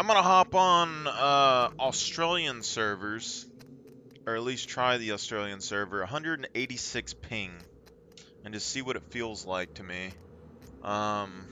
I'm gonna hop on Australian servers, or at least try the Australian server, 186 ping, and just see what it feels like to me. Um,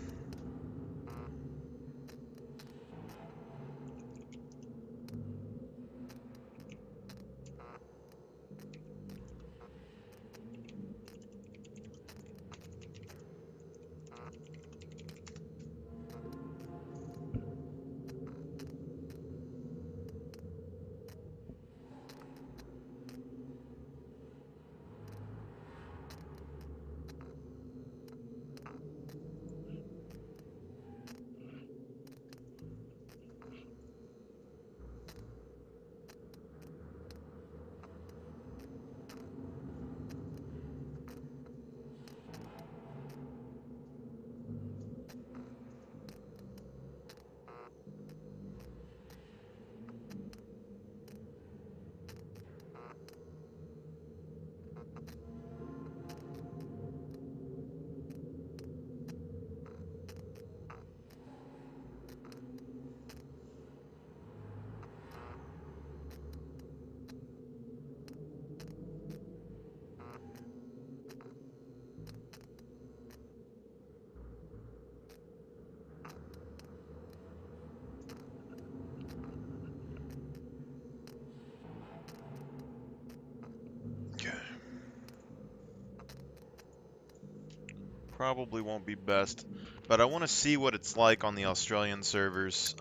probably won't be best, but I want to see what it's like on the Australian servers.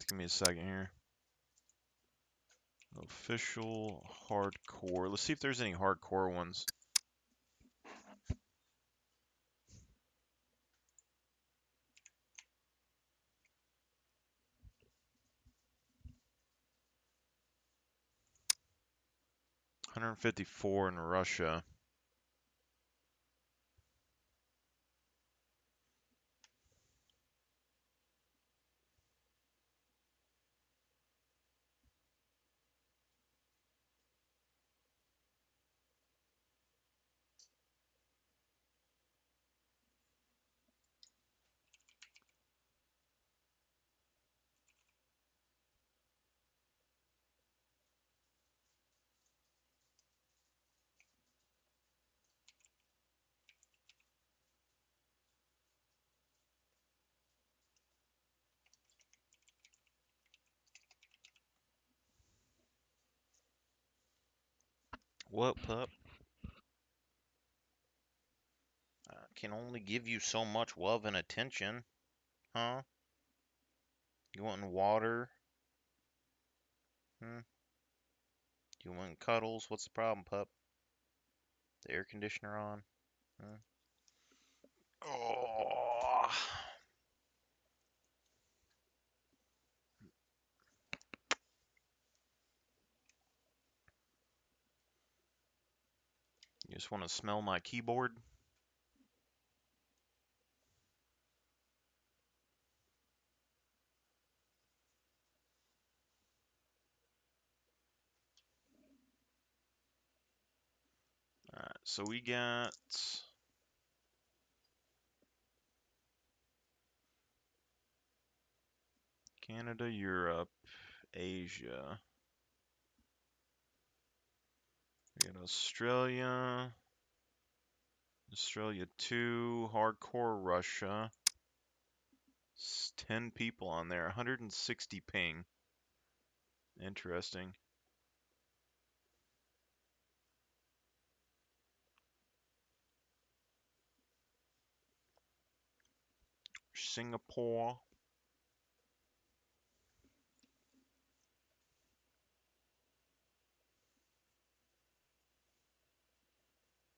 Give me a second here. Official hardcore. Let's see if there's any hardcore ones. $154 in Russia. What, pup? I can only give you so much love and attention, huh? You want water? Hmm? You want cuddles? What's the problem, pup? The air conditioner on? Hmm? Oh. You just want to smell my keyboard? Alright, so we got Canada, Europe, Asia. We got Australia, Australia 2, hardcore Russia. It's 10 people on there, 160 ping. Interesting. Singapore.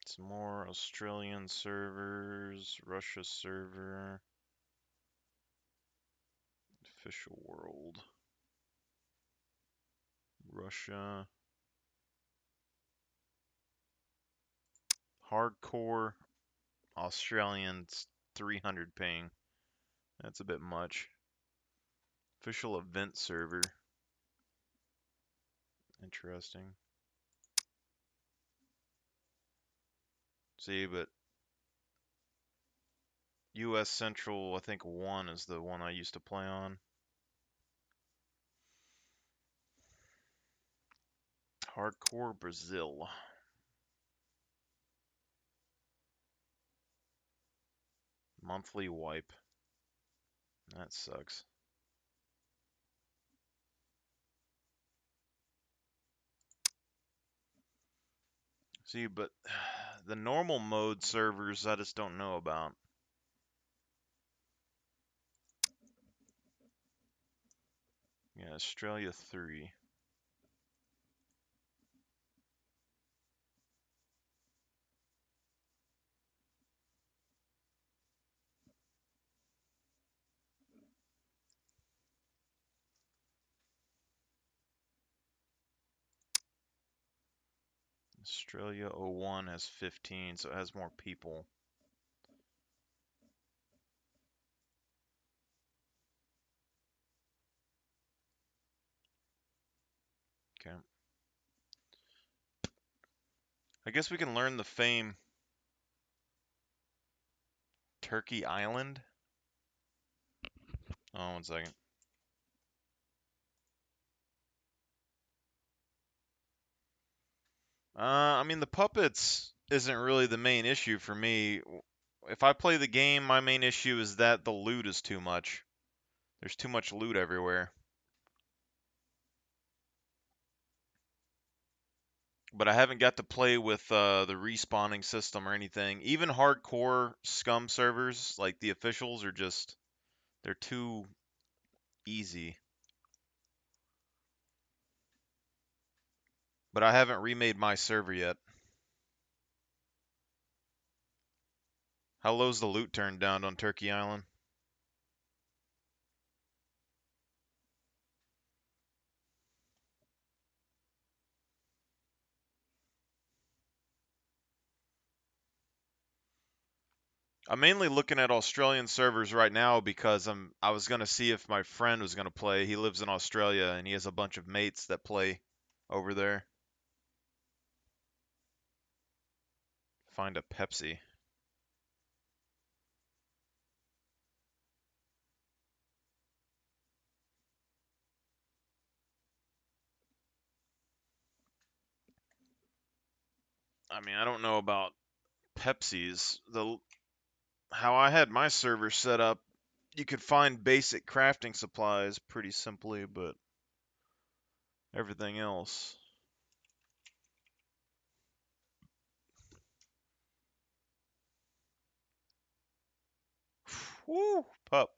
Some more Australian servers, Russia server, official world, Russia, hardcore, Australians, 300 ping. That's a bit much. Official event server. Interesting. See, but US Central, I think 1 is the one I used to play on. Hardcore Brazil. Monthly wipe. That sucks. See, but the normal mode servers I just don't know about. Yeah, Australia 3. Australia 01 has 15, so it has more people. Okay. I guess we can learn the fame. Turkey Island? Oh, 1 second. I mean, the puppets isn't really the main issue for me. If I play the game, my main issue is that the loot is too much. There's too much loot everywhere. But I haven't got to play with the respawning system or anything. Even hardcore Scum servers, like the officials, are just, they're too easy. But I haven't remade my server yet. How low's the loot turned down on Turkey Island? I'm mainly looking at Australian servers right now because I was gonna see if my friend was gonna play. He lives in Australia and he has a bunch of mates that play over there. Find a Pepsi. I mean, I don't know about Pepsi's. How I had my server set up, you could find basic crafting supplies pretty simply, but everything else. Woo, pup.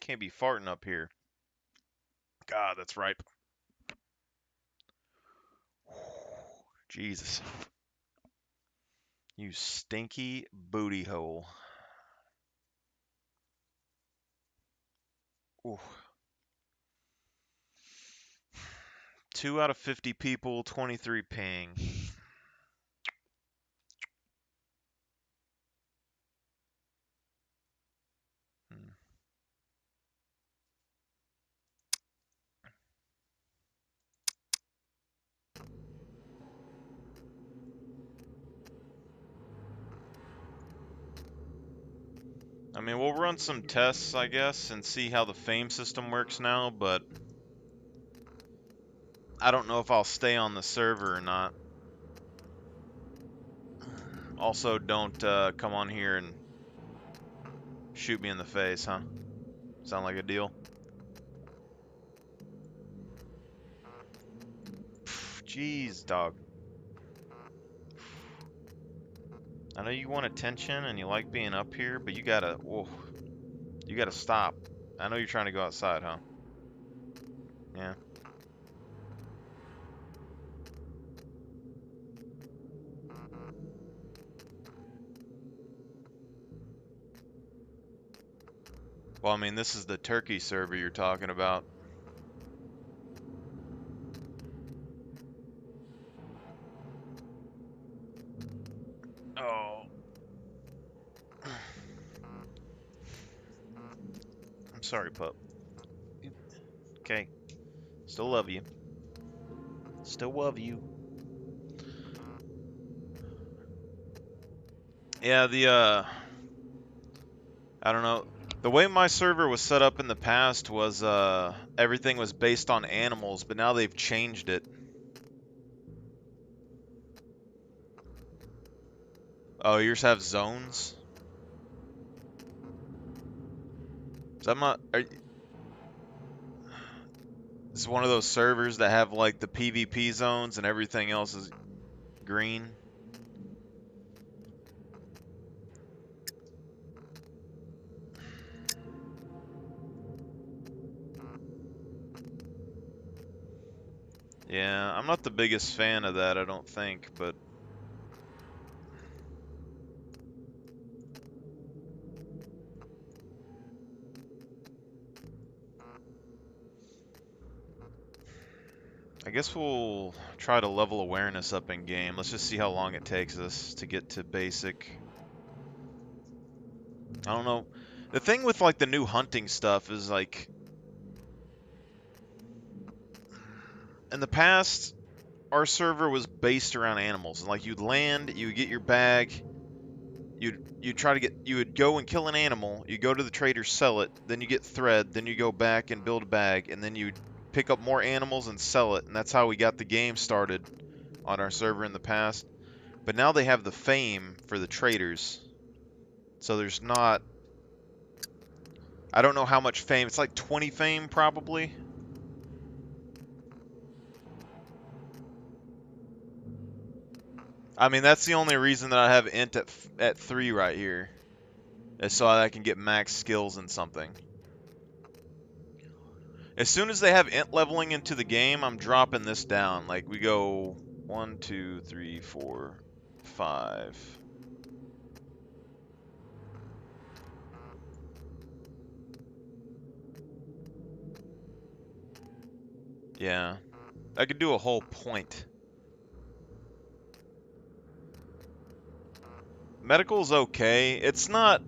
Can't be farting up here. God, that's ripe. Jesus. You stinky booty hole. Ooh. 2 out of 50 people, 23 ping. Hmm. I mean, we'll run some tests, I guess, and see how the fame system works now, but I don't know if I'll stay on the server or not. Also, don't come on here and shoot me in the face, huh? Sound like a deal? Jeez, dog. I know you want attention and you like being up here, but you gotta stop. I know you're trying to go outside, huh? Yeah. Well, I mean, this is the Turkey server you're talking about. Oh. I'm sorry, pup. Okay. Still love you. Still love you. Yeah, I don't know. The way my server was set up in the past was everything was based on animals, but now they've changed it. Oh, yours have zones? Is that my... It's one of those servers that have like the PvP zones and everything else is green. Yeah, I'm not the biggest fan of that, I don't think, but I guess we'll try to level awareness up in game. Let's just see how long it takes us to get to basic. I don't know. The thing with like the new hunting stuff is like in the past our server was based around animals. And like you'd land, you would get your bag, you would go and kill an animal, you go to the trader, sell it, then you get thread, then you go back and build a bag, and then you pick up more animals and sell it, and that's how we got the game started on our server in the past. But now they have the fame for the traders. So there's not... I don't know how much fame. It's like 20 fame, probably. I mean, that's the only reason that I have int at 3 right here. Is so that I can get max skills in something. As soon as they have int leveling into the game, I'm dropping this down. Like, we go 1, 2, 3, 4, 5. Yeah. I could do a whole point. Medical's okay. It's not...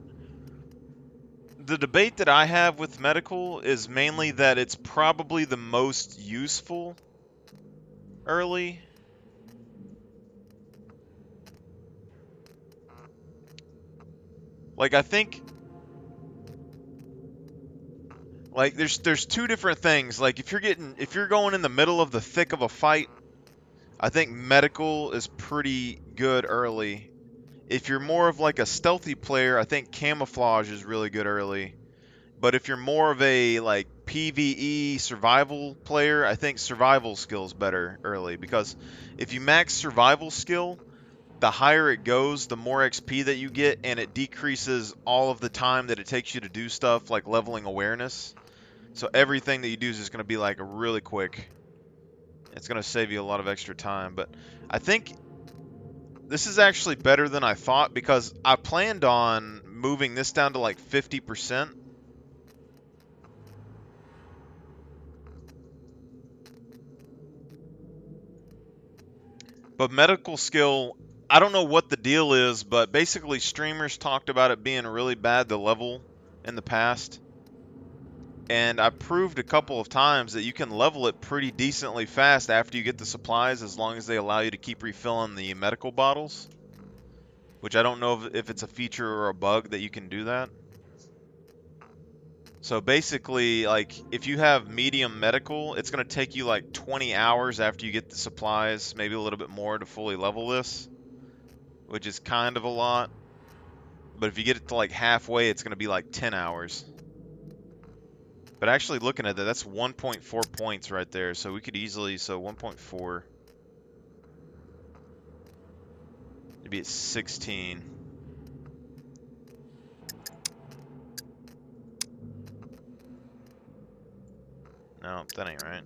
The debate that I have with medical is mainly that it's probably the most useful early. Like, I think... Like, there's two different things. Like, if you're going in the middle of the thick of a fight, I think medical is pretty good early. If you're more of like a stealthy player, I think camouflage is really good early. But if you're more of a like PvE survival player, I think survival skill's better early, because if you max survival skill, the higher it goes, the more XP that you get, and it decreases all of the time that it takes you to do stuff like leveling awareness. So everything that you do is just going to be like really quick. It's going to save you a lot of extra time. But I think this is actually better than I thought, because I planned on moving this down to like 50%. But medical skill, I don't know what the deal is, but basically streamers talked about it being really bad to level in the past. And I proved a couple of times that you can level it pretty decently fast after you get the supplies, as long as they allow you to keep refilling the medical bottles. Which I don't know if it's a feature or a bug that you can do that. So basically, like, if you have medium medical, it's going to take you like 20 hours after you get the supplies, maybe a little bit more, to fully level this. Which is kind of a lot. But if you get it to like halfway, it's going to be like 10 hours. But actually looking at that, that's 1.4 points right there. So we could easily, so 1.4. It'd be at 16. No, that ain't right.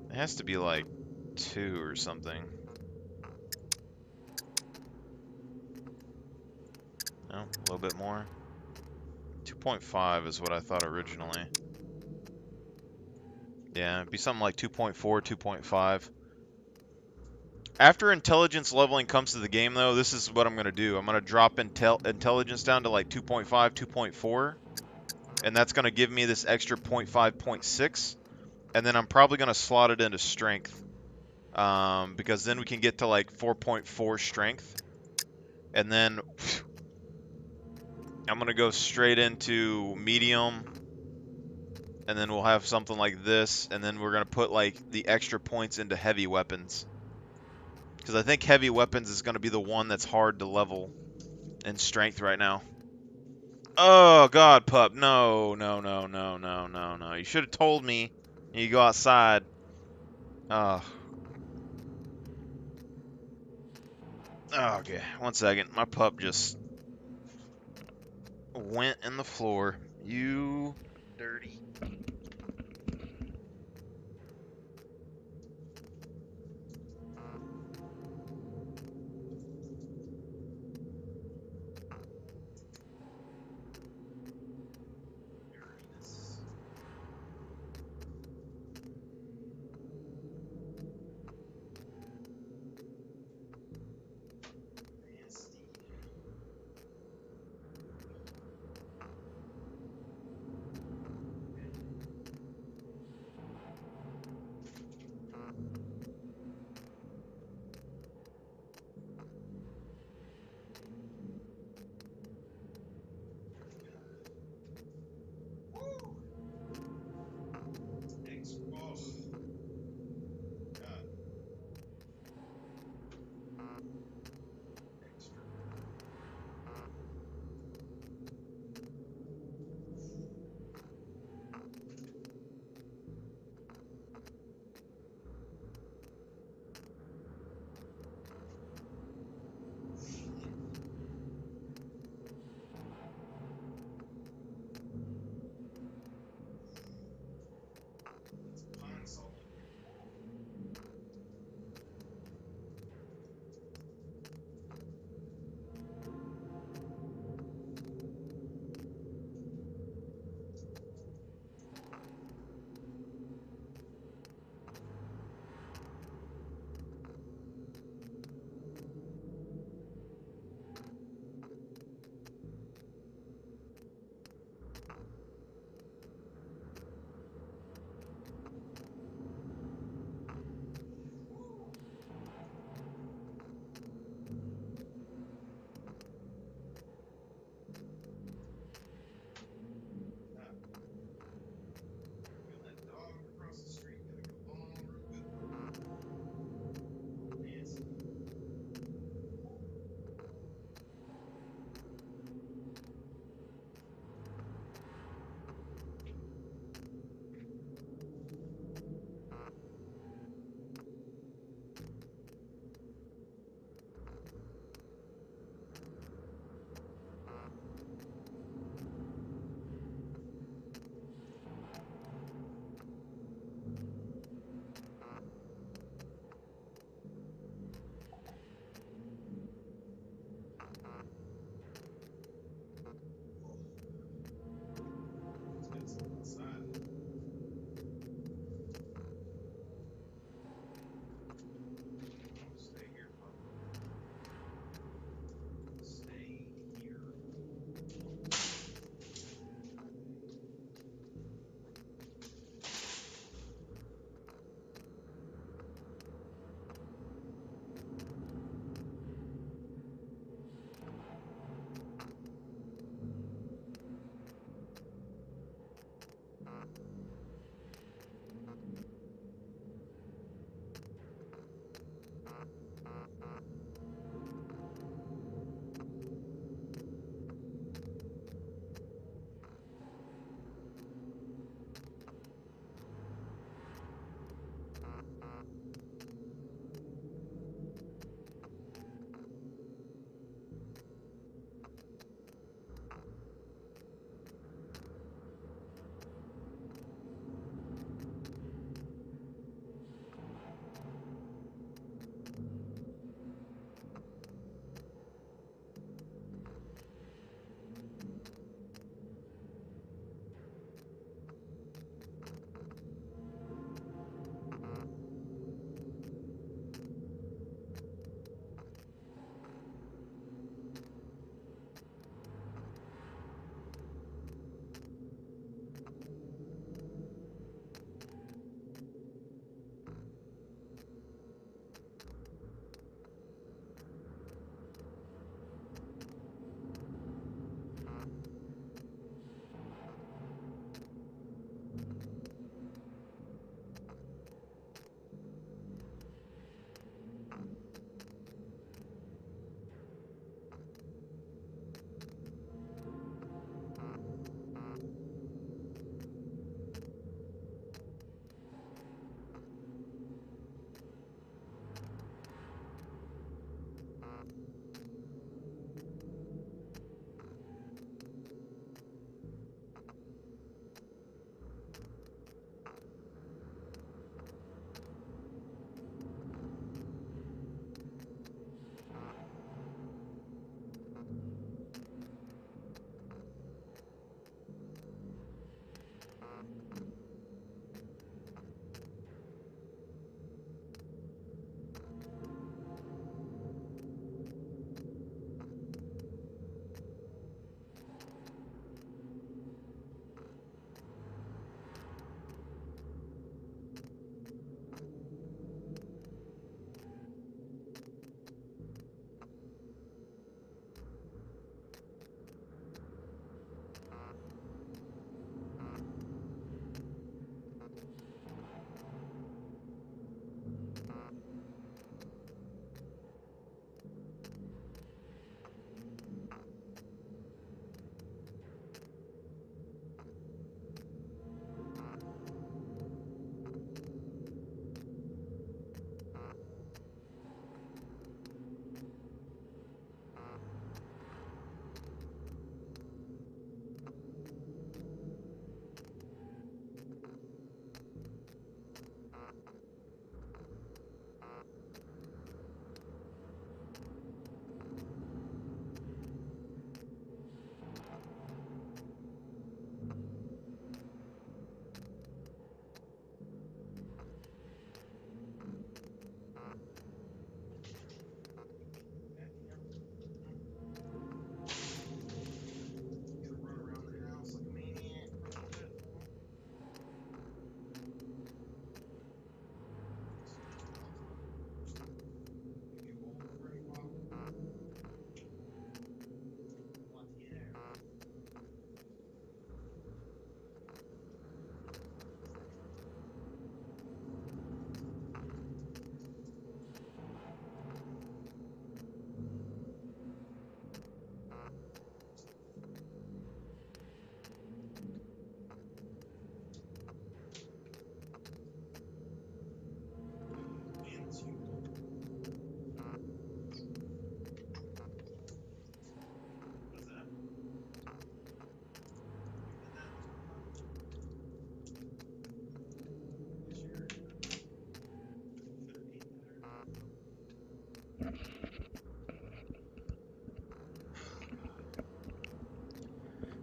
It has to be like 2 or something. No, a little bit more. 2.5 is what I thought originally. Yeah, it'd be something like 2.4, 2.5. After intelligence leveling comes to the game, though, this is what I'm going to do. I'm going to drop intelligence down to like 2.5, 2.4. And that's going to give me this extra 0.5, 0.6. And then I'm probably going to slot it into strength. because then we can get to like 4.4 strength, and then I'm gonna go straight into medium, and then we'll have something like this, and then we're gonna put like the extra points into heavy weapons, because I think heavy weapons is gonna be the one that's hard to level in strength right now. Oh God, pup! No, no, no, no, no, no, no! You should have told me. You go outside. Oh. Oh, okay. 1 second. My pup just went in the floor. You dirty.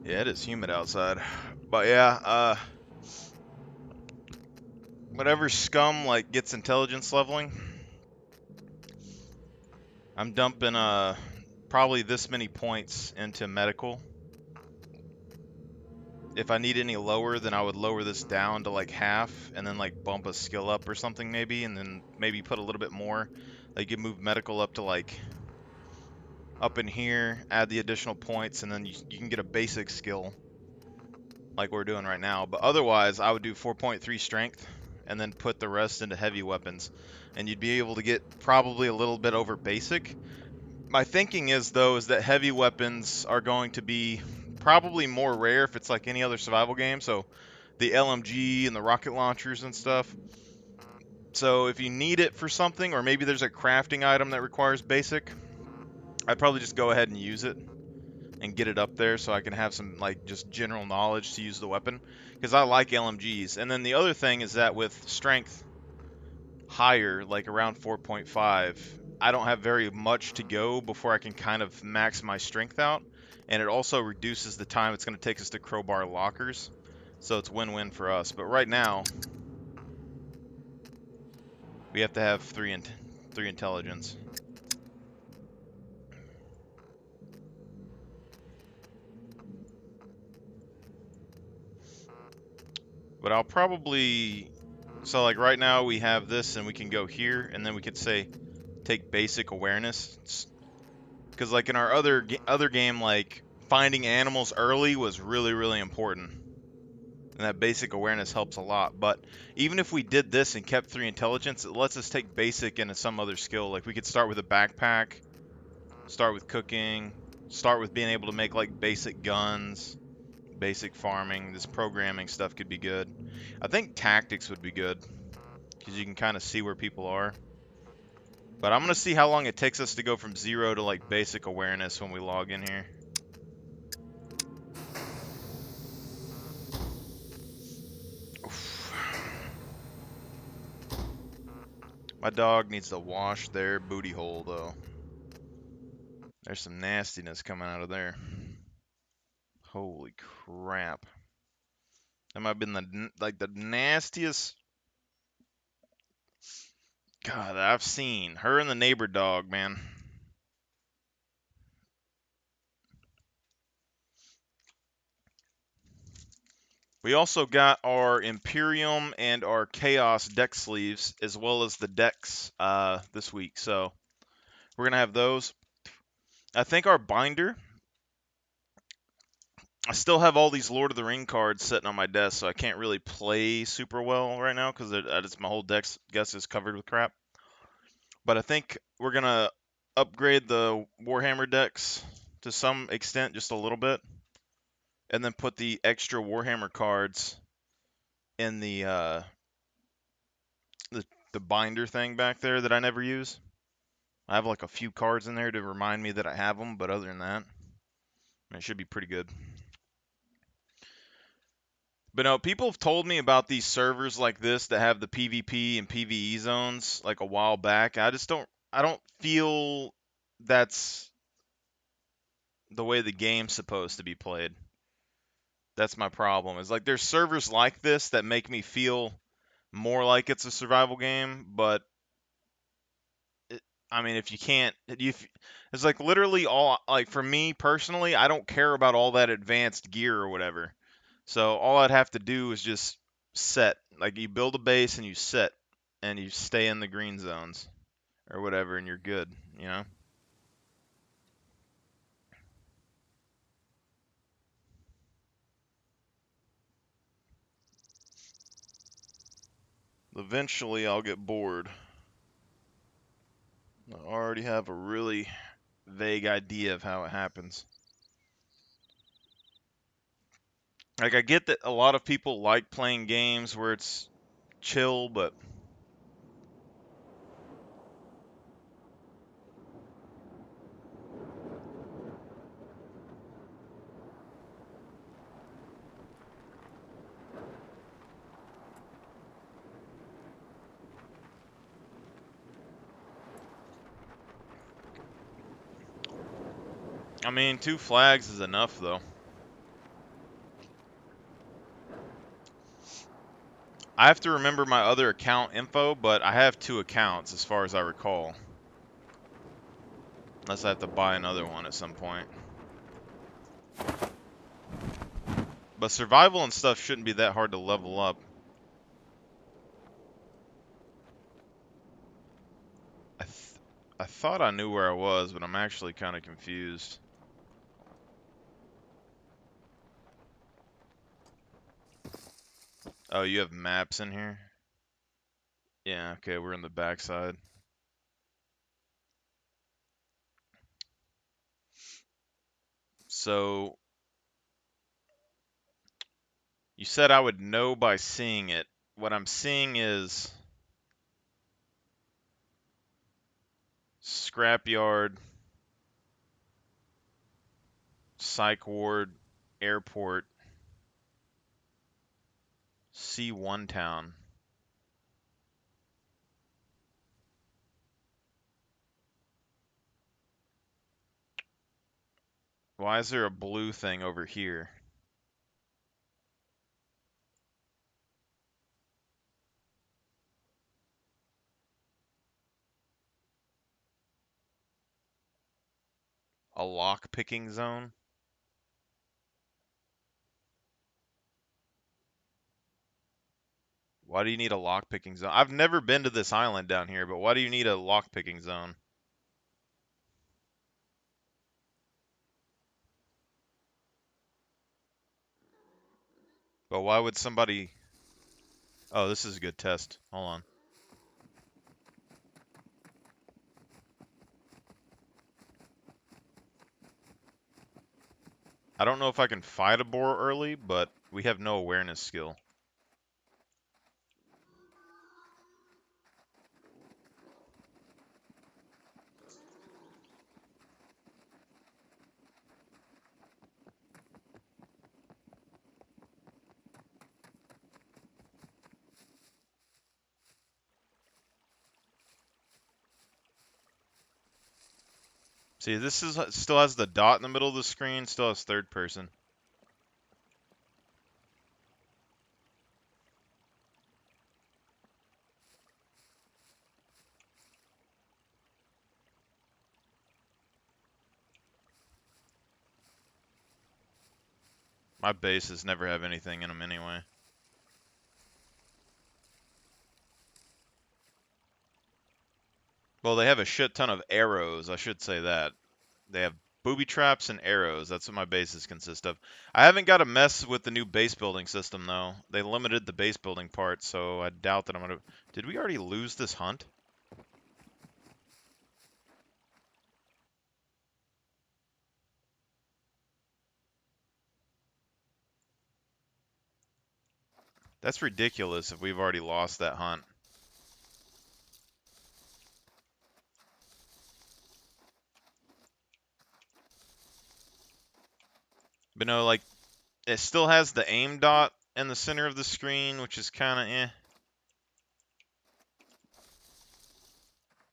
Yeah, it is humid outside. But yeah, whatever scum like gets intelligence leveling, I'm dumping probably this many points into medical. If I need any lower, then I would lower this down to like half and then like bump a skill up or something maybe, and then maybe put a little bit more. Like you move medical up to like up in here, add the additional points, and then you can get a basic skill like we're doing right now. But otherwise, I would do 4.3 strength and then put the rest into heavy weapons. And you'd be able to get probably a little bit over basic. My thinking is, though, is that heavy weapons are going to be probably more rare if it's like any other survival game. So the LMG and the rocket launchers and stuff. So if you need it for something, or maybe there's a crafting item that requires basic, I'd probably just go ahead and use it and get it up there so I can have some like just general knowledge to use the weapon, because I like LMGs. And then the other thing is that with strength higher, like around 4.5, I don't have very much to go before I can kind of max my strength out, and it also reduces the time it's going to take us to crowbar lockers, so it's win-win for us. But right now we have to have three intelligence. But I'll probably, so like right now we have this and we can go here, and then we could say take basic awareness, because like in our other game, like finding animals early was really important, and that basic awareness helps a lot. But even if we did this and kept 3 intelligence, it lets us take basic into some other skill. Like we could start with a backpack, start with cooking, start with being able to make like basic guns, basic farming. This programming stuff could be good. I think tactics would be good, because you can kind of see where people are. But I'm going to see how long it takes us to go from 0 to like basic awareness when we log in here. Oof. My dog needs to wash their booty hole though. There's some nastiness coming out of there. Holy crap. That might have been the nastiest God that I've seen. Her and the neighbor dog, man. We also got our Imperium and our Chaos deck sleeves, as well as the decks this week. So we're going to have those. I think our binder, I still have all these Lord of the Ring cards sitting on my desk, so I can't really play super well right now because my whole deck, guess, is covered with crap. But I think we're going to upgrade the Warhammer decks to some extent, just a little bit, and then put the extra Warhammer cards in the binder thing back there that I never use. I have like a few cards in there to remind me that I have them, but other than that, it should be pretty good. But no, people have told me about these servers like this that have the PvP and PvE zones like a while back. I don't feel that's the way the game's supposed to be played. That's my problem. Is like there's servers like this that make me feel more like it's a survival game, but I mean, if you can't, it's like literally all, like for me personally, I don't care about all that advanced gear or whatever. So all I'd have to do is just set. Like you build a base and you set, and you stay in the green zones or whatever, and you're good, you know? Eventually I'll get bored. I already have a really vague idea of how it happens. Like I get that a lot of people like playing games where it's chill, but I mean, 2 flags is enough though. I have to remember my other account info, but I have 2 accounts as far as I recall. Unless I have to buy another one at some point. But survival and stuff shouldn't be that hard to level up. I thought I knew where I was, but I'm actually kind of confused. Oh, you have maps in here? Yeah, okay, we're in the backside. So, you said I would know by seeing it. What I'm seeing is Scrapyard, Psych Ward, Airport, C1 Town. Why is there a blue thing over here? A lock-picking zone? Why do you need a lock-picking zone? I've never been to this island down here, but why do you need a lock-picking zone? But why would somebody... Oh, this is a good test. Hold on. I don't know if I can fight a boar early, but we have no awareness skill. See, this is still has the dot in the middle of the screen, still has third person. My bases never have anything in them anyway. Well, they have a shit ton of arrows, I should say that. They have booby traps and arrows. That's what my bases consist of. I haven't got to mess with the new base building system, though. They limited the base building part, so I doubt that I'm going to... Did we already lose this hunt? That's ridiculous if we've already lost that hunt. But no, like, it still has the aim dot in the center of the screen, which is kind of eh.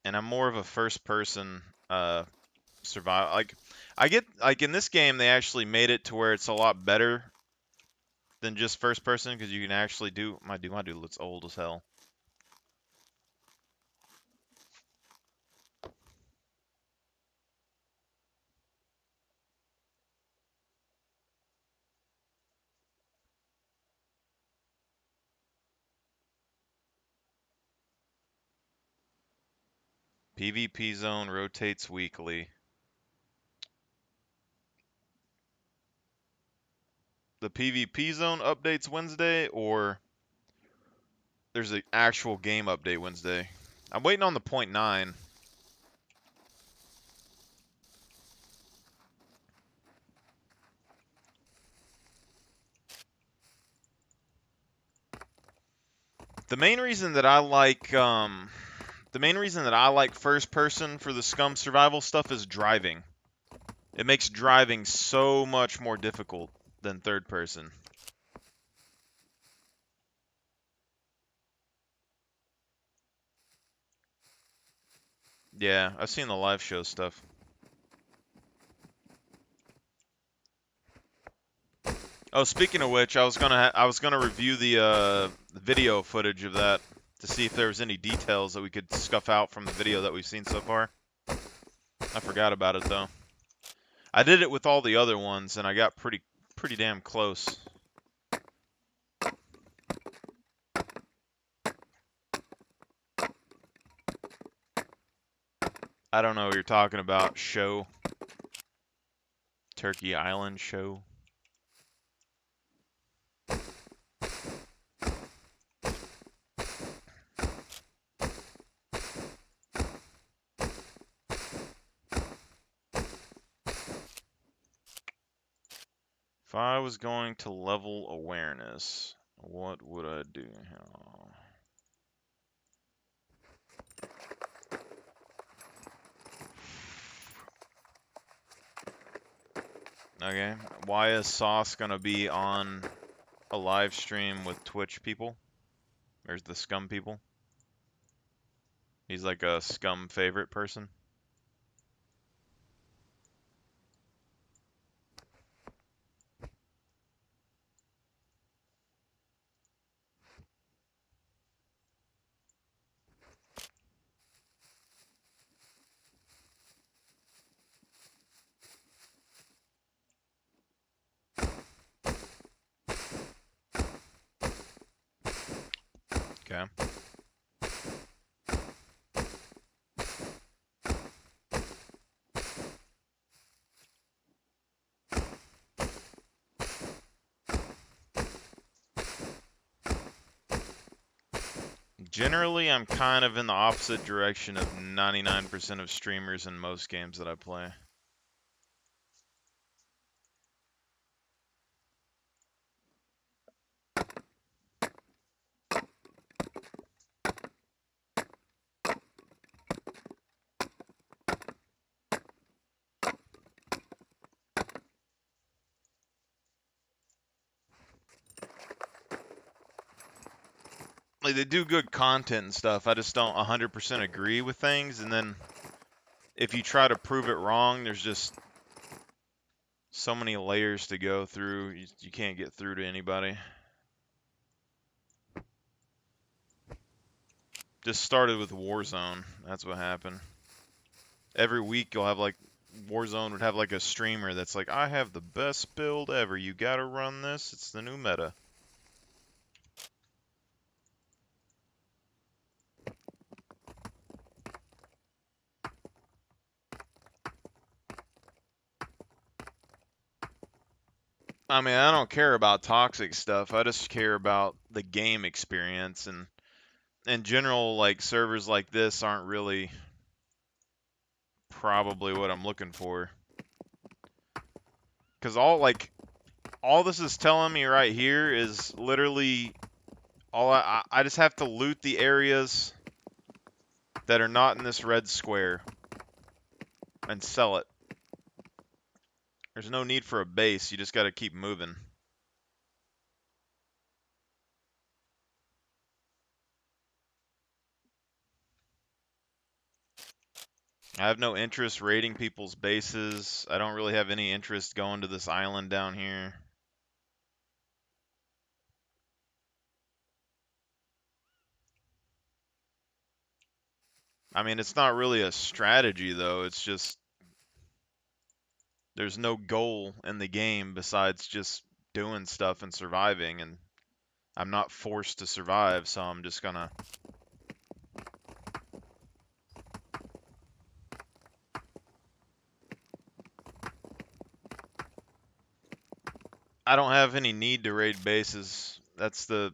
And I'm more of a first-person survival. Like, I get, like, in this game, they actually made it to where it's a lot better than just first-person, because you can actually do... My dude looks old as hell. PvP zone rotates weekly. The PvP zone updates Wednesday, or there's an actual game update Wednesday? I'm waiting on the 0.9. The main reason that I like first person for the Scum survival stuff is driving. It makes driving so much more difficult than third person. Yeah, I've seen the live show stuff. Oh, speaking of which, I was gonna review the video footage of that to see if there was any details that we could scuff out from the video that we've seen so far. I forgot about it though. I did it with all the other ones, and I got pretty damn close. I don't know what you're talking about. Show. Turkey Island show. If I was going to level awareness, what would I do? Okay, why is Sauce gonna be on a live stream with Twitch people? There's the Scum people. He's like a Scum favorite person. Okay. Generally, I'm kind of in the opposite direction of 99% of streamers in most games that I play. Like, they do good content and stuff. I just don't 100% agree with things, and then if you try to prove it wrong, there's just so many layers to go through. You can't get through to anybody. Just started with Warzone. That's what happened. Every week you'll have like Warzone would have like a streamer that's like, I have the best build ever. You gotta run this. It's the new meta. I mean, I don't care about toxic stuff. I just care about the game experience, and in general, like servers like this aren't really probably what I'm looking for. Cause all this is telling me right here is literally all I just have to loot the areas that are not in this red square and sell it. There's no need for a base. You just got to keep moving. I have no interest raiding people's bases. I don't really have any interest going to this island down here. I mean, it's not really a strategy, though. It's just there's no goal in the game besides just doing stuff and surviving, and I'm not forced to survive, so I'm just gonna... I don't have any need to raid bases. That's the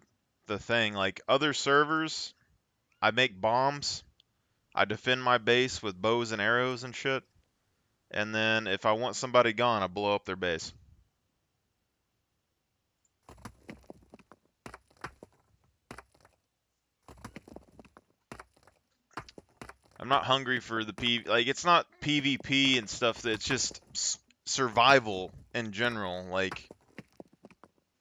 thing. Like, other servers, I make bombs. I defend my base with bows and arrows and shit. And then if I want somebody gone, I blow up their base. I'm not hungry for the like, it's not PvP and stuff. It's just survival in general. Like,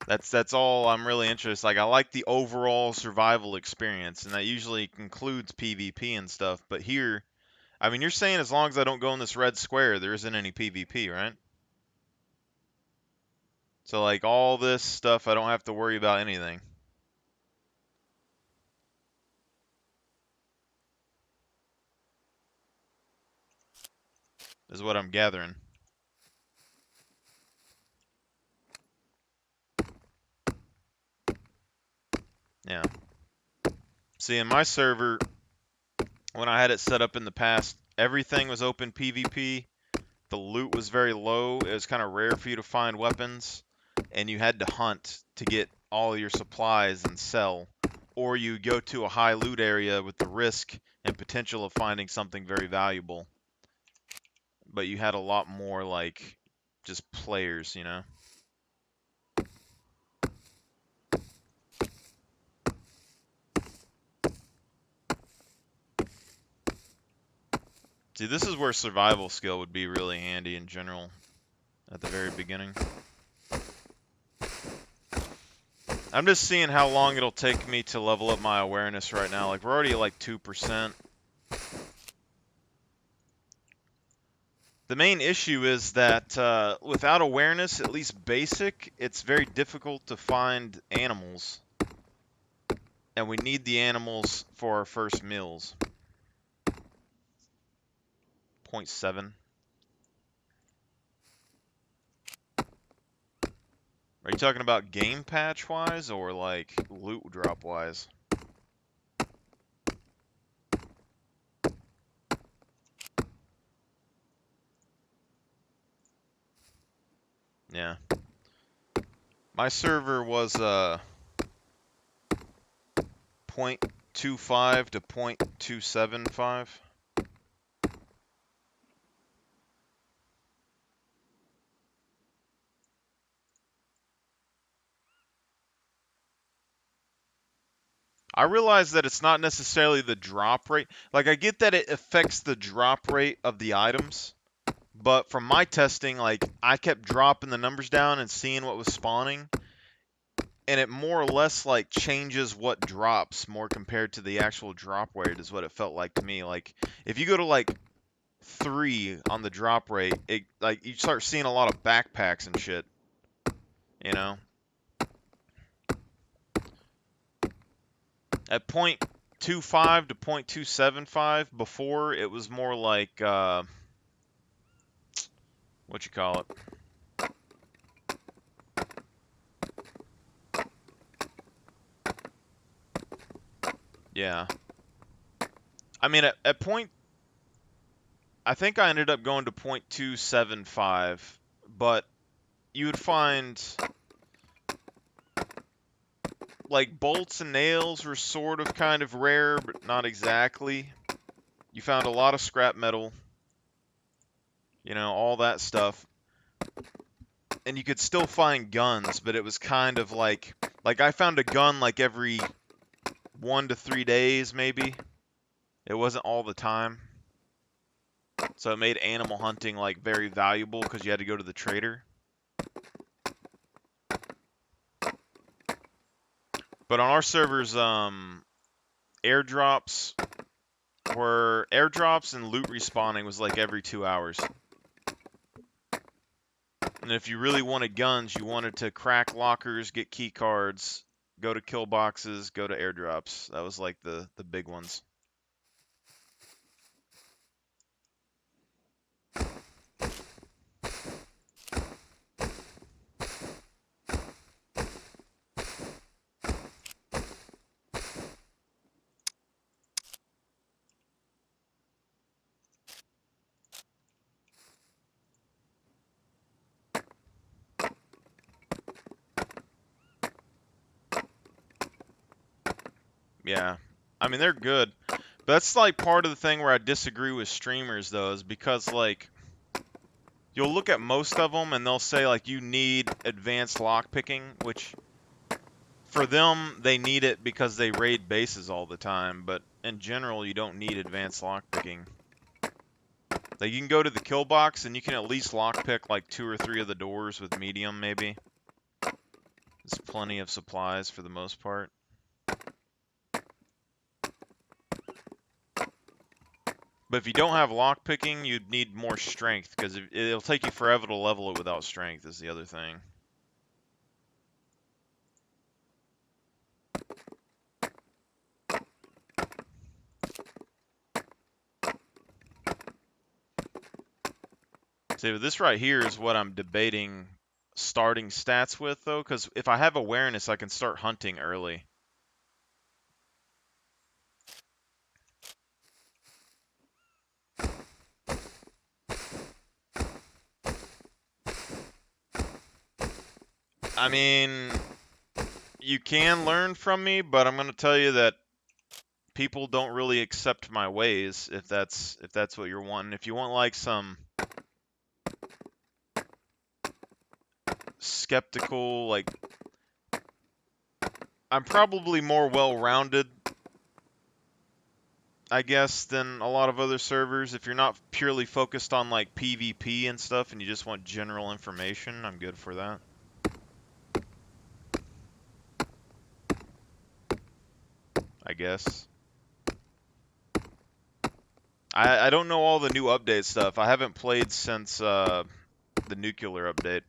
that's all I'm really interested. Like, I like the overall survival experience, and that usually includes PvP and stuff. But here, I mean, you're saying as long as I don't go in this red square, there isn't any PvP, right? So, like, all this stuff, I don't have to worry about anything. Is what I'm gathering. Yeah. See, in my server, when I had it set up in the past, everything was open PvP. The loot was very low. It was kind of rare for you to find weapons, and you had to hunt to get all your supplies and sell. Or you go to a high loot area with the risk and potential of finding something very valuable. But you had a lot more, like, just players, you know? See, this is where survival skill would be really handy in general at the very beginning. I'm just seeing how long it'll take me to level up my awareness right now. Like, we're already at like 2%. The main issue is that without awareness, at least basic, it's very difficult to find animals. And we need the animals for our first meals. 0.7. Are you talking about game patch wise or like loot drop wise? Yeah. My server was 0.25 to 0.275. I realize that it's not necessarily the drop rate. Like, I get that it affects the drop rate of the items, but from my testing, like, I kept dropping the numbers down and seeing what was spawning, and it more or less, like, changes what drops more compared to the actual drop rate is what it felt like to me. Like, if you go to, like, 3 on the drop rate, like you start seeing a lot of backpacks and shit, you know. At 0.25 to 0.275 before, it was more like what you call it? Yeah. I mean, at point, I think I ended up going to 0.275, but you would find like bolts and nails were sort of kind of rare, but not exactly. You found a lot of scrap metal, you know, all that stuff. And you could still find guns, but it was kind of like I found a gun like every 1 to 3 days maybe. It wasn't all the time. So it made animal hunting like very valuable because you had to go to the trader. But on our servers, airdrops and loot respawning was like every 2 hours. And if you really wanted guns, you wanted to crack lockers, get key cards, go to kill boxes, go to airdrops. That was like the big ones. Yeah. I mean, they're good. But that's like part of the thing where I disagree with streamers though, is because like you'll look at most of them and they'll say like you need advanced lockpicking, which for them they need it because they raid bases all the time, but in general you don't need advanced lockpicking. Like you can go to the kill box and you can at least lockpick like 2 or 3 of the doors with medium maybe. There's plenty of supplies for the most part. But if you don't have lockpicking, you'd need more strength, because it'll take you forever to level it without strength is the other thing. See, but this right here is what I'm debating starting stats with, though, because if I have awareness, I can start hunting early. I mean, you can learn from me, but I'm going to tell you that people don't really accept my ways if that's what you're wanting. If you want like some skeptical, like I'm probably more well-rounded, I guess, than a lot of other servers. If you're not purely focused on like PvP and stuff and you just want general information, I'm good for that. I guess. I don't know all the new update stuff. I haven't played since the nuclear update.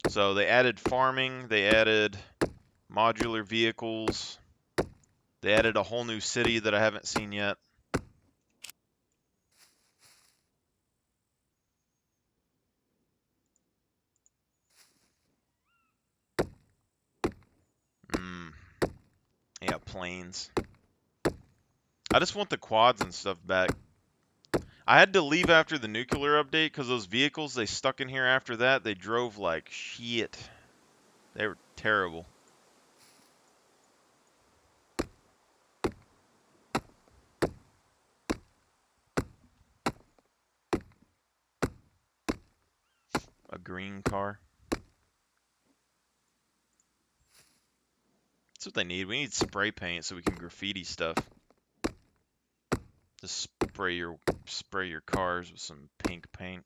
So they added farming, they added modular vehicles, they added a whole new city that I haven't seen yet. Yeah, planes. I just want the quads and stuff back. I had to leave after the nuclear update because those vehicles they stuck in here after that, they drove like shit. They were terrible. A green car. That's what they need. We need spray paint so we can graffiti stuff. Just spray your cars with some pink paint.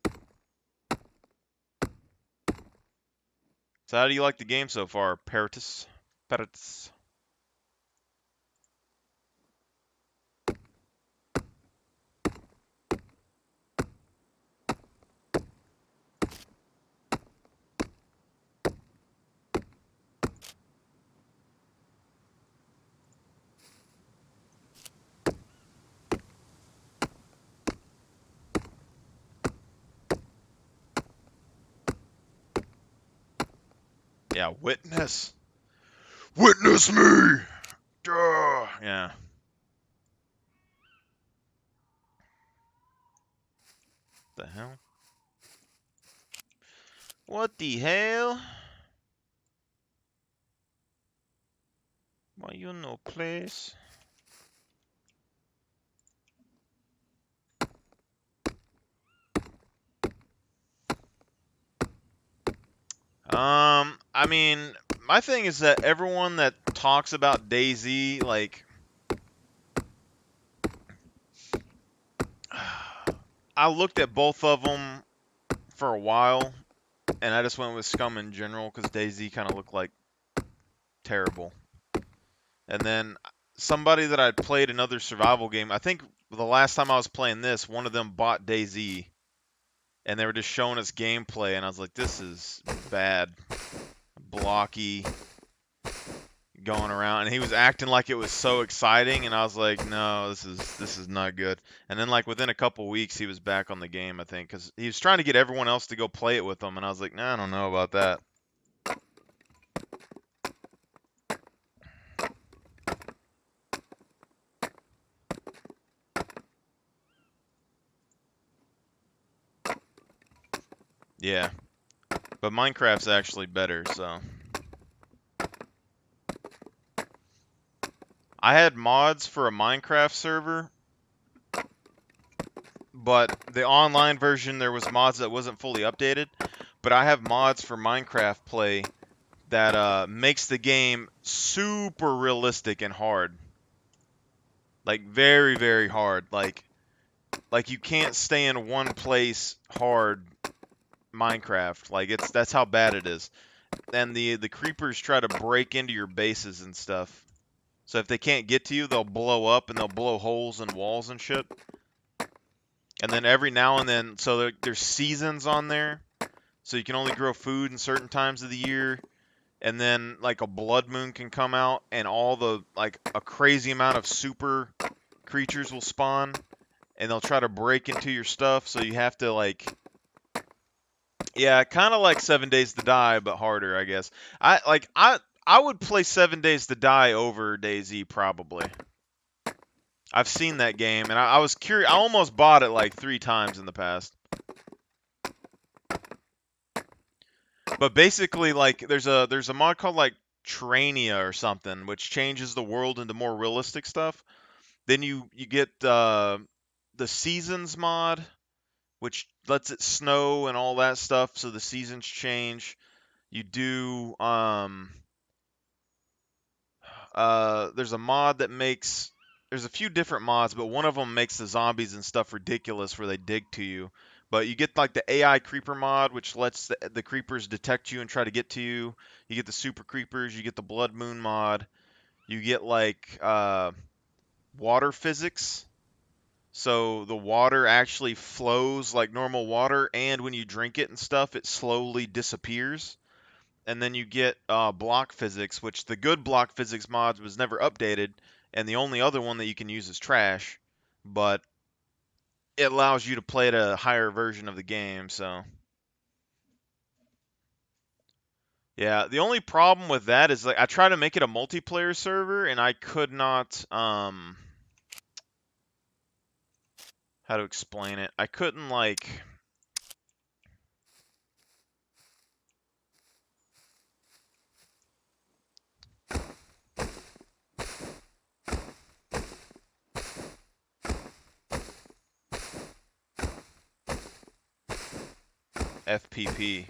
So how do you like the game so far, Peritus? Peritus. Yeah, witness. Witness me! Duh. Yeah. The hell? What the hell? Why you no place? I mean, my thing is that everyone that talks about DayZ, like, I looked at both of them for a while, and I just went with Scum in general because DayZ kind of looked like terrible. And then somebody that I'd played another survival game, I think the last time I was playing this, one of them bought DayZ, and they were just showing us gameplay, and I was like, this is bad, blocky, going around, and he was acting like it was so exciting, and I was like, no, this is not good. And then like within a couple weeks, he was back on the game, I think, because he was trying to get everyone else to go play it with him, and I was like, nah, I don't know about that. Yeah, but Minecraft's actually better, so. I had mods for a Minecraft server, but the online version, there was mods that wasn't fully updated. But I have mods for Minecraft play that makes the game super realistic and hard. Like very, very hard. Like you can't stay in one place hard Minecraft. Like that's how bad it is. And the creepers try to break into your bases and stuff. So if they can't get to you, they'll blow up and they'll blow holes in walls and shit. And then every now and then, so there's seasons on there. So you can only grow food in certain times of the year. And then like a blood moon can come out and all the like a crazy amount of super creatures will spawn and they'll try to break into your stuff, so you have to like, yeah, kind of like 7 Days to Die but harder, I guess. I would play 7 Days to Die over DayZ probably. I've seen that game and I was curious. I almost bought it like 3 times in the past. But basically, like, there's a mod called like Trania or something, which changes the world into more realistic stuff. Then you get the seasons mod, which lets it snow and all that stuff, so the seasons change. You do there's a mod that makes, there's a few different mods, but one of them makes the zombies and stuff ridiculous where they dig to you. But you get like the AI creeper mod, which lets the creepers detect you and try to get to you. You get the super creepers. You get the blood moon mod. You get like water physics. So the water actually flows like normal water, and when you drink it and stuff, it slowly disappears. And then you get block physics, which the good block physics mods was never updated, and the only other one that you can use is trash, but it allows you to play at a higher version of the game. So yeah, the only problem with that is like I tried to make it a multiplayer server and I could not how to explain it. I couldn't like FPP.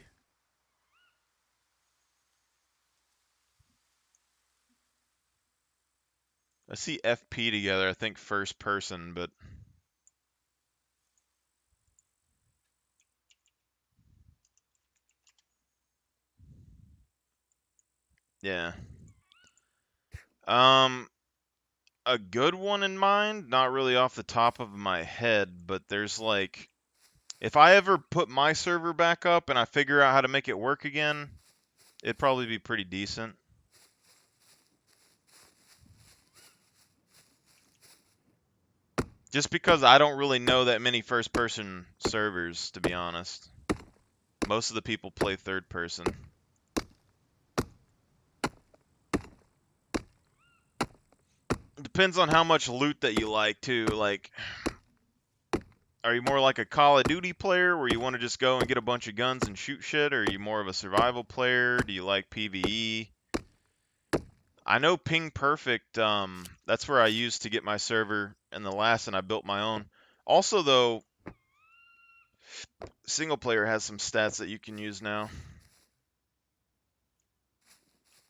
I see FP together, I think first person, but yeah. Um, a good one in mind, not really off the top of my head, but there's like, if I ever put my server back up and I figure out how to make it work again, it'd probably be pretty decent. Just because I don't really know that many first-person servers, to be honest. Most of the people play third person. depends on how much loot that you like too. Like, are you more like a Call of Duty player where you want to just go and get a bunch of guns and shoot shit, or are you more of a survival player? Do you like PvE? I know Ping Perfect, that's where I used to get my server in the last, and I built my own. Also, though, single player has some stats that you can use now.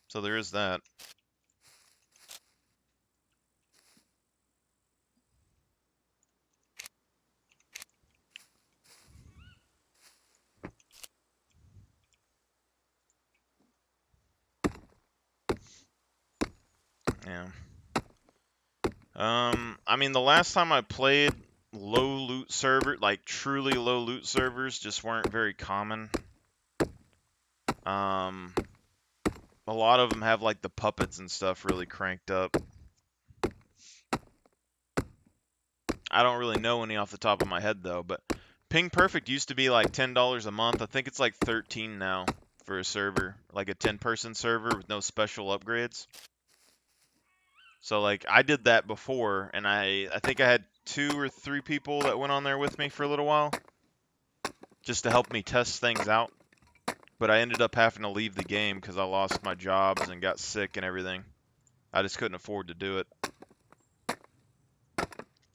So there is that. Yeah. I mean, the last time I played, low loot server, like truly low loot servers, just weren't very common. A lot of them have like the puppets and stuff really cranked up. I don't really know any off the top of my head though, but Ping Perfect used to be like $10 a month. I think it's like 13 now for a server, like a 10-person server with no special upgrades. So like I did that before, and I think I had 2 or 3 people that went on there with me for a little while, just to help me test things out. But I ended up having to leave the game because I lost my jobs and got sick and everything. I just couldn't afford to do it.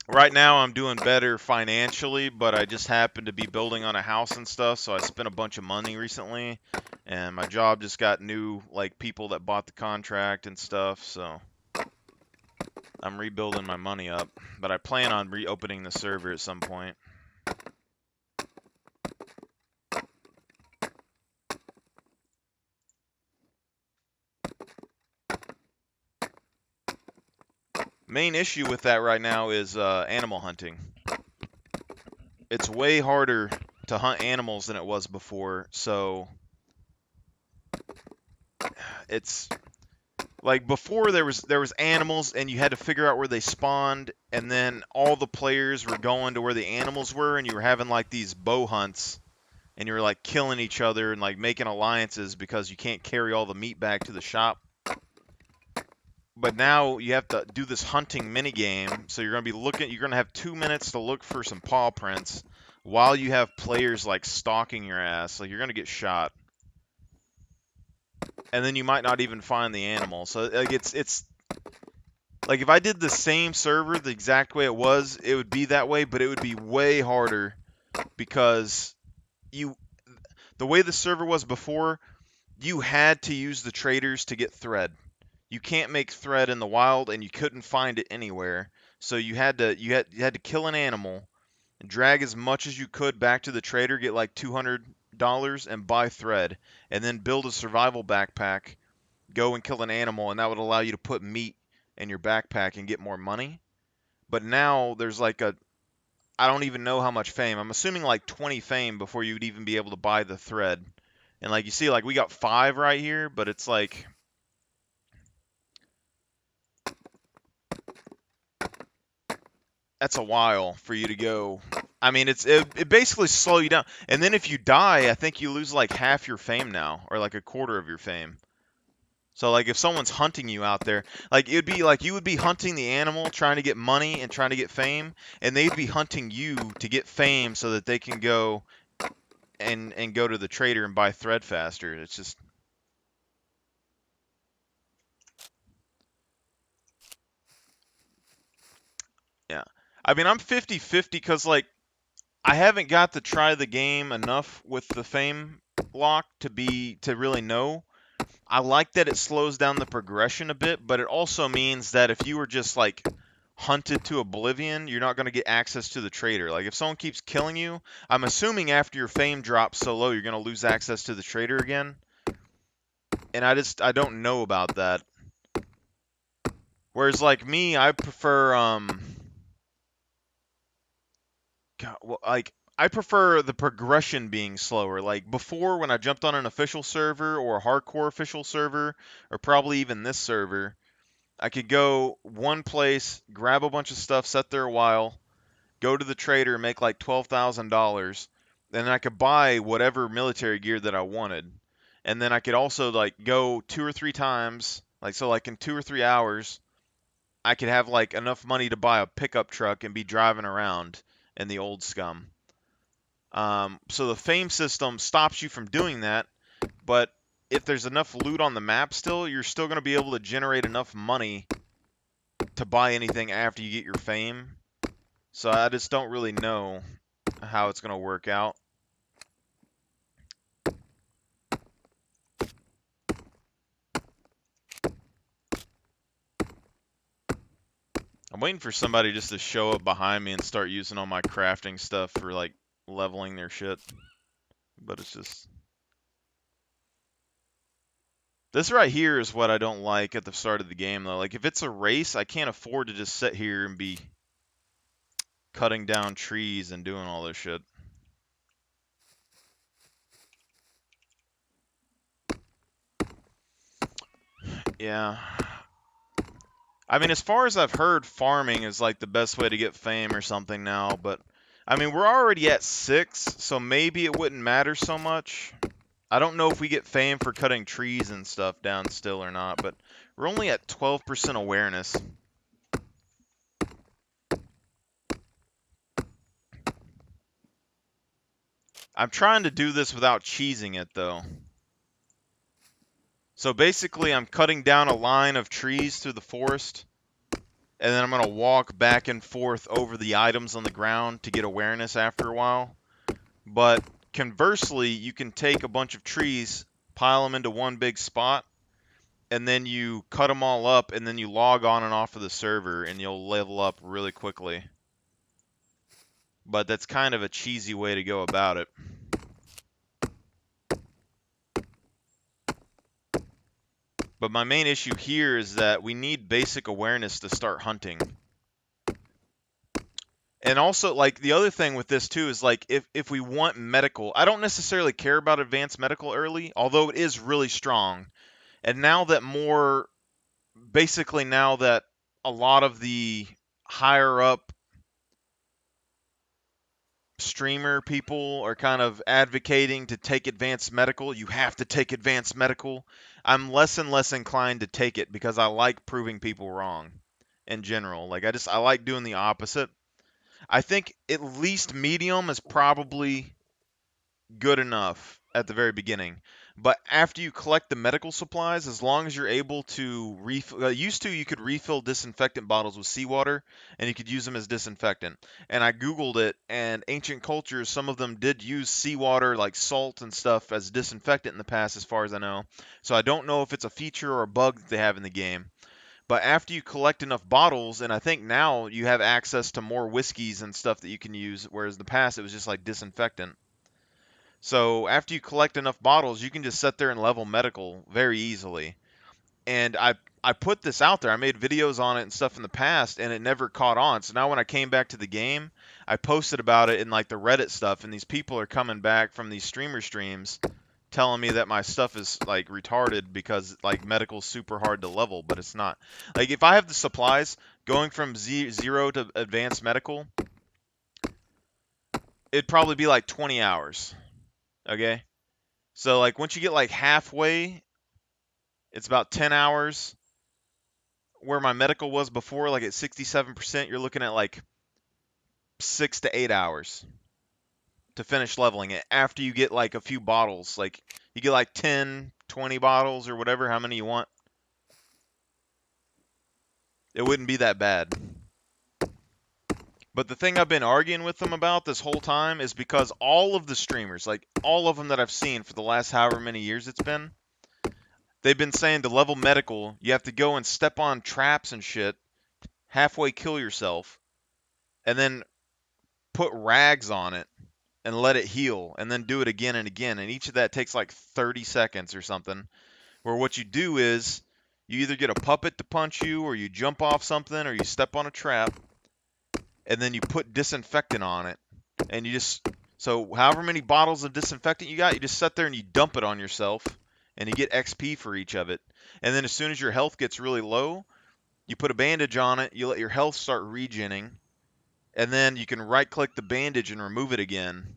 Right now I'm doing better financially, but I just happened to be building on a house and stuff, so I spent a bunch of money recently, and my job just got new, like, people that bought the contract and stuff, so I'm rebuilding my money up, but I plan on reopening the server at some point. Main issue with that right now is animal hunting. It's way harder to hunt animals than it was before, so it's like before there was animals and you had to figure out where they spawned, and then all the players were going to where the animals were, and you were having like these bow hunts, and you were like killing each other and like making alliances because you can't carry all the meat back to the shop. But now you have to do this hunting mini game, so you're going to have 2 minutes to look for some paw prints while you have players like stalking your ass. Like, you're going to get shot. And then you might not even find the animal. So like it's like if I did the same server the exact way it was, it would be that way, but it would be way harder because the way the server was before, you had to use the traders to get thread. You can't make thread in the wild, and you couldn't find it anywhere. So you had to kill an animal, and drag as much as you could back to the trader, get like $200 and buy thread, and then build a survival backpack, go and kill an animal, and that would allow you to put meat in your backpack and get more money. But now there's like I don't even know how much fame. I'm assuming like 20 fame before you would even be able to buy the thread. And like you see, like we got 5 right here, but it's like that's a while for you to go. I mean, it basically slow you down. And then if you die, I think you lose like half your fame now, or like a quarter of your fame. So like if someone's hunting you out there, like it'd be like you would be hunting the animal trying to get money and trying to get fame, and they'd be hunting you to get fame so that they can go and go to the trader and buy thread faster. It's just yeah. I mean, I'm 50-50 because like I haven't got to try the game enough with the fame lock to really know. I like that it slows down the progression a bit, but it also means that if you were just like hunted to oblivion, you're not going to get access to the trader. Like if someone keeps killing you, I'm assuming after your fame drops so low, you're going to lose access to the trader again. And I don't know about that. Whereas like me, I prefer God, well, like I prefer the progression being slower. Like before, when I jumped on an official server or a hardcore official server, or probably even this server, I could go one place, grab a bunch of stuff, sit there a while, go to the trader, make like $12,000, then I could buy whatever military gear that I wanted, and then I could also like go 2 or 3 times, like so, like in 2 or 3 hours, I could have like enough money to buy a pickup truck and be driving around in the old Scum. So the fame system stops you from doing that, but if there's enough loot on the map still, you're still going to be able to generate enough money to buy anything after you get your fame. So I just don't really know how it's going to work out. I'm waiting for somebody just to show up behind me and start using all my crafting stuff for like leveling their shit. But it's just... This right here is what I don't like at the start of the game, though. Like, if it's a race, I can't afford to just sit here and be cutting down trees and doing all this shit. Yeah. I mean, as far as I've heard, farming is like the best way to get fame or something now, but I mean, we're already at 6, so maybe it wouldn't matter so much. I don't know if we get fame for cutting trees and stuff down still or not, but we're only at 12% awareness. I'm trying to do this without cheesing it, though. So basically, I'm cutting down a line of trees through the forest, and then I'm going to walk back and forth over the items on the ground to get awareness after a while. But conversely, you can take a bunch of trees, pile them into one big spot, and then you cut them all up, and then you log on and off of the server, and you'll level up really quickly. But that's kind of a cheesy way to go about it. But my main issue here is that we need basic awareness to start hunting. And also, like, the other thing with this, too, is, like, if we want medical, I don't necessarily care about advanced medical early, although it is really strong. And now that basically now that a lot of the higher up streamer people are kind of advocating to take advanced medical, you have to take advanced medical, I'm less and less inclined to take it because I like proving people wrong in general. Like, I like doing the opposite. I think at least medium is probably good enough at the very beginning. But after you collect the medical supplies, as long as you're able to refill, used to you could refill disinfectant bottles with seawater, and you could use them as disinfectant. And I googled it, and ancient cultures, some of them did use seawater, like salt and stuff, as disinfectant in the past, as far as I know. So I don't know if it's a feature or a bug that they have in the game. But after you collect enough bottles, and I think now you have access to more whiskeys and stuff that you can use, whereas in the past it was just like disinfectant. So after you collect enough bottles, you can just sit there and level medical very easily. And I put this out there. I made videos on it and stuff in the past, and it never caught on. So now when I came back to the game, I posted about it in like the Reddit stuff, and these people are coming back from these streamer streams telling me that my stuff is like retarded because like medical's super hard to level, but it's not. Like if I have the supplies going from 0 to advanced medical, it'd probably be like 20 hours. Okay? So like once you get like halfway, it's about 10 hours. Where my medical was before, like at 67%, you're looking at like 6 to 8 hours to finish leveling it after you get like a few bottles. Like you get like 10, 20 bottles or whatever, how many you want. It wouldn't be that bad. But the thing I've been arguing with them about this whole time is because all of the streamers, like all of them that I've seen for the last however many years it's been, they've been saying to level medical, you have to go and step on traps and shit, halfway kill yourself, and then put rags on it and let it heal, and then do it again and again. And each of that takes like 30 seconds or something. Where what you do is you either get a puppet to punch you, or you jump off something, or you step on a trap, and then you put disinfectant on it. And you just, so however many bottles of disinfectant you got, you just sit there and you dump it on yourself, and you get XP for each of it. And then as soon as your health gets really low, you put a bandage on it, you let your health start regening, and then you can right-click the bandage and remove it again.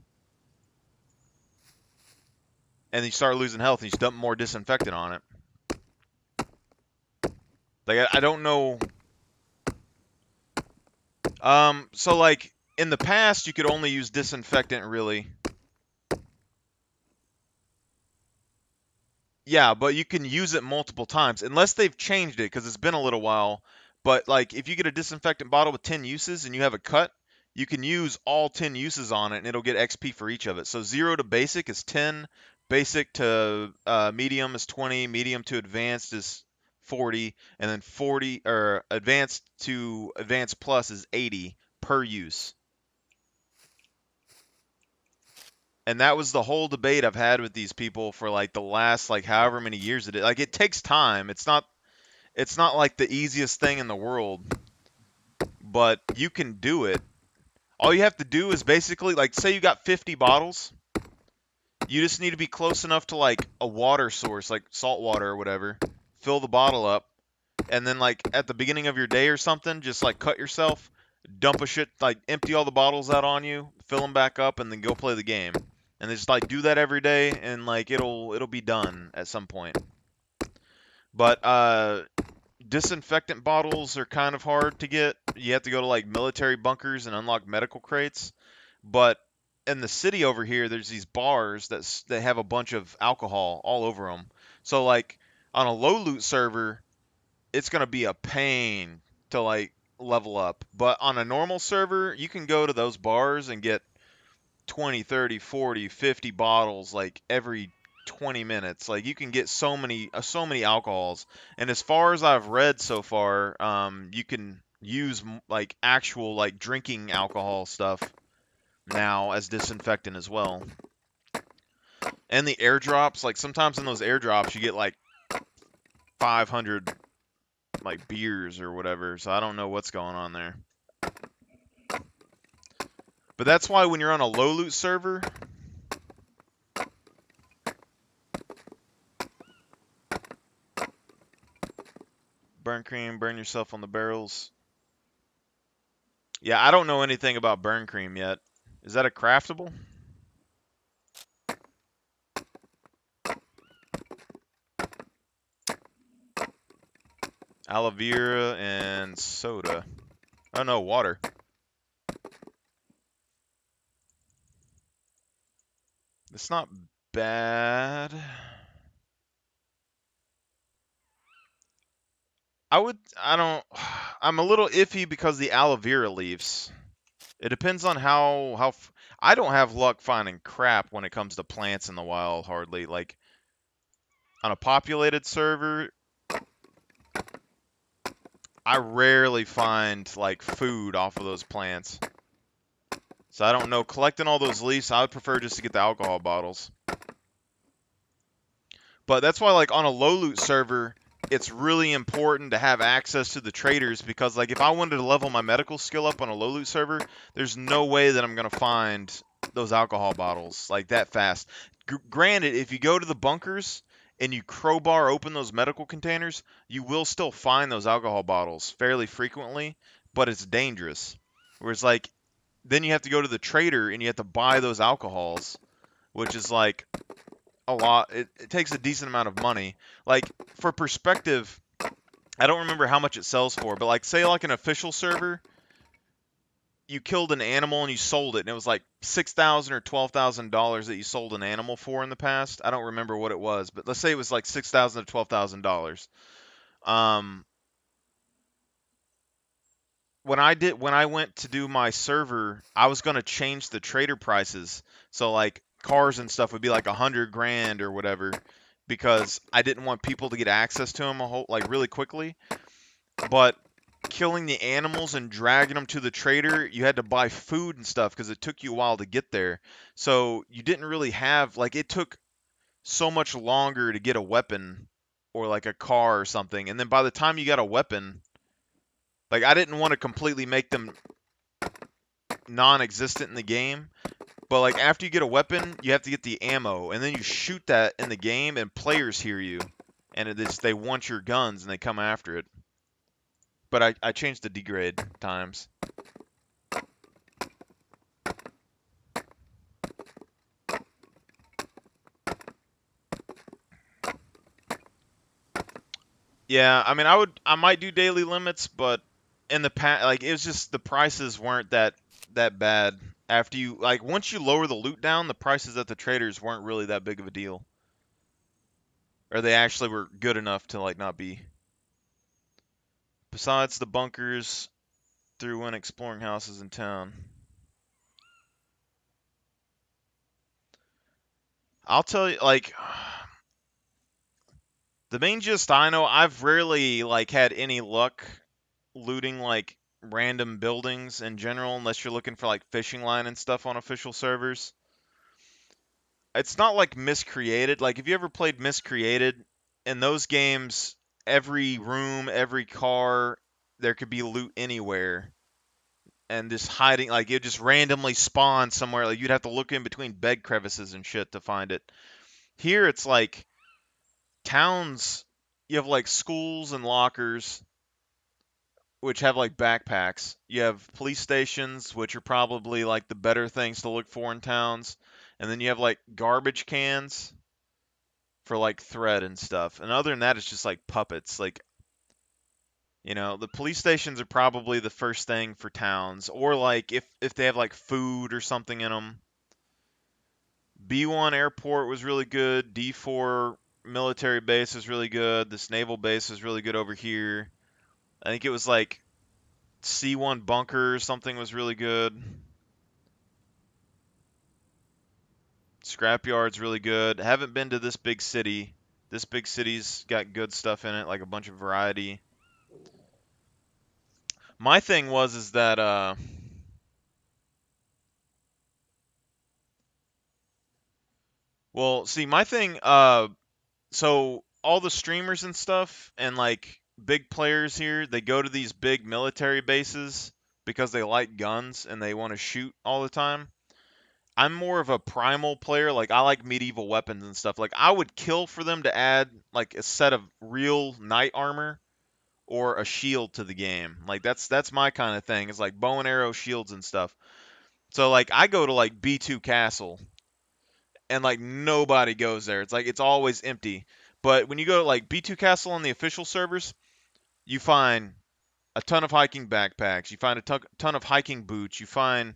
And you start losing health, and you just dump more disinfectant on it. Like, I don't know So like in the past, you could only use disinfectant really. Yeah, but you can use it multiple times unless they've changed it because it's been a little while. But like if you get a disinfectant bottle with 10 uses and you have a cut, you can use all 10 uses on it and it'll get XP for each of it. So 0 to basic is 10, basic to medium is 20, medium to advanced is 40, and then 40 or advanced to advanced plus is 80 per use. And that was the whole debate I've had with these people for like the last like however many years it is. Like it takes time. It's not like the easiest thing in the world, but you can do it. All you have to do is basically like say you got 50 bottles, you just need to be close enough to like a water source, like salt water or whatever. Fill the bottle up, and then like at the beginning of your day or something, just like cut yourself, dump a shit, like empty all the bottles out on you, fill them back up, and then go play the game. And just like do that every day, and like it'll be done at some point. But disinfectant bottles are kind of hard to get. You have to go to like military bunkers and unlock medical crates. But in the city over here, there's these bars that have a bunch of alcohol all over them. So like on a low loot server, it's gonna be a pain to like level up. But on a normal server, you can go to those bars and get 20, 30, 40, 50 bottles like every 20 minutes. Like you can get so many alcohols. And as far as I've read so far, you can use like actual like drinking alcohol stuff now as disinfectant as well. And the airdrops, like sometimes in those airdrops you get like 500 like beers or whatever. So I don't know what's going on there. But that's why when you're on a low loot server, burn cream, burn yourself on the barrels. Yeah, I don't know anything about burn cream yet. Is that a craftable? Aloe vera and soda. Oh no, water. It's not bad. I don't, I'm a little iffy because the aloe vera leaves. It depends on I don't have luck finding crap when it comes to plants in the wild, hardly. Like, on a populated server, I rarely find, like, food off of those plants. So I don't know. Collecting all those leaves, I would prefer just to get the alcohol bottles. But that's why, like, on a low loot server, it's really important to have access to the traders because, like, if I wanted to level my medical skill up on a low loot server, there's no way that I'm going to find those alcohol bottles, like, that fast. Granted, if you go to the bunkers and you crowbar open those medical containers, you will still find those alcohol bottles fairly frequently, but it's dangerous. Whereas, like, then you have to go to the trader and you have to buy those alcohols, which is, like, a lot. It takes a decent amount of money. Like for perspective, I don't remember how much it sells for, but like say like an official server, you killed an animal and you sold it, and it was like $6,000 or $12,000 that you sold an animal for in the past. I don't remember what it was, but let's say it was like $6,000 to $12,000. Um, when I went to do my server, I was gonna change the trader prices. So like cars and stuff would be like 100 grand or whatever, because I didn't want people to get access to them like really quickly. But killing the animals and dragging them to the trader, you had to buy food and stuff because it took you a while to get there. So you didn't really have like it took so much longer to get a weapon or like a car or something. And then by the time you got a weapon, like I didn't want to completely make them non-existent in the game, but like after you get a weapon, you have to get the ammo, and then you shoot that in the game, and players hear you, and they want your guns and they come after it. But I changed the degrade times. Yeah, I mean I might do daily limits, but in the past, like it was just the prices weren't that bad. After you like once you lower the loot down, the prices at the traders weren't really that big of a deal, or they actually were good enough to like not be. Besides the bunkers, through when exploring houses in town. I'll tell you, like the main gist I know, I've rarely like had any luck looting like random buildings in general, unless you're looking for like fishing line and stuff on official servers. It's not like Miscreated. Like, if you ever played Miscreated, in those games, every room, every car, there could be loot anywhere. And just hiding, like, it just randomly spawn somewhere. Like, you'd have to look in between bed crevices and shit to find it. Here, it's like towns, you have like schools and lockers, which have like backpacks. You have police stations, which are probably like the better things to look for in towns. And then you have like garbage cans for like thread and stuff. And other than that, it's just like puppets. Like, the police stations are probably the first thing for towns, or like if they have like food or something in them. B1 airport was really good. D4 military base is really good. This naval base is really good over here. I think it was like C1 bunker or something was really good. Scrapyard's really good. Haven't been to this big city. This big city's got good stuff in it, like a bunch of variety. My thing was is that well, see, my thing so all the streamers and stuff and like big players here, they go to these big military bases because they like guns and they want to shoot all the time. I'm more of a primal player. Like, I like medieval weapons and stuff. Like, I would kill for them to add like a set of real knight armor or a shield to the game. Like, that's my kind of thing. It's like bow and arrow shields and stuff. So like I go to like B2 Castle and like nobody goes there. It's like it's always empty. But when you go to like B2 Castle on the official servers, you find a ton of hiking backpacks. You find a ton of hiking boots. You find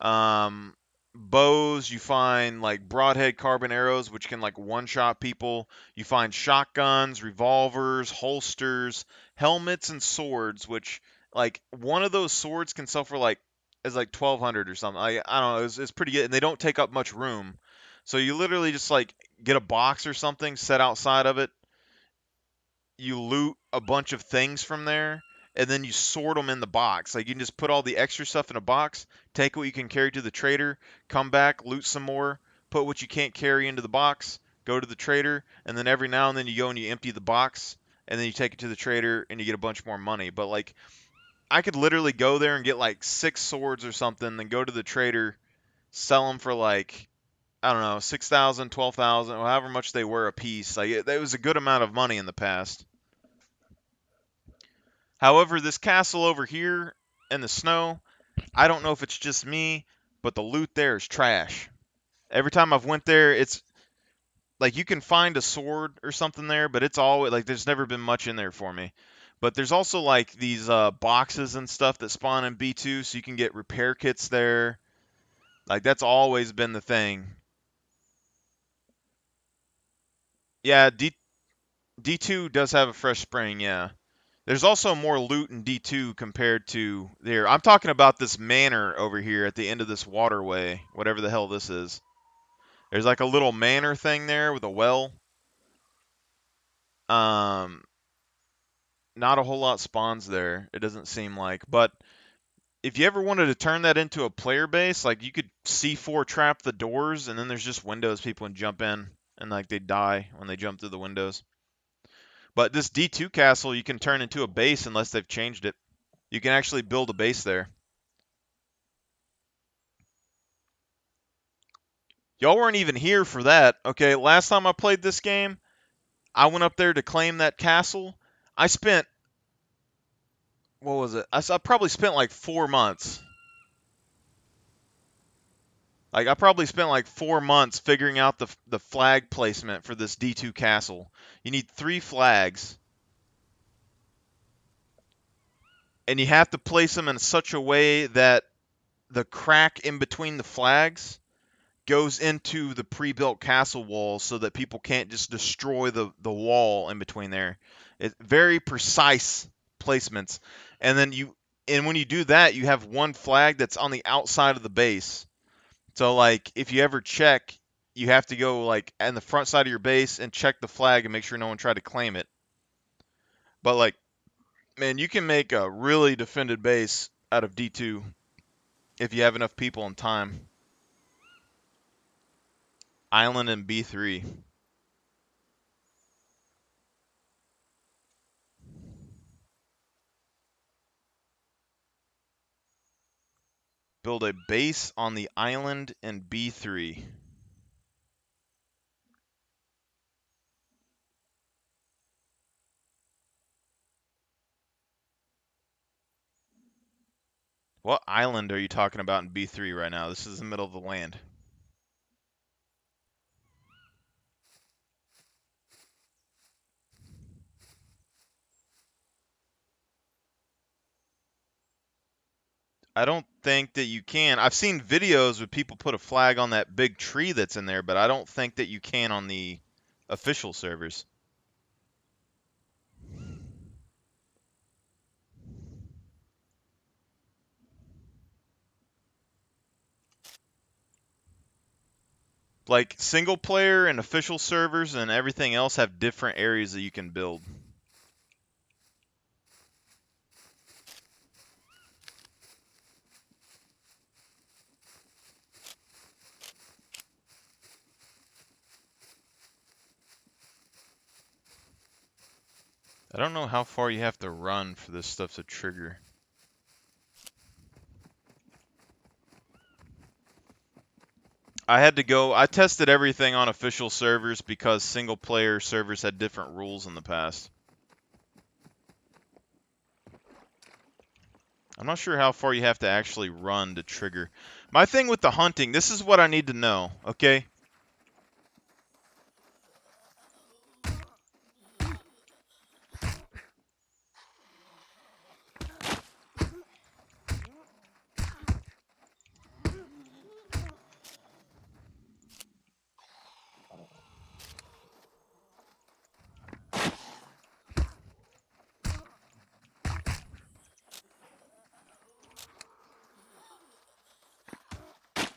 um, bows. You find like broadhead carbon arrows, which can like one-shot people. You find shotguns, revolvers, holsters, helmets, and swords. Which like one of those swords can sell for like is like 1,200 or something. I don't know. It's pretty good, and they don't take up much room. So you literally just like get a box or something, set outside of it, you loot a bunch of things from there, and then you sort them in the box. Like, you can just put all the extra stuff in a box, take what you can carry to the trader, come back, loot some more, put what you can't carry into the box, go to the trader, and then every now and then you go and you empty the box, and then you take it to the trader and you get a bunch more money. But like, I could literally go there and get like 6 swords or something, then go to the trader, sell them for like, I don't know, 6,000, 12,000, however much they were a piece. Like, it was a good amount of money in the past. However, this castle over here in the snow, I don't know if it's just me, but the loot there is trash. Every time I've went there, it's like you can find a sword or something there, but it's always like there's never been much in there for me. But there's also like these boxes and stuff that spawn in B2, so you can get repair kits there. Like, that's always been the thing. Yeah, D2 does have a fresh spring, yeah. There's also more loot in D2 compared to there. I'm talking about this manor over here at the end of this waterway, whatever the hell this is. There's like a little manor thing there with a well. Um, Not a whole lot spawns there, it doesn't seem like. But if you ever wanted to turn that into a player base, like you could C4 trap the doors, and then there's just windows people can jump in, and like they die when they jump through the windows. But this D2 castle you can turn into a base unless they've changed it. You can actually build a base there. Y'all weren't even here for that. Okay, last time I played this game, I went up there to claim that castle. I spent, what was it? I probably spent like 4 months. Like, I probably spent like 4 months figuring out the flag placement for this D2 castle. You need 3 flags. And you have to place them in such a way that the crack in between the flags goes into the pre-built castle walls so that people can't just destroy the wall in between there. It's very precise placements. And then when you do that, you have one flag that's on the outside of the base. So like if you ever check, you have to go like on the front side of your base and check the flag and make sure no one tried to claim it. But like, man, you can make a really defended base out of D2 if you have enough people and time. Island and B3. Build a base on the island in B3. What island are you talking about in B3 right now? This is the middle of the land. I don't think that you can. I've seen videos where people put a flag on that big tree that's in there, but I don't think that you can on the official servers. Like single player and official servers and everything else have different areas that you can build. I don't know how far you have to run for this stuff to trigger. I tested everything on official servers because single player servers had different rules in the past. I'm not sure how far you have to actually run to trigger. My thing with the hunting, this is what I need to know, okay?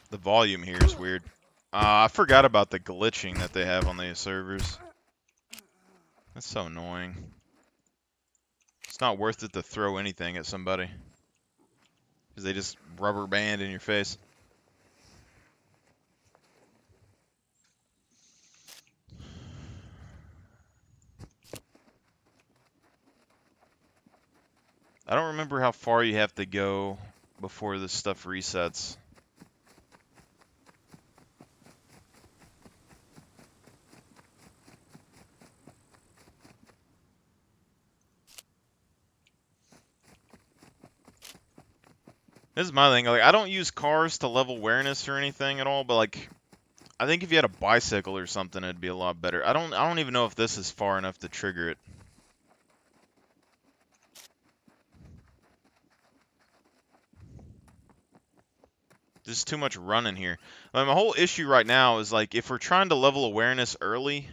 The volume here is weird. I forgot about the glitching that they have on the servers. That's so annoying. It's not worth it to throw anything at somebody, because they just rubber band in your face. I don't remember how far you have to go before this stuff resets. This is my thing. Like, I don't use cars to level awareness or anything at all, but like, I think if you had a bicycle or something, it'd be a lot better. I don't even know if this is far enough to trigger it. There's too much running here. Like, my whole issue right now is like, if we're trying to level awareness early,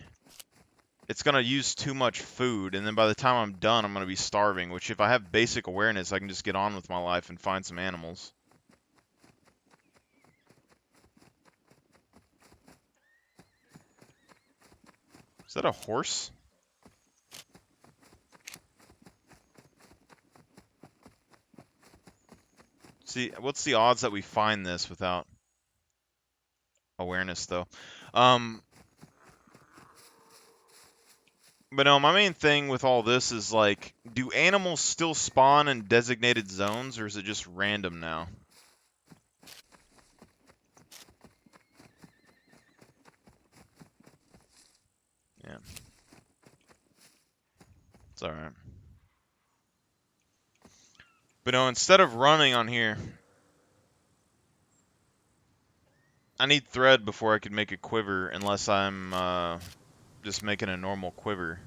it's gonna use too much food, and then by the time I'm done, I'm gonna be starving. Which, if I have basic awareness, I can just get on with my life and find some animals. Is that a horse? See, what's the odds that we find this without awareness, though? But no, my main thing with all this is like, do animals still spawn in designated zones, or is it just random now? Yeah. It's alright. But no, instead of running on here, I need thread before I can make a quiver, unless I'm just making a normal quiver.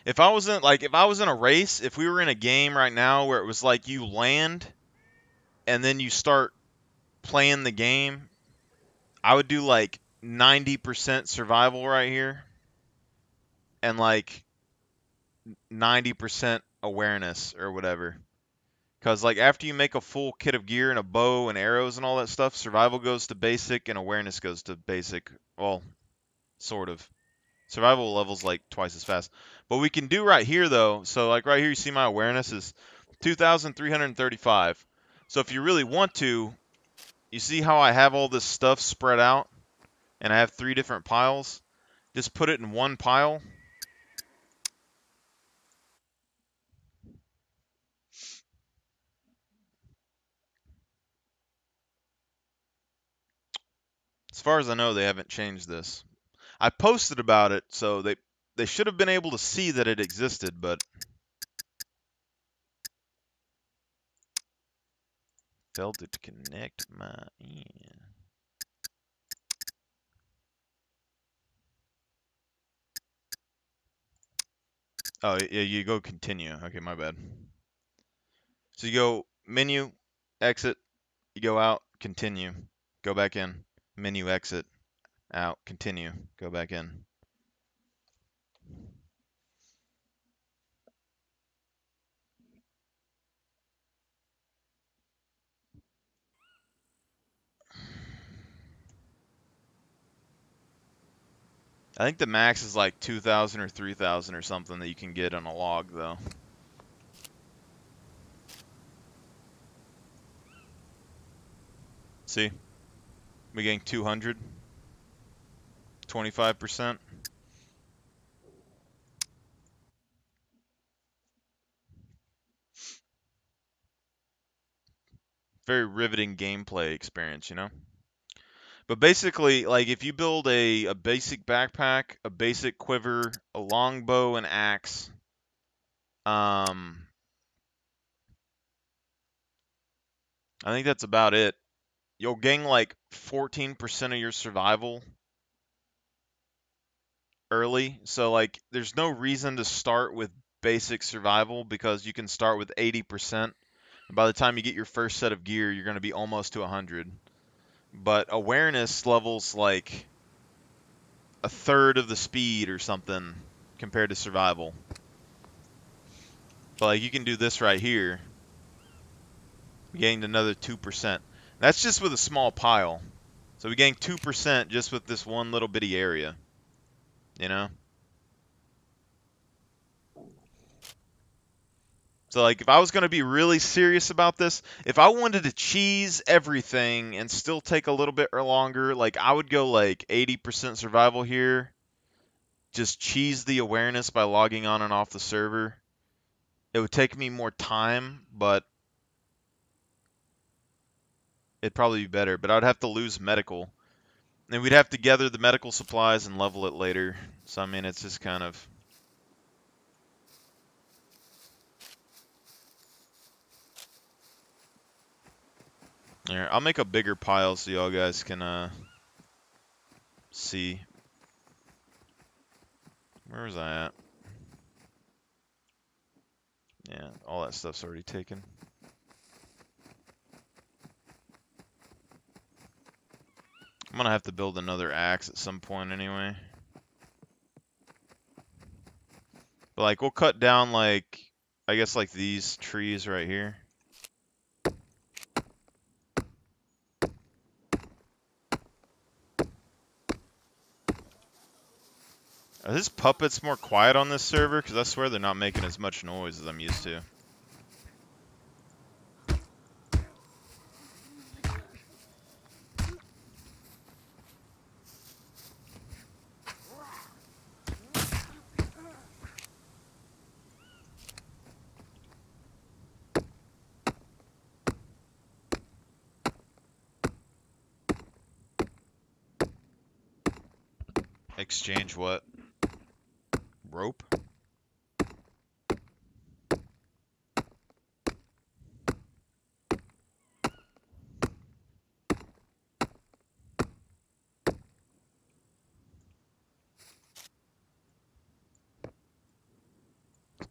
If I wasn't like if I was in a race, if we were in a game right now where it was like you land and then you start playing the game, I would do like 90% survival right here and like 90% awareness or whatever. Because like after you make a full kit of gear and a bow and arrows and all that stuff, survival goes to basic and awareness goes to basic. Well, sort of. Survival level's like twice as fast. But we can do right here though. So like right here you see my awareness is 2,335. So if you really want to, you see how I have all this stuff spread out and I have 3 different piles? Just put it in one pile. As far as I know, they haven't changed this. I posted about it, so they should have been able to see that it existed, but failed to connect my end. Oh, yeah, you go continue. Okay, my bad. So you go menu, exit, you go out, continue, go back in, menu, exit, out, continue, go back in. I think the max is like 2,000 or 3,000 or something that you can get on a log, though. See? We getting 200, 25%. Very riveting gameplay experience, you know? But basically, like if you build a basic backpack, a basic quiver, a longbow, and axe, um, I think that's about it. You'll gain like 14% of your survival early. So like there's no reason to start with basic survival because you can start with 80%. And by the time you get your first set of gear, you're going to be almost to 100. But awareness levels like a third of the speed or something compared to survival. But like you can do this right here. We gained another 2%. That's just with a small pile. So we gained 2% just with this one little bitty area. You know? So like if I was going to be really serious about this, if I wanted to cheese everything and still take a little bit longer, like I would go like 80% survival here. Just cheese the awareness by logging on and off the server. It would take me more time, but it'd probably be better. But I'd have to lose medical. And we'd have to gather the medical supplies and level it later. So I mean it's just kind of here, I'll make a bigger pile so y'all guys can see. Where was I at? Yeah, all that stuff's already taken. I'm gonna have to build another axe at some point anyway. But like we'll cut down like I guess like these trees right here. Are these puppets more quiet on this server? Because I swear they're not making as much noise as I'm used to. Exchange what? Rope?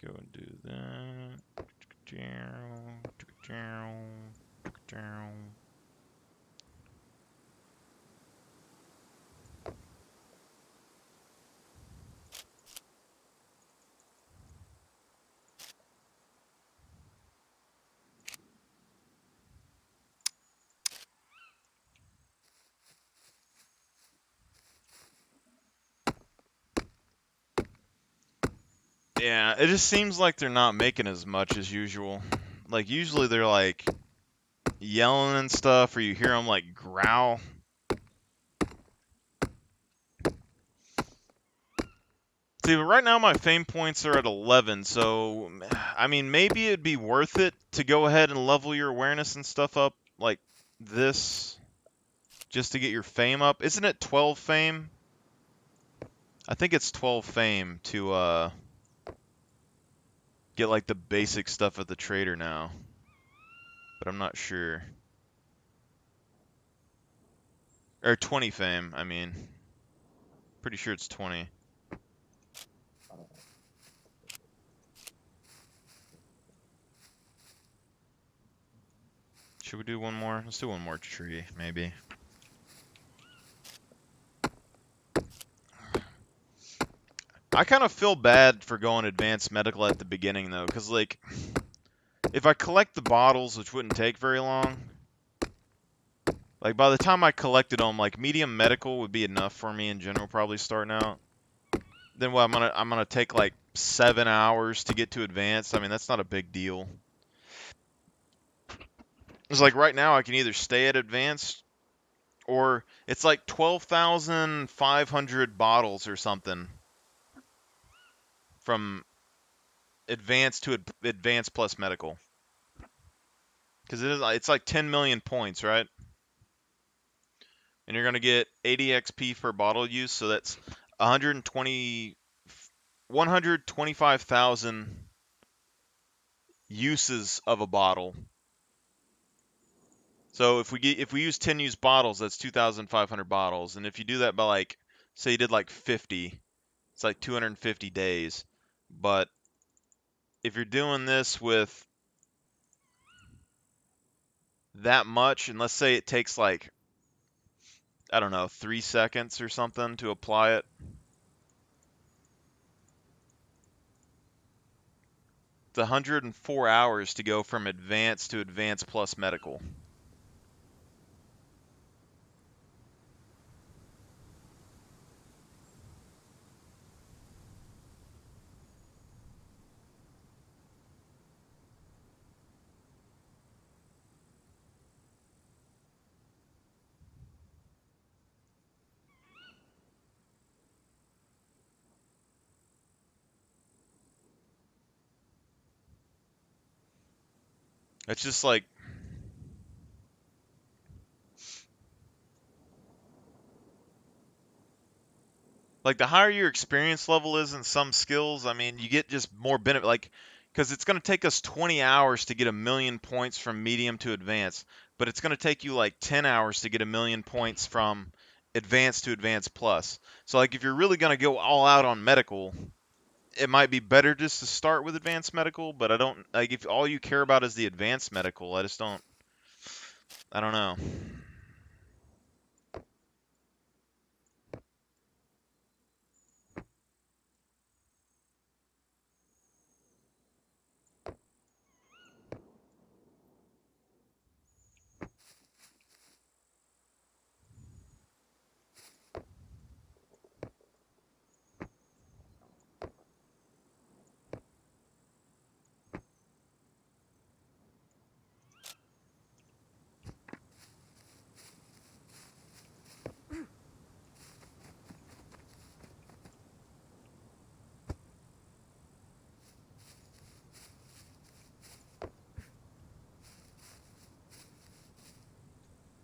go and do that. Yeah, it just seems like they're not making as much as usual. Like, usually they're, like, yelling and stuff, or you hear them, like, growl. See, but right now my fame points are at 11, so, I mean, maybe it'd be worth it to go ahead and level your awareness and stuff up like this, just to get your fame up. Isn't it 12 fame? I think it's 12 fame to, get, like, the basic stuff at the trader now, but I'm not sure. Or 20 fame, I mean. Pretty sure it's 20. Should we do one more? Let's do one more tree, maybe. I kind of feel bad for going advanced medical at the beginning, though, because, like, if I collect the bottles, which wouldn't take very long, like, by the time I collected them, like, medium medical would be enough for me in general, probably starting out. Then what, I'm gonna take, like, 7 hours to get to advanced. I mean, that's not a big deal. It's like, right now, I can either stay at advanced, or it's like 12,500 bottles or something from advanced to advanced plus medical. Because it's like 10 million points, right? And you're going to get 80 XP per bottle use, so that's 125,000 uses of a bottle. So if we use 10 used bottles, that's 2,500 bottles. And if you do that by, like, say you did like 50, it's like 250 days. But if you're doing this with that much, and let's say it takes, like, I don't know, 3 seconds or something to apply it, it's 104 hours to go from advanced to advanced plus medical. It's just like the higher your experience level is in some skills, I mean, you get just more benefit, like, because it's going to take us 20 hours to get 1,000,000 points from medium to advanced, but it's going to take you like 10 hours to get 1,000,000 points from advanced to advanced plus. So, like, if you're really going to go all out on medical, it might be better just to start with advanced medical, but I don't, like, if all you care about is the advanced medical, I don't know.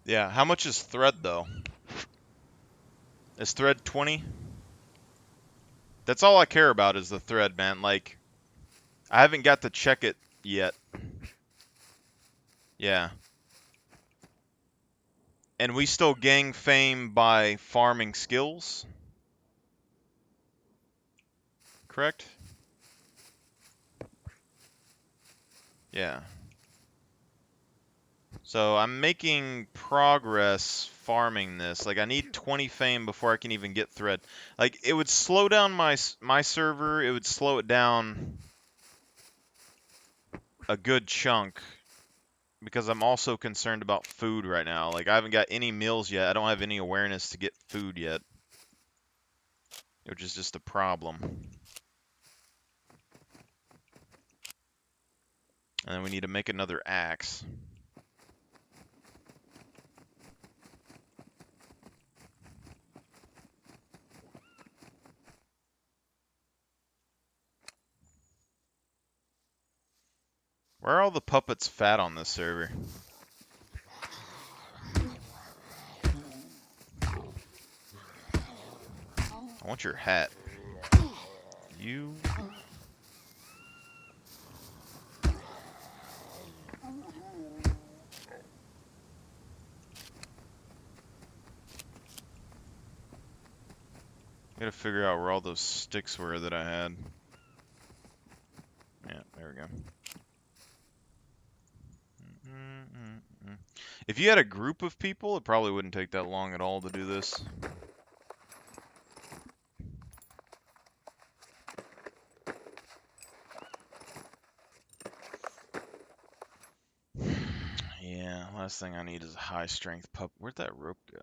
Yeah, how much is thread, though? Is thread 20? That's all I care about is the thread, man. Like, I haven't got to check it yet. Yeah. And we still gang fame by farming skills? Correct? Yeah. So I'm making progress farming this. Like I need 20 fame before I can even get thread. Like it would slow down my server. It would slow it down a good chunk because I'm also concerned about food right now. Like I haven't got any meals yet. I don't have any awareness to get food yet, which is just a problem. And then we need to make another axe. Where are all the puppets fat on this server? I want your hat. You... Gotta figure out where all those sticks were that I had. Yeah, there we go. If you had a group of people, it probably wouldn't take that long at all to do this. Yeah, last thing I need is a high strength pup. Where'd that rope go?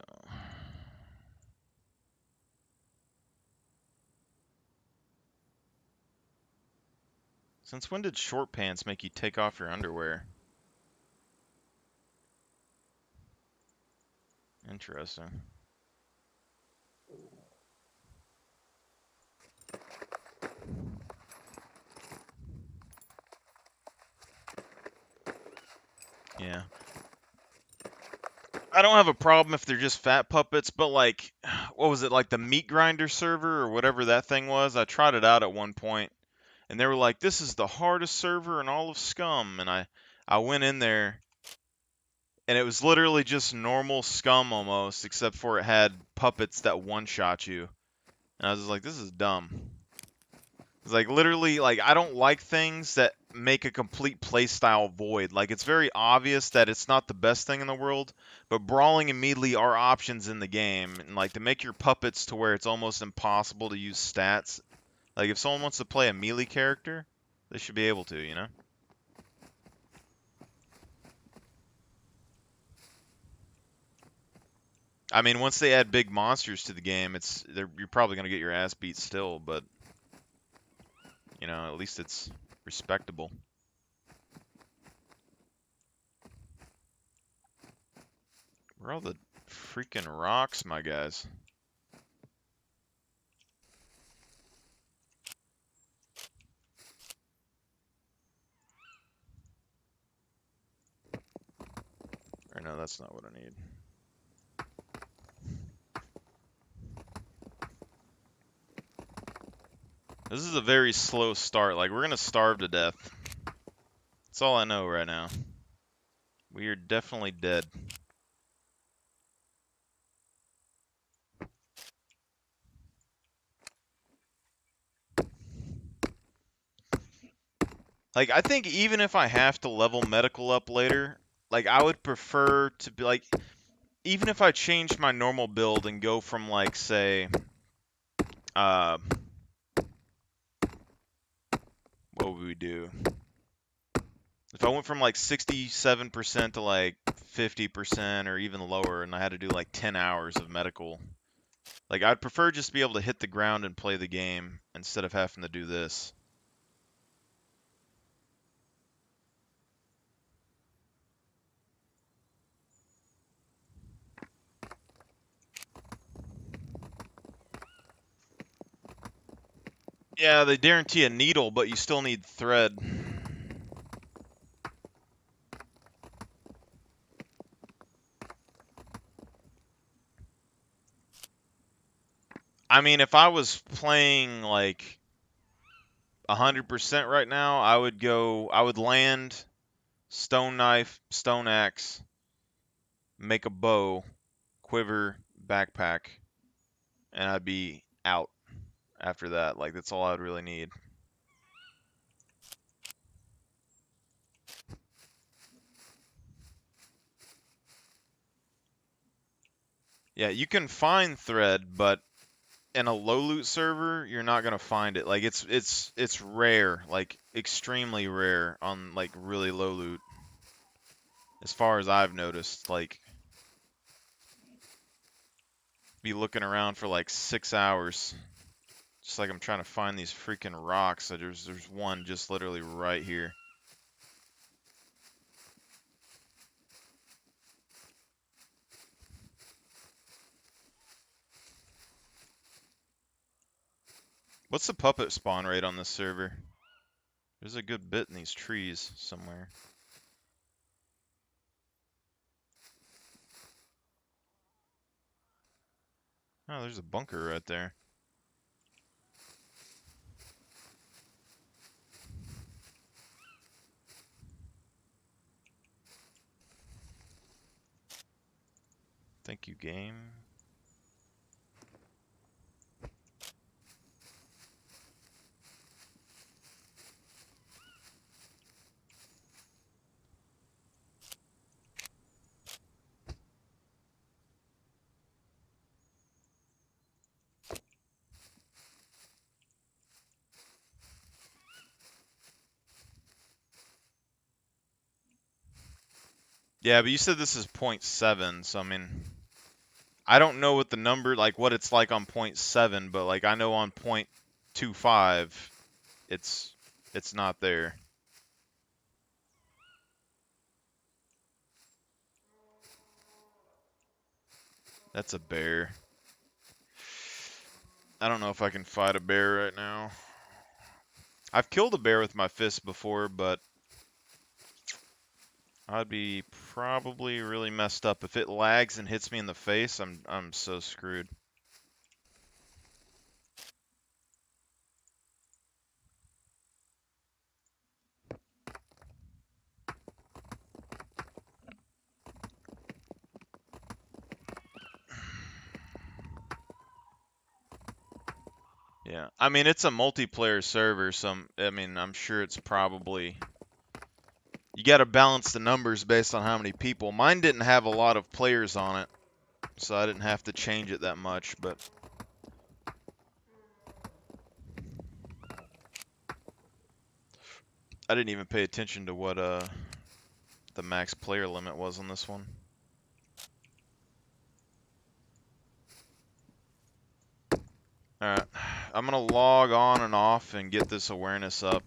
Since when did short pants make you take off your underwear? Interesting. Yeah. I don't have a problem if they're just fat puppets, but like, what was it, like the meat grinder server or whatever that thing was? I tried it out at one point, and they were like, "This is the hardest server in all of Scum," and I went in there, and it was literally just normal Scum almost, except for it had puppets that one-shot you, and I was just like, "This is dumb." It's like literally, like I don't like things that make a complete playstyle void. Like it's very obvious that it's not the best thing in the world, but brawling and melee are options in the game, and like to make your puppets to where it's almost impossible to use stats. Like if someone wants to play a melee character, they should be able to, you know? I mean, once they add big monsters to the game, you're probably gonna get your ass beat still, but you know, at least it's respectable. Where are all the freaking rocks, my guys? Or no, that's not what I need. This is a very slow start. Like, we're going to starve to death. That's all I know right now. We are definitely dead. Like, I think even if I have to level medical up later, like, I would prefer to be, like, even if I change my normal build and go from, like, say, what would we do? If I went from, like, 67% to, like, 50% or even lower, and I had to do, like, 10 hours of medical, like, I'd prefer just to be able to hit the ground and play the game instead of having to do this. Yeah, they guarantee a needle, but you still need thread. I mean, if I was playing like 100% right now, I would land, stone knife, stone axe, make a bow, quiver, backpack, and I'd be out after that. Like, that's all I'd really need. Yeah, you can find thread, but in a low loot server, you're not gonna find it. Like it's rare, like extremely rare on like really low loot. As far as I've noticed, like be looking around for like 6 hours. Just like I'm trying to find these freaking rocks. So there's one just literally right here. What's the puppet spawn rate on this server? There's a good bit in these trees somewhere. Oh, there's a bunker right there. Thank you, game. Yeah, but you said this is 0.7, so I mean, I don't know what the number, like what it's like on 0.7, but like I know on 0.25, it's not there. That's a bear. I don't know if I can fight a bear right now. I've killed a bear with my fist before, but I'd be probably really messed up. If it lags and hits me in the face, I'm so screwed. Yeah, I mean it's a multiplayer server, so I mean I'm sure it's probably you got to balance the numbers based on how many people. Mine didn't have a lot of players on it, so I didn't have to change it that much, but I didn't even pay attention to what the max player limit was on this one. Alright, I'm gonna log on and off and get this awareness up.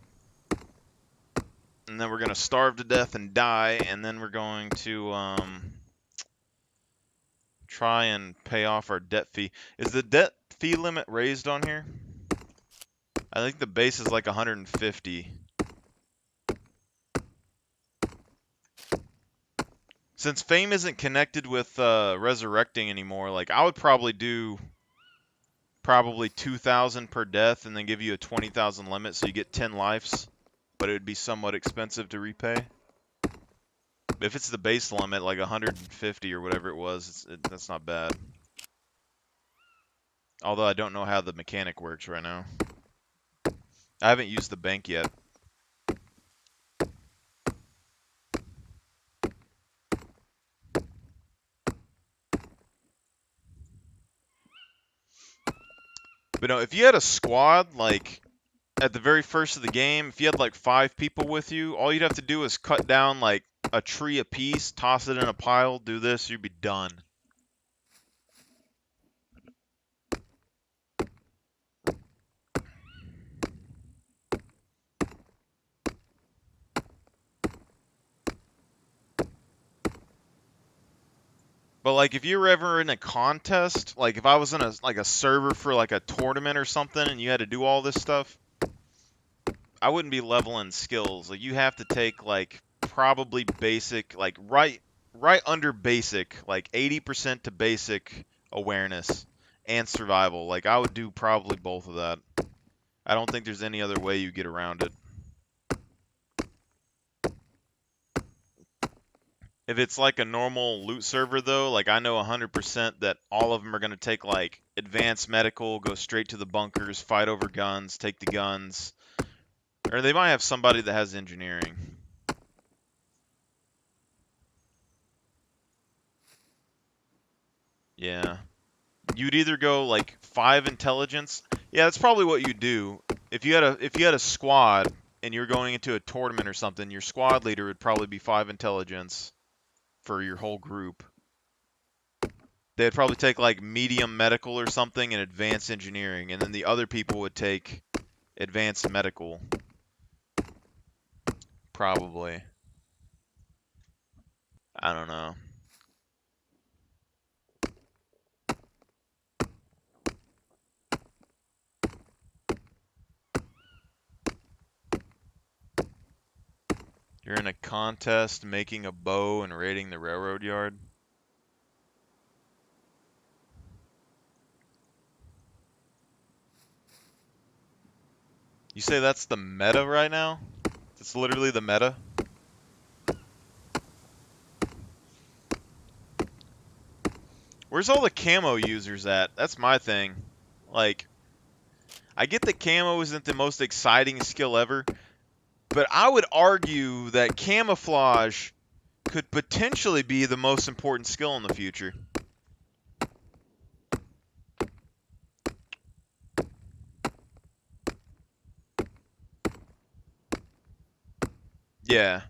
And then we're gonna starve to death and die, and then we're going to try and pay off our debt fee. Is the debt fee limit raised on here? I think the base is like 150. Since fame isn't connected with resurrecting anymore, like I would probably do 2,000 per death and then give you a 20,000 limit so you get 10 lives, but it would be somewhat expensive to repay. If it's the base limit, like 150 or whatever it was, that's not bad. Although I don't know how the mechanic works right now. I haven't used the bank yet. But no, if you had a squad, like, at the very first of the game, if you had, like, 5 people with you, all you'd have to do is cut down, like, a tree apiece, toss it in a pile, do this, you'd be done. But like if you were ever in a contest, like if I was in a server for like a tournament or something and you had to do all this stuff, I wouldn't be leveling skills. Like you have to take like probably basic, like right under basic, like 80% to basic awareness and survival. Like I would do probably both of that. I don't think there's any other way you get around it. If it's like a normal loot server though, like I know 100% that all of them are going to take like advanced medical, go straight to the bunkers, fight over guns, take the guns. Or they might have somebody that has engineering. Yeah. You'd either go like 5 intelligence. Yeah, that's probably what you do. If you had a squad and you're going into a tournament or something, your squad leader would probably be 5 intelligence for your whole group. They'd probably take like medium medical or something and advanced engineering, and then the other people would take advanced medical, probably. I don't know. You're in a contest making a bow and raiding the railroad yard. You say that's the meta right now? It's literally the meta? Where's all the camo users at? That's my thing. Like, I get that camo isn't the most exciting skill ever, but I would argue that camouflage could potentially be the most important skill in the future. Yeah.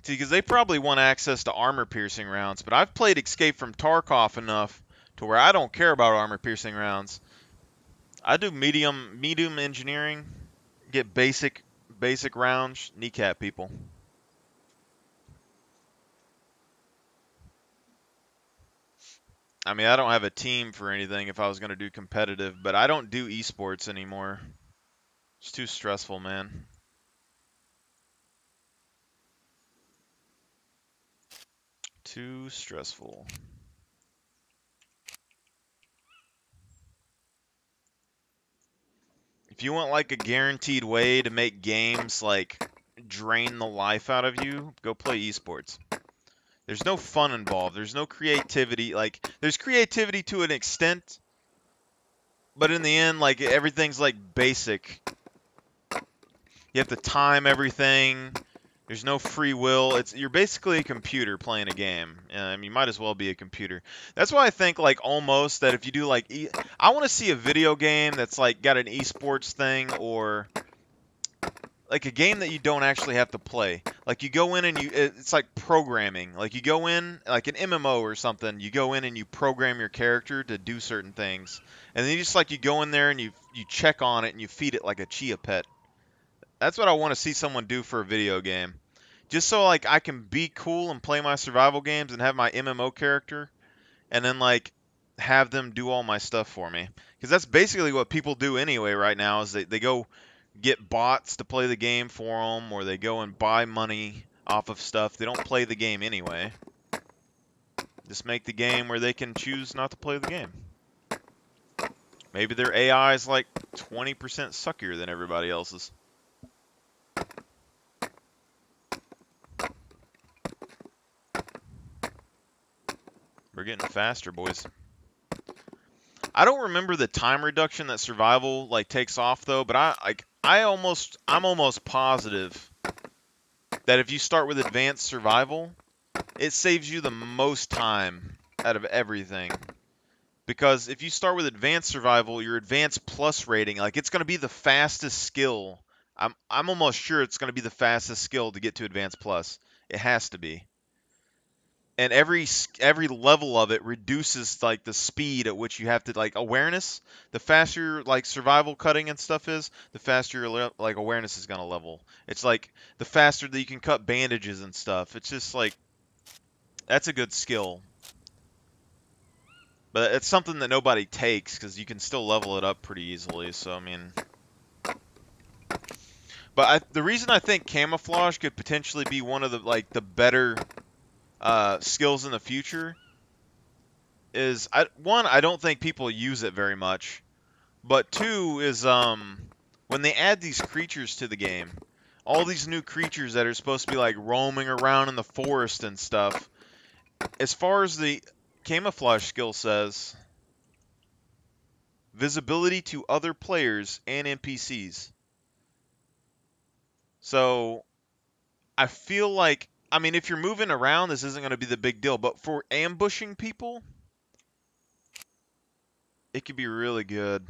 See, because they probably want access to armor-piercing rounds, but I've played Escape from Tarkov enough to where I don't care about armor-piercing rounds. I do medium engineering, get basic rounds, kneecap people. I mean, I don't have a team for anything if I was going to do competitive, but I don't do esports anymore. It's too stressful, man. Too stressful. If you want like a guaranteed way to make games like drain the life out of you, go play esports. There's no fun involved. There's no creativity. Like, there's creativity to an extent, but in the end, like, everything's like basic. You have to time everything. There's no free will. You're basically a computer playing a game. You might as well be a computer. That's why I think like almost that if you do like I want to see a video game that's like got an esports thing, or like a game that you don't actually have to play. Like you go in and it's like programming. Like you go in like an MMO or something. You go in and you program your character to do certain things, and then you go in there and you check on it and you feed it like a chia pet. That's what I want to see someone do for a video game. Just so like I can be cool and play my survival games and have my MMO character, and then like have them do all my stuff for me. Because that's basically what people do anyway right now, is they go get bots to play the game for them, or they go and buy money off of stuff. They don't play the game anyway. Just make the game where they can choose not to play the game. Maybe their AI is like 20% suckier than everybody else's. We're getting faster, boys. I don't remember the time reduction that survival like takes off though, but I'm almost positive that if you start with advanced survival, it saves you the most time out of everything. Because if you start with advanced survival, your advanced plus rating, like it's going to be the fastest skill. I'm almost sure it's going to be the fastest skill to get to advanced plus. It has to be. And every level of it reduces like the speed at which you have to like awareness. The faster like survival cutting and stuff is, the faster your like awareness is going to level. It's like the faster that you can cut bandages and stuff. It's just like that's a good skill. But it's something that nobody takes because you can still level it up pretty easily. So I mean, but the reason I think camouflage could potentially be one of the better skills in the future is I don't think people use it very much, but two is when they add these creatures to the game, all these new creatures that are supposed to be like roaming around in the forest and stuff. As far as the camouflage skill says, visibility to other players and NPCs. So I feel like I mean, if you're moving around, this isn't going to be the big deal. But for ambushing people, it could be really good.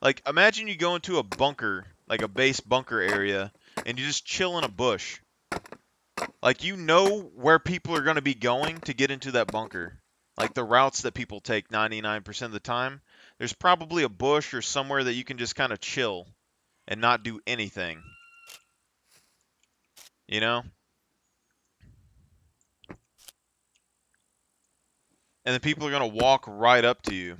Like, imagine you go into a bunker, like a base bunker area, and you just chill in a bush. Like, you know where people are going to be going to get into that bunker. Like, the routes that people take 99% of the time. There's probably a bush or somewhere that you can just kind of chill and not do anything. You know? And then people are going to walk right up to you.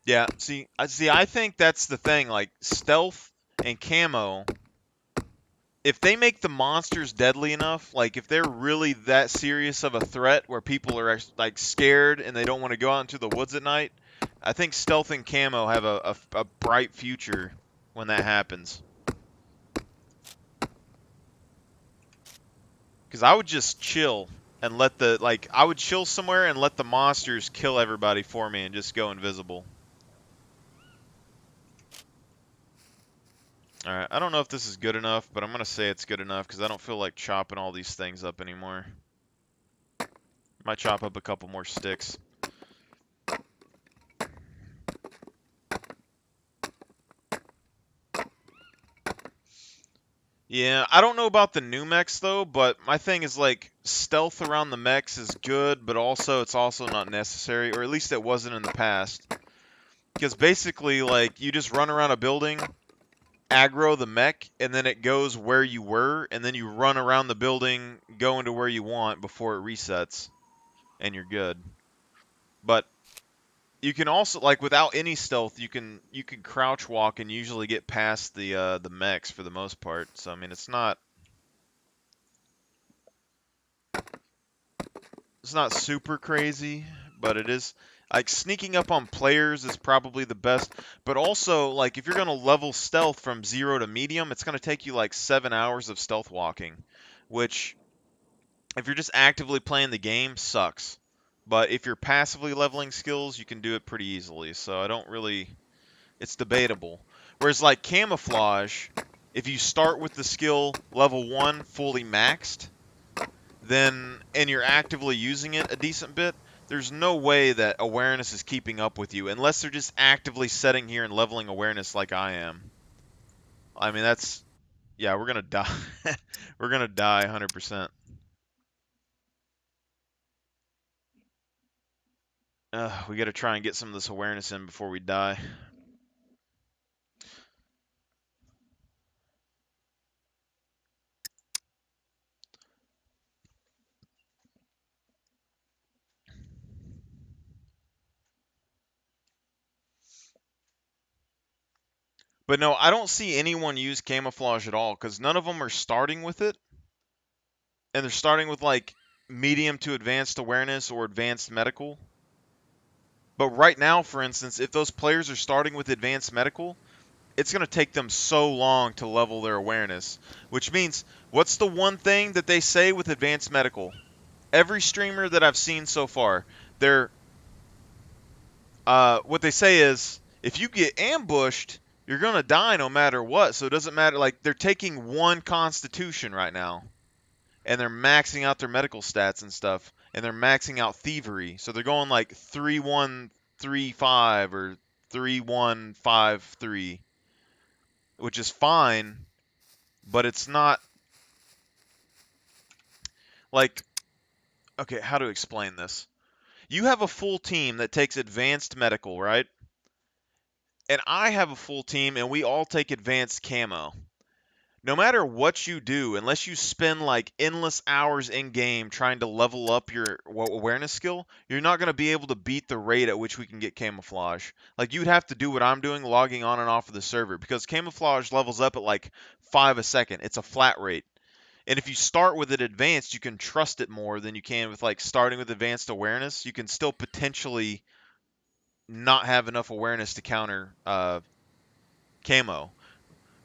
Yeah, see, I think that's the thing. Like, stealth and camo, if they make the monsters deadly enough, like if they're really that serious of a threat where people are like scared and they don't want to go out into the woods at night, I think stealth and camo have a bright future when that happens. Because I would just chill and let the, like, I would chill somewhere and let the monsters kill everybody for me and just go invisible. Alright, I don't know if this is good enough, but I'm going to say it's good enough because I don't feel like chopping all these things up anymore. Might chop up a couple more sticks. Yeah, I don't know about the new mechs though, but my thing is like stealth around the mechs is good, but also it's also not necessary, or at least it wasn't in the past. Because basically, like, you just run around a building, aggro the mech, and then it goes where you were, and then you run around the building, go into where you want before it resets, and you're good. But you can also, like, without any stealth, you can crouch walk and usually get past the mechs for the most part. So I mean, it's not super crazy, but it is, like, sneaking up on players is probably the best. But also, like, if you're gonna level stealth from 0 to medium, it's gonna take you like 7 hours of stealth walking, which, if you're just actively playing the game, sucks. But if you're passively leveling skills, you can do it pretty easily. So I don't really, it's debatable. Whereas like camouflage, if you start with the skill level 1 fully maxed, then, and you're actively using it a decent bit, there's no way that awareness is keeping up with you unless they're just actively sitting here and leveling awareness like I am. I mean, that's, yeah, we're gonna die. We're gonna die 100%. We gotta try and get some of this awareness in before we die. But no, I don't see anyone use camouflage at all because none of them are starting with it, and they're starting with like medium to advanced awareness or advanced medical. But right now, for instance, if those players are starting with advanced medical, it's going to take them so long to level their awareness. Which means, what's the one thing that they say with advanced medical? Every streamer that I've seen so far, they're what they say is, if you get ambushed, you're going to die no matter what. So it doesn't matter. Like, they're taking one constitution right now, and they're maxing out their medical stats and stuff, and they're maxing out thievery. So they're going like 3-1-3-5 or 3-1-5-3, which is fine, but it's not like, okay, how to explain this? You have a full team that takes advanced medical, right? And I have a full team and we all take advanced camo. No matter what you do, unless you spend like endless hours in game trying to level up your awareness skill, you're not going to be able to beat the rate at which we can get camouflage. Like, you'd have to do what I'm doing, logging on and off of the server, because camouflage levels up at like 5 a second. It's a flat rate. And if you start with it advanced, you can trust it more than you can with like starting with advanced awareness. You can still potentially not have enough awareness to counter camo.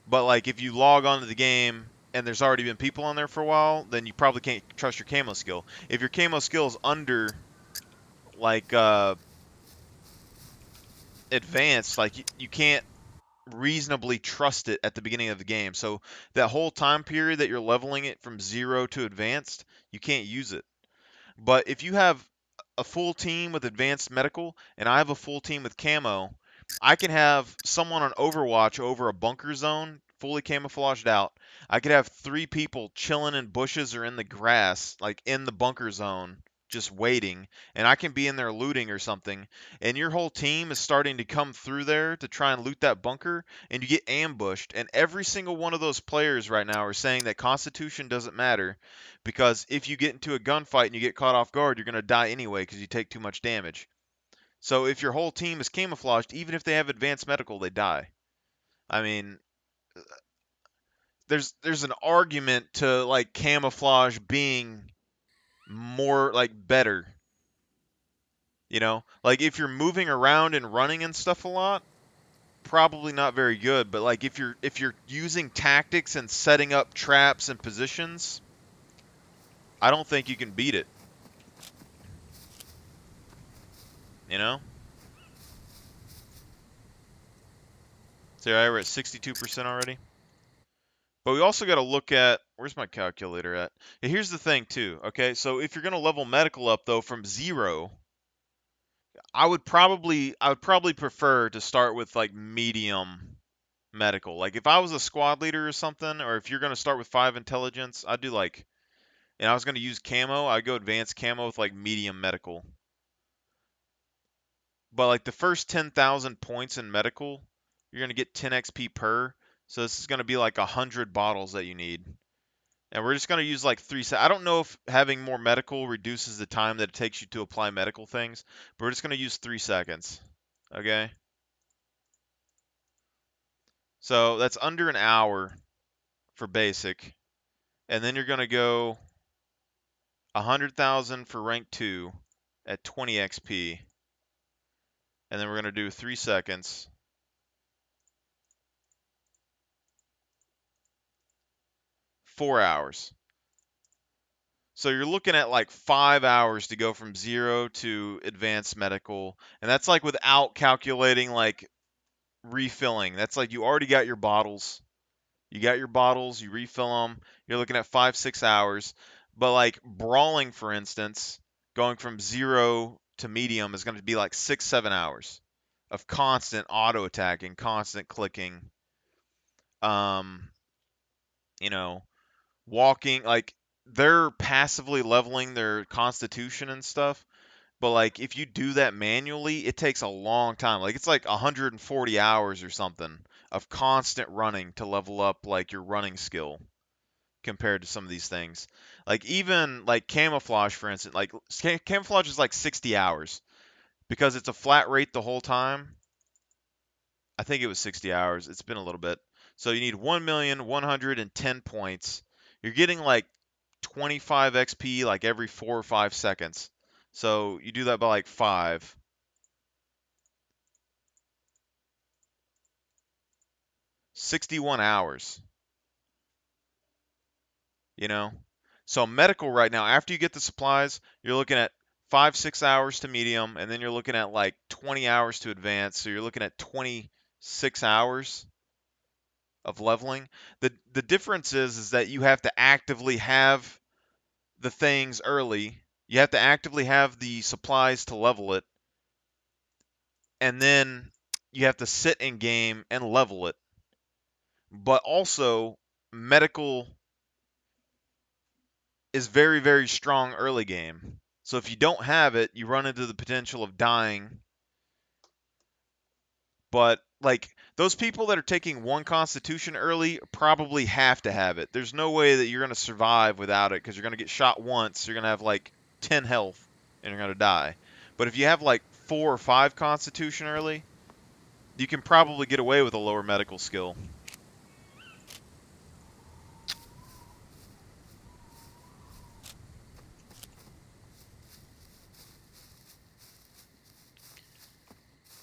But like, if you log onto the game and there's already been people on there for a while, then you probably can't trust your camo skill. If your camo skill is under like advanced, like you can't reasonably trust it at the beginning of the game. So that whole time period that you're leveling it from 0 to advanced, you can't use it. But if you have a full team with advanced medical and I have a full team with camo, I can have someone on Overwatch over a bunker zone, fully camouflaged out. I could have 3 people chilling in bushes or in the grass, like in the bunker zone, just waiting, and I can be in there looting or something, and your whole team is starting to come through there to try and loot that bunker, and you get ambushed, and every single one of those players right now are saying that Constitution doesn't matter, because if you get into a gunfight and you get caught off guard, you're going to die anyway because you take too much damage. So if your whole team is camouflaged, even if they have advanced medical, they die. I mean, there's an argument to like camouflage being more like better, you know? Like if you're moving around and running and stuff a lot, probably not very good, but like if you're using tactics and setting up traps and positions, I don't think you can beat it, you know? So yeah, we're at 62% already. But we also got to look at, where's my calculator at? Yeah, here's the thing too. Okay, so if you're gonna level medical up though from 0, I would probably prefer to start with like medium medical. Like if I was a squad leader or something, or if you're gonna start with 5 intelligence, I'd do like, and I was gonna use camo, I'd go advanced camo with like medium medical. But like the first 10,000 points in medical, you're gonna get 10 XP per. So this is gonna be like 100 bottles that you need. And we're just going to use like 3 seconds. I don't know if having more medical reduces the time that it takes you to apply medical things, but we're just going to use 3 seconds. Okay? So that's under an hour for basic. And then you're going to go 100,000 for rank 2 at 20 XP. And then we're going to do 3 seconds. 4 hours. So you're looking at like 5 hours to go from 0 to advanced medical. And that's like without calculating like refilling. That's like you already got your bottles. You got your bottles, you refill them. You're looking at 5, 6 hours. But like brawling, for instance, going from 0 to medium is going to be like 6, 7 hours of constant auto attacking, constant clicking. Um, you know, walking like they're passively leveling their constitution and stuff. But like if you do that manually, it takes a long time. Like it's like 140 hours or something of constant running to level up like your running skill compared to some of these things. Like even like camouflage for instance, like camouflage is like 60 hours because it's a flat rate the whole time. I think it was 60 hours. It's been a little bit. So you need 1,110 points. You're getting like 25 XP like every 4 or 5 seconds. So you do that by like 5. 61 hours, you know? So medical right now, after you get the supplies, you're looking at 5, 6 hours to medium, and then you're looking at like 20 hours to advance. So you're looking at 26 hours of leveling. The difference is that you have to actively have the things early. You have to actively have the supplies to level it, and then you have to sit in game and level it. But also, medical is very, very strong early game. So if you don't have it, you run into the potential of dying. But like those people that are taking 1 constitution early probably have to have it. There's no way that you're going to survive without it because you're going to get shot once, you're going to have like 10 health and you're going to die. But if you have like 4 or 5 constitution early, you can probably get away with a lower medical skill.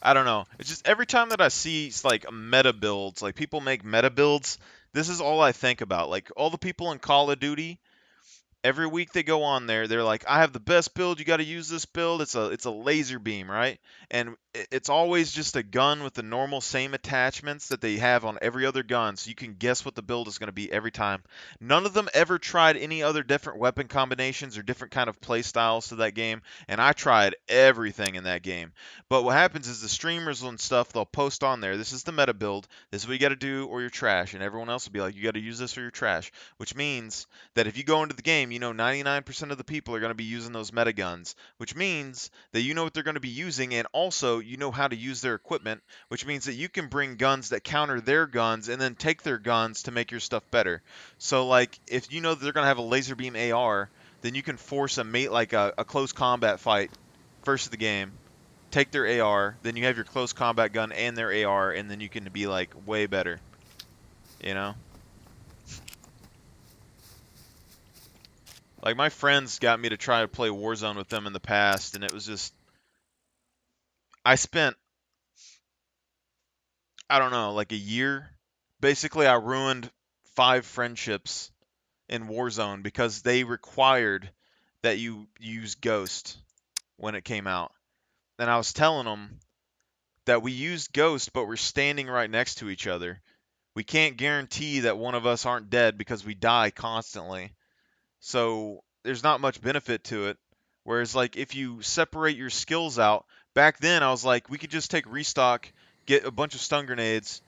I don't know. It's just every time that I see like meta builds, like people make meta builds, this is all I think about. Like all the people in Call of Duty, every week they go on there, they're like, "I have the best build. You got to use this build. It's a laser beam, right?" And it's always just a gun with the normal same attachments that they have on every other gun, so you can guess what the build is going to be every time. None of them ever tried any other different weapon combinations or different kind of play styles to that game, and I tried everything in that game. But what happens is the streamers and stuff, they'll post on there, this is the meta build, this is what you got to do or you're trash, and everyone else will be like, you got to use this or you're trash, which means that if you go into the game, 99% of the people are going to be using those meta guns, which means that you know what they're going to be using, and also you know how to use their equipment, which means that you can bring guns that counter their guns and then take their guns to make your stuff better. So, like, if you know that they're going to have a laser beam AR, then you can force a mate like a close combat fight first of the game, take their AR, then you have your close combat gun and their AR, and then you can be like way better, you know? Like my friends got me to try to play Warzone with them in the past, and it was just I spent I don't know, like a year. Basically, I ruined 5 friendships in Warzone because they required that you use Ghost when it came out. And I was telling them that we used Ghost, but we're standing right next to each other. We can't guarantee that one of us aren't dead because we die constantly. So there's not much benefit to it. Whereas, like, if you separate your skills out, back then I was like, we could just take restock, get a bunch of stun grenades,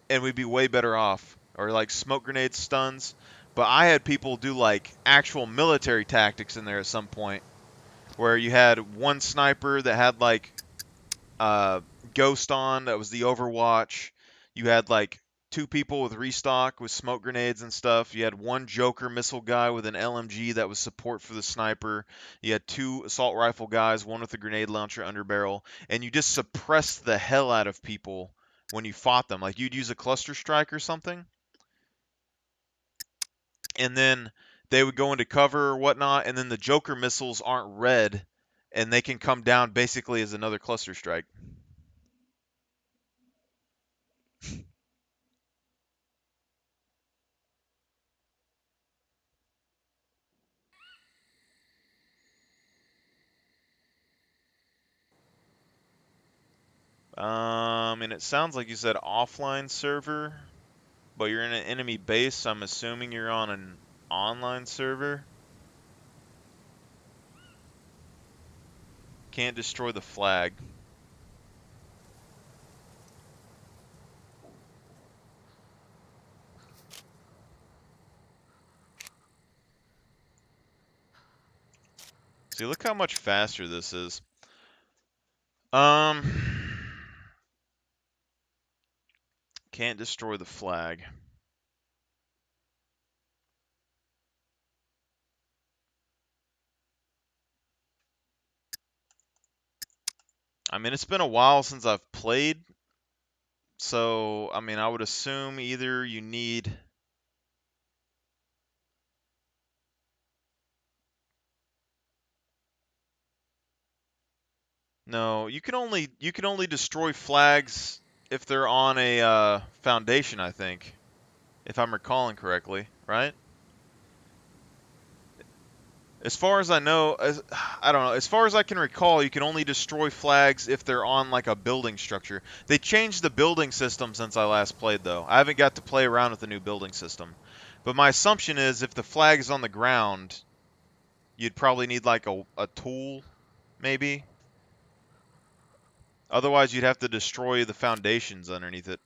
and we'd be way better off. Or like smoke grenade stuns. But I had people do like actual military tactics in there at some point, where you had one sniper that had like uh, Ghost on, that was the Overwatch. You had like 2 people with restock with smoke grenades and stuff. You had one Joker missile guy with an LMG that was support for the sniper. You had 2 assault rifle guys, one with a grenade launcher underbarrel, and you just suppressed the hell out of people when you fought them. Like you'd use a cluster strike or something, and then they would go into cover or whatnot, and then the Joker missiles aren't red, and they can come down basically as another cluster strike. And it sounds like you said offline server, but you're in an enemy base, so I'm assuming you're on an online server. Can't destroy the flag. See, look how much faster this is. Um, can't destroy the flag. I mean, it's been a while since I've played, so I mean, I would assume either you need. No, you can only destroy flags if they're on a foundation, I think, if I'm recalling correctly, right? As far as I know, I don't know. As far as I can recall, you can only destroy flags if they're on like a building structure. They changed the building system since I last played, though. I haven't got to play around with the new building system. But my assumption is if the flag is on the ground, you'd probably need like a tool, maybe. Otherwise, you'd have to destroy the foundations underneath it.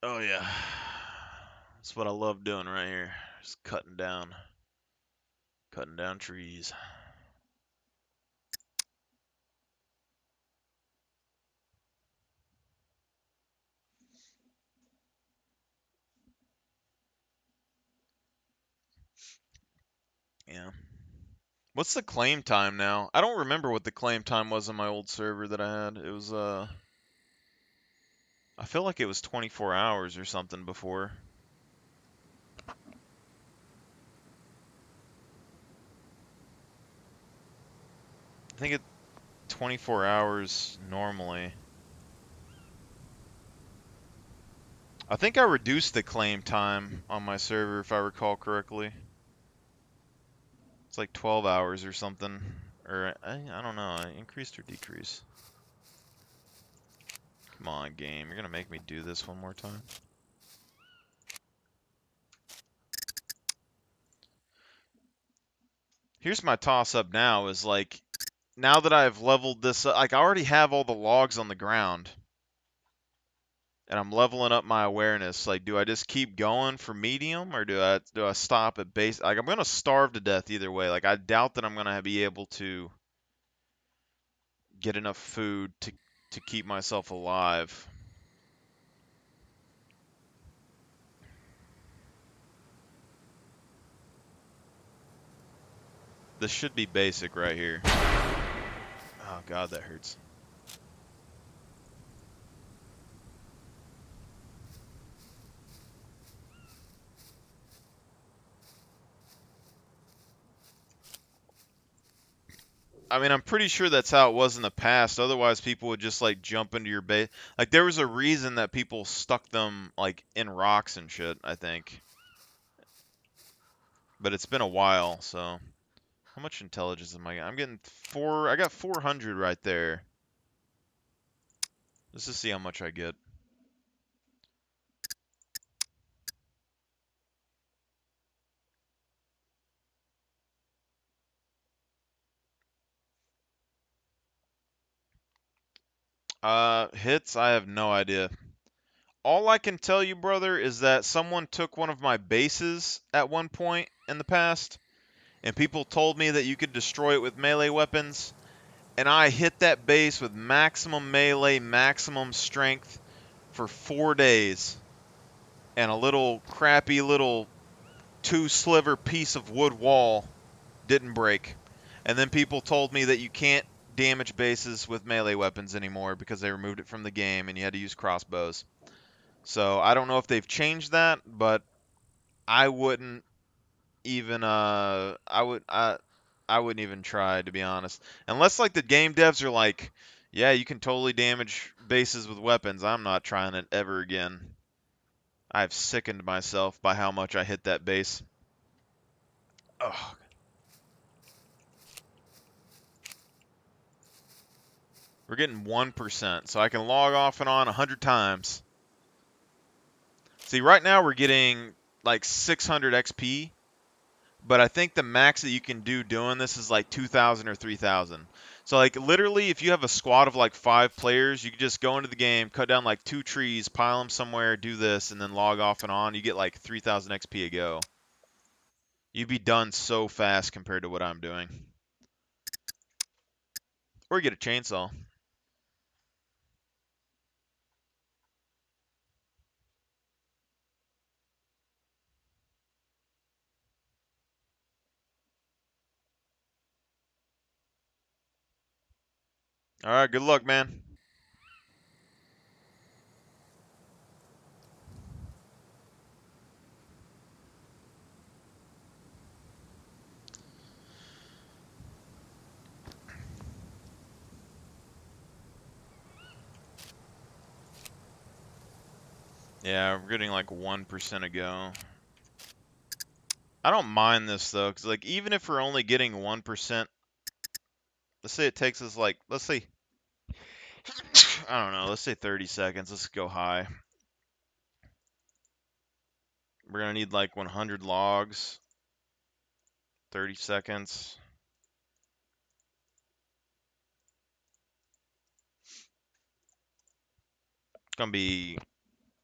Oh yeah, that's what I love doing right here. Just cutting down trees. Yeah. What's the claim time now? I don't remember what the claim time was on my old server that I had. It was I feel like it was 24 hours or something before. I think it 24 hours normally. I think I reduced the claim time on my server, if I recall correctly. It's like 12 hours or something. Or, I don't know, increased or decreased? Come on, game. You're gonna make me do this one more time? Here's my toss-up now, is like, now that I've leveled this up, like, I already have all the logs on the ground. And I'm leveling up my awareness. Like, do I just keep going for medium, or do I stop at base? Like, I'm gonna starve to death either way. Like, I doubt that I'm gonna be able to get enough food to keep myself alive. This should be basic right here. Oh god, that hurts. I mean, I'm pretty sure that's how it was in the past. Otherwise, people would just like jump into your base. Like, there was a reason that people stuck them like in rocks and shit, I think. But it's been a while, so how much intelligence am I getting? I'm getting four. I got 400 right there. Let's just see how much I get. Hits, I have no idea. All I can tell you, brother, is that someone took one of my bases at one point in the past, and people told me that you could destroy it with melee weapons, and I hit that base with maximum melee, maximum strength for 4 days, and a little crappy little 2-sliver piece of wood wall didn't break. And then people told me that you can't damage bases with melee weapons anymore because they removed it from the game and you had to use crossbows. So I don't know if they've changed that, but I wouldn't even I wouldn't even try, to be honest. Unless like the game devs are like, yeah, you can totally damage bases with weapons. I'm not trying it ever again. I've sickened myself by how much I hit that base. Ugh. We're getting 1%, so I can log off and on 100 times. See, right now we're getting like 600 XP, but I think the max that you can do doing this is like 2,000 or 3,000. So like literally, if you have a squad of like 5 players, you can just go into the game, cut down like 2 trees, pile them somewhere, do this, and then log off and on. You get like 3,000 XP a go. You'd be done so fast compared to what I'm doing. Or you get a chainsaw. All right, good luck, man. Yeah, we're getting like 1% a go. I don't mind this though, because like even if we're only getting 1%, let's say it takes us like, let's say, I don't know, let's say 30 seconds. Let's go high. We're gonna need like 100 logs, 30 seconds. It's gonna be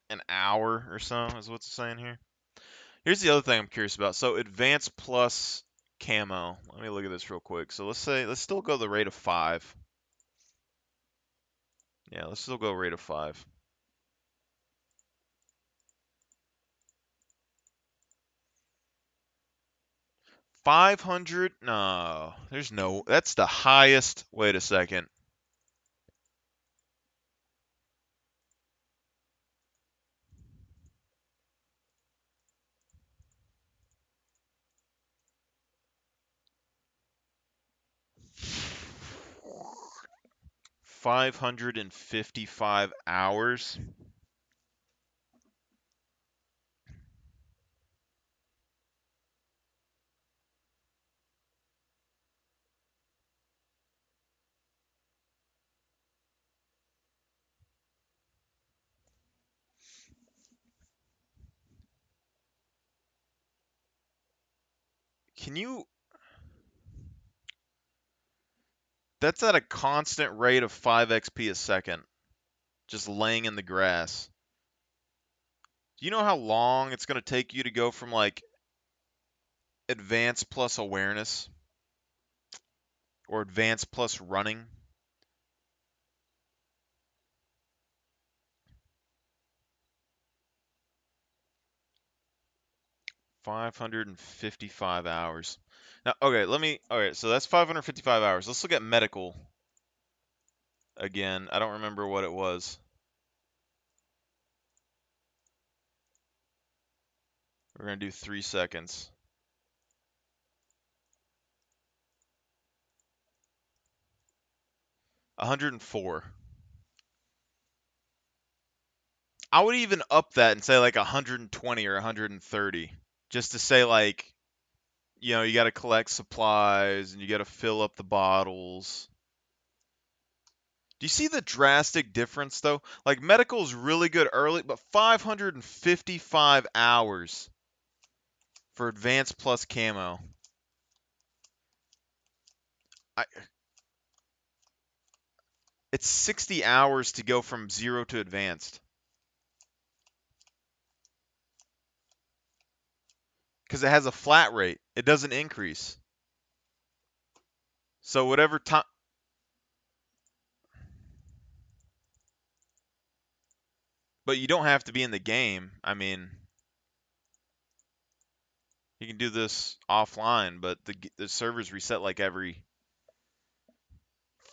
an hour or so, is what's saying here. Here's the other thing I'm curious about. So advanced plus camo. Let me look at this real quick. So let's still go the rate of 5. Yeah, let's still go rate of 5. 500? No, there's no. That's the highest. Wait a second. 555 hours. Can you... That's at a constant rate of 5 XP a second, just laying in the grass. Do you know how long it's going to take you to go from, like, advanced plus awareness? Or advanced plus running? $555. Now, okay, alright, so that's 555 hours. Let's look at medical again. I don't remember what it was. We're going to do 3 seconds. 104. I would even up that and say like 120 or 130, just to say like, you got to collect supplies and you got to fill up the bottles. Do you see the drastic difference though? Like medical is really good early, but 555 hours for advanced plus camo. I, it's 60 hours to go from 0 to advanced. Because it has a flat rate. It doesn't increase. So whatever time... But you don't have to be in the game. I mean, you can do this offline, but the servers reset like every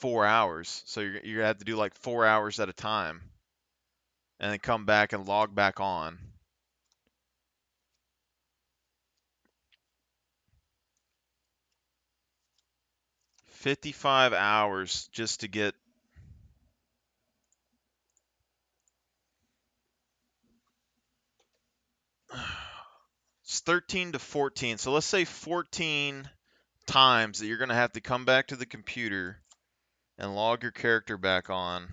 4 hours. So you're going to have to do like 4 hours at a time. And then come back and log back on. $55 just to get... It's 13 to 14. So let's say 14 times that you're going to have to come back to the computer and log your character back on.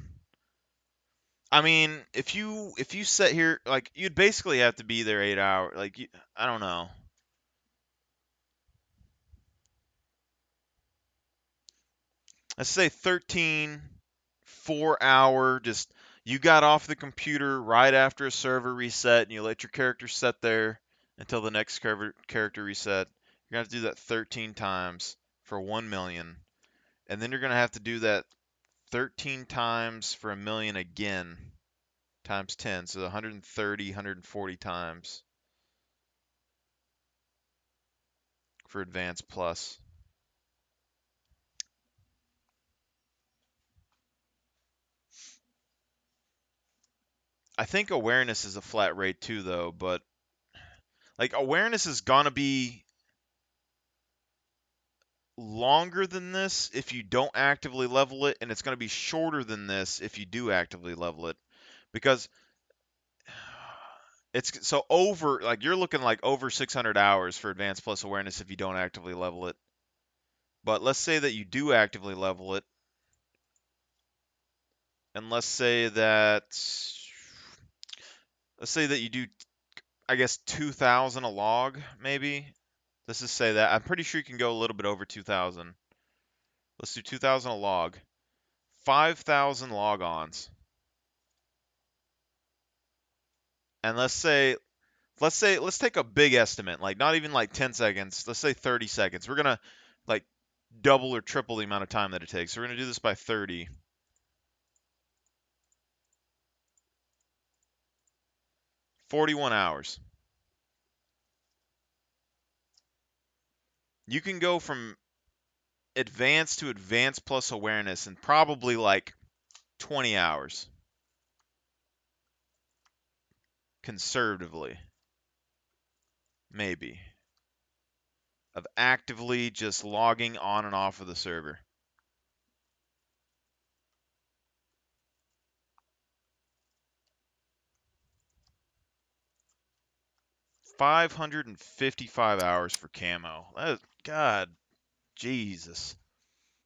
I mean, if you sit here, like, you'd basically have to be there 8 hours. Like, I don't know. Let's say 13, 4 hour, just you got off the computer right after a server reset and you let your character sit there until the next character reset. You're going to have to do that 13 times for 1 million. And then you're going to have to do that 13 times for 1 million again, times 10. So 130, 140 times for Advanced Plus. I think awareness is a flat rate too, though, but like awareness is gonna be longer than this if you don't actively level it, and it's gonna be shorter than this if you do actively level it, because it's so over, like you're looking like over 600 hours for advanced plus awareness if you don't actively level it. But let's say that you do actively level it, and let's say that you do, I guess, 2,000 a log, maybe. Let's just say that. I'm pretty sure you can go a little bit over 2,000. Let's do 2,000 a log. 5,000 logons. And let's take a big estimate, like not even like 10 seconds. Let's say 30 seconds. We're gonna like double or triple the amount of time that it takes. So we're gonna do this by 30. 41 hours. You can go from advanced to advanced plus awareness in probably like 20 hours. Conservatively. Maybe. Of actively just logging on and off of the server. $555 for camo. God, Jesus.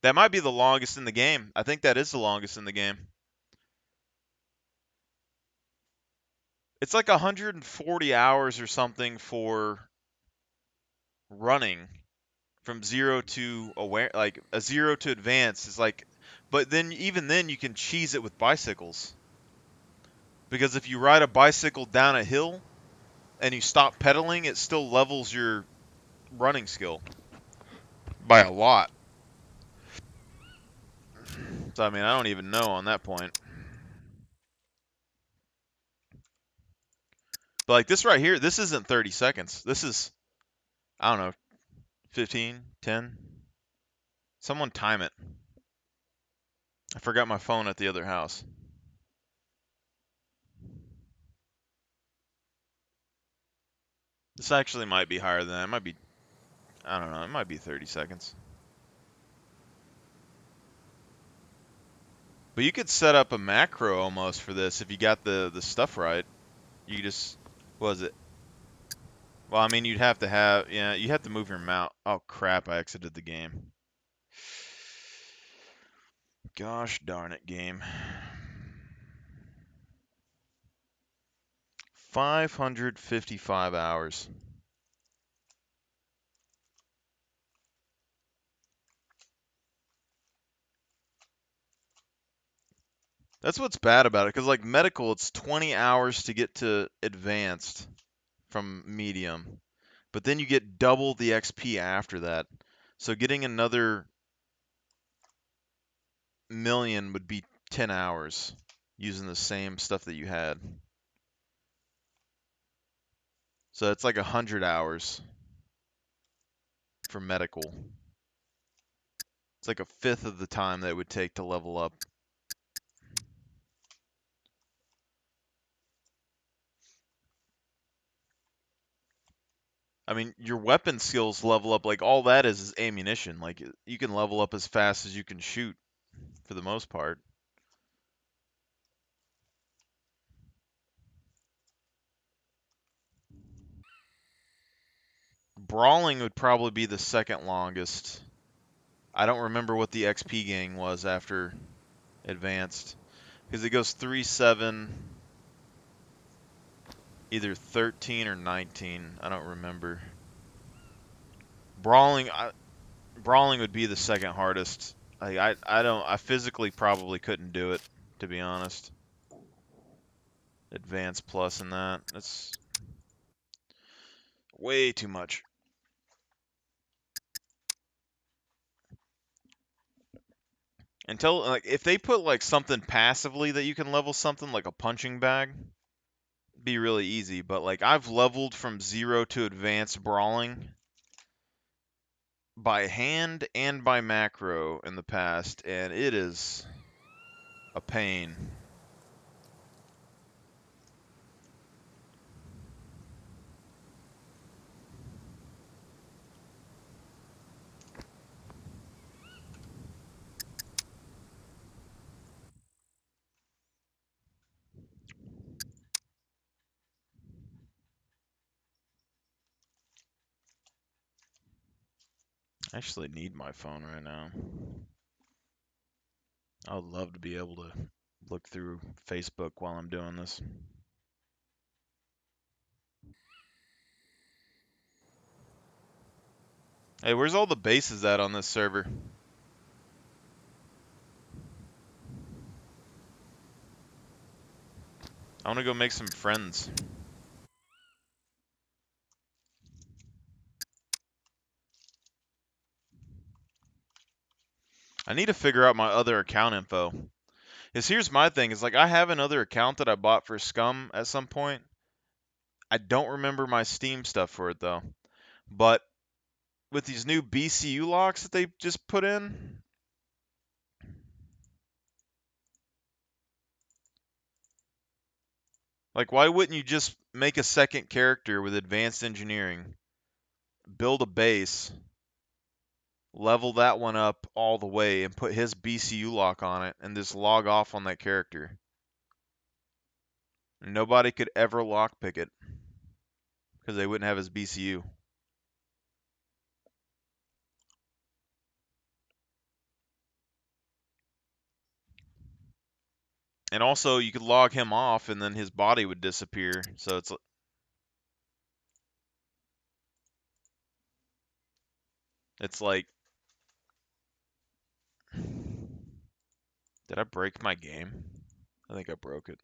That might be the longest in the game. I think that is the longest in the game. It's like 140 hours or something for running. from 0 to aware, like a 0 to advance is like, but then even then you can cheese it with bicycles. Because if you ride a bicycle down a hill and you stop pedaling, it still levels your running skill by a lot. So I mean, I don't even know on that point. But like this right here, this isn't 30 seconds. This is, I don't know, 15, 10. Someone time it. I forgot my phone at the other house. This actually might be higher than that. It might be, I don't know, it might be 30 seconds. But you could set up a macro almost for this if you got the stuff right. You just, what was it? Well, I mean, you'd have to have, yeah, you have to move your mouse. Oh crap, I exited the game. Gosh darn it, game. 555 hours. That's what's bad about it, because like medical, it's 20 hours to get to advanced from medium, but then you get double the XP after that. So getting another million would be 10 hours using the same stuff that you had. So it's like 100 hours for medical. It's like a fifth of the time that it would take to level up. I mean, your weapon skills level up, like all that is ammunition. Like you can level up as fast as you can shoot for the most part. Brawling would probably be the second longest. I don't remember what the XP gain was after advanced, because it goes 3, 7, either 13 or 19. I don't remember. Brawling, brawling would be the second hardest. I physically probably couldn't do it, to be honest. Advanced plus and that, that's way too much. Until like if they put like something passively that you can level something like a punching bag, be really easy. But like I've leveled from 0 to advanced brawling by hand and by macro in the past, and it is a pain. I actually need my phone right now. I would love to be able to look through Facebook while I'm doing this. Hey, where's all the bases at on this server? I want to go make some friends. I need to figure out my other account info. Because here's my thing, is like I have another account that I bought for Scum at some point. I don't remember my Steam stuff for it though. But with these new BCU locks that they just put in, like why wouldn't you just make a second character with advanced engineering, build a base, level that one up all the way, and put his BCU lock on it, and just log off on that character? Nobody could ever lockpick it because they wouldn't have his BCU. And also, you could log him off, and then his body would disappear. So it's It's like, did I break my game? I think I broke it.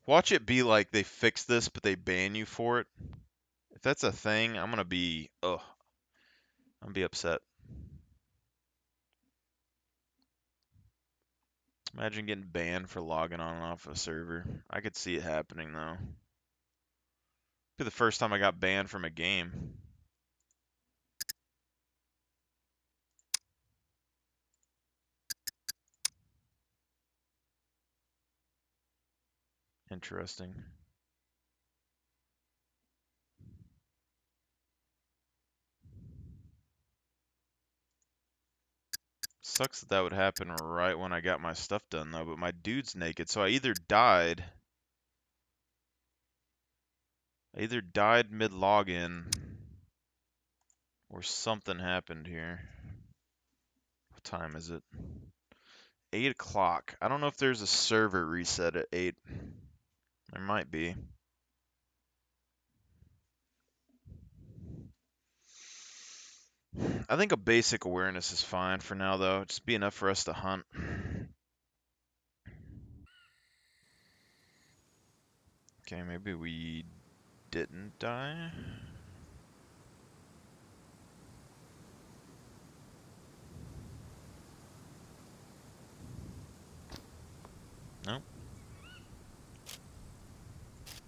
Watch it be like they fix this, but they ban you for it. If that's a thing, I'm gonna be, ugh, I'm gonna be upset. Imagine getting banned for logging on and off a server. I could see it happening though. Be the first time I got banned from a game. Interesting. Sucks that that would happen right when I got my stuff done though, but my dude's naked, so I either died mid-login or something happened here. What time is it? 8 o'clock. I don't know if there's a server reset at 8. There might be. I think a basic awareness is fine for now, though. Just be enough for us to hunt. Okay, maybe we didn't die. Nope.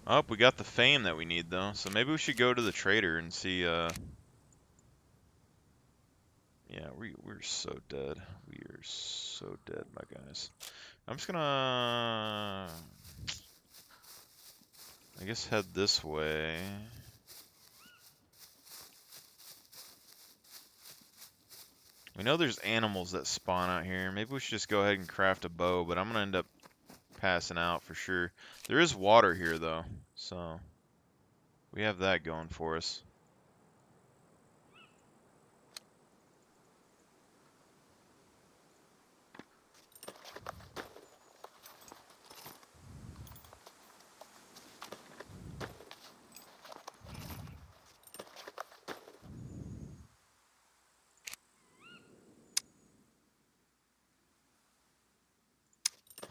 Oh, we got the fame that we need, though. So maybe we should go to the trader and see, Yeah, we're so dead. We are so dead, my guys. I'm just gonna, I guess, head this way. We know there's animals that spawn out here. Maybe we should just go ahead and craft a bow, but I'm gonna end up passing out for sure. There is water here, though, so we have that going for us.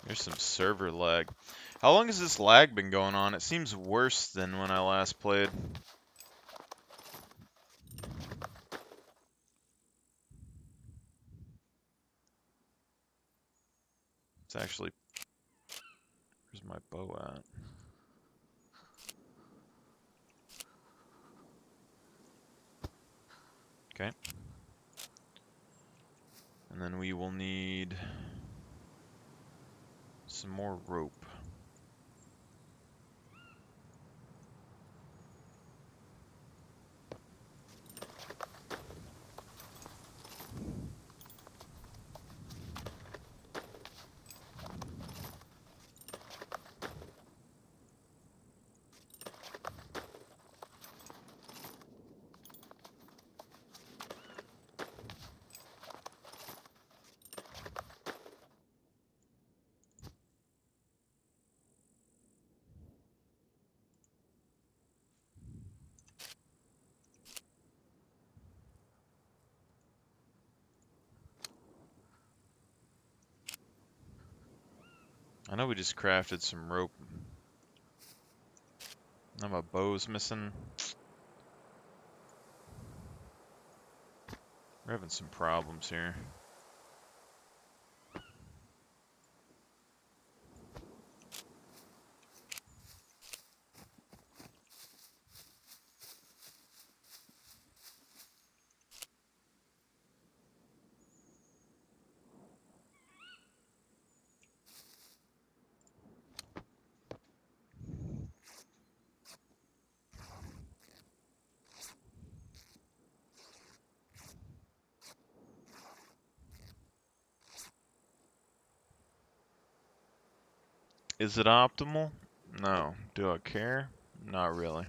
There's some server lag. How long has this lag been going on? It seems worse than when I last played. It's actually... Where's my bow at? Okay. And then we will need some more rope. I know we just crafted some rope. Now my bow's missing. We're having some problems here. Is it optimal? No. Do I care? Not really.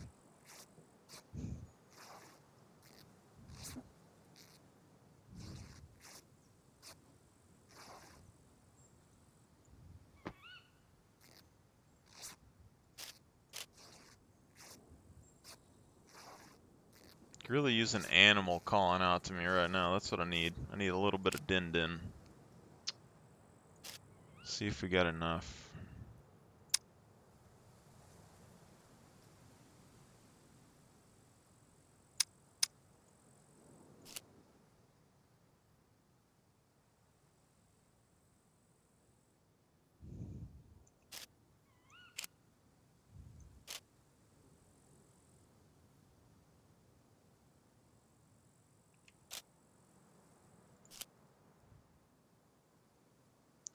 Really use an animal calling out to me right now. That's what I need. I need a little bit of din-din. See if we got enough.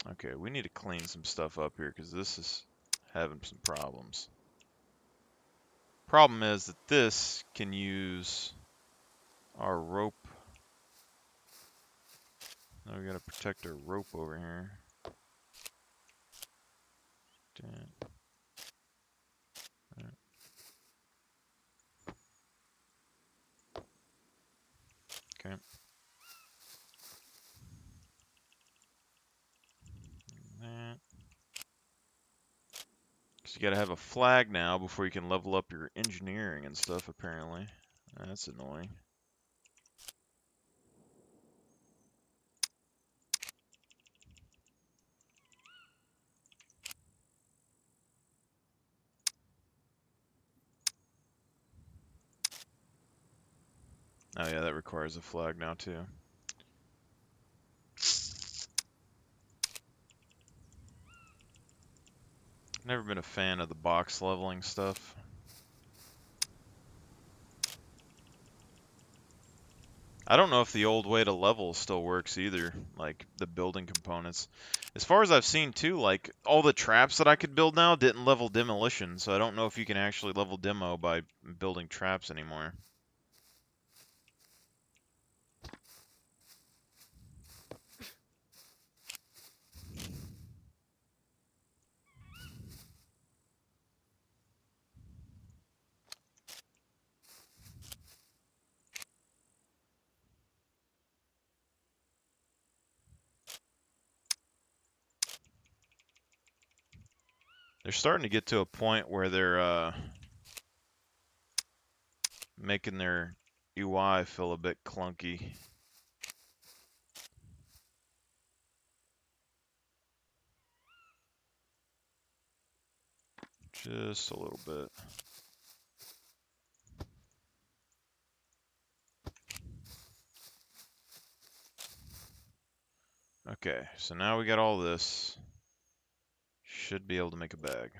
Okay, we need to clean some stuff up here because this is having some problems. Problem is that this can use our rope. Now we gotta protect our rope over here. Damn. Okay. That. So you gotta have a flag now before you can level up your engineering and stuff, apparently. That's annoying. Oh yeah, that requires a flag now too. Never been a fan of the box leveling stuff. I don't know if the old way to level still works either, like the building components. As far as I've seen too, like all the traps that I could build now didn't level demolition, so I don't know if you can actually level demo by building traps anymore. They're starting to get to a point where they're making their UI feel a bit clunky. Just a little bit. Okay, so now we got all this. Should be able to make a bag.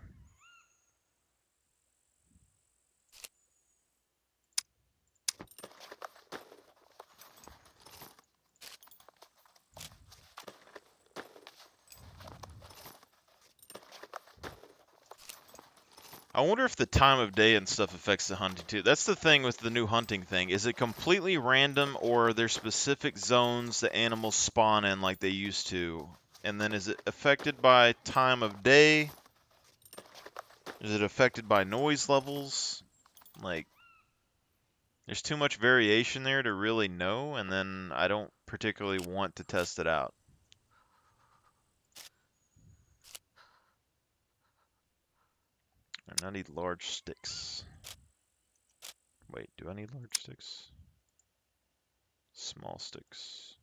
I wonder if the time of day and stuff affects the hunting too. That's the thing with the new hunting thing. Is it completely random, or are there specific zones that animals spawn in like they used to? And then is it affected by time of day? Is it affected by noise levels? Like, there's too much variation there to really know, and then I don't particularly want to test it out. And I need large sticks. Wait, do I need large sticks? Small sticks.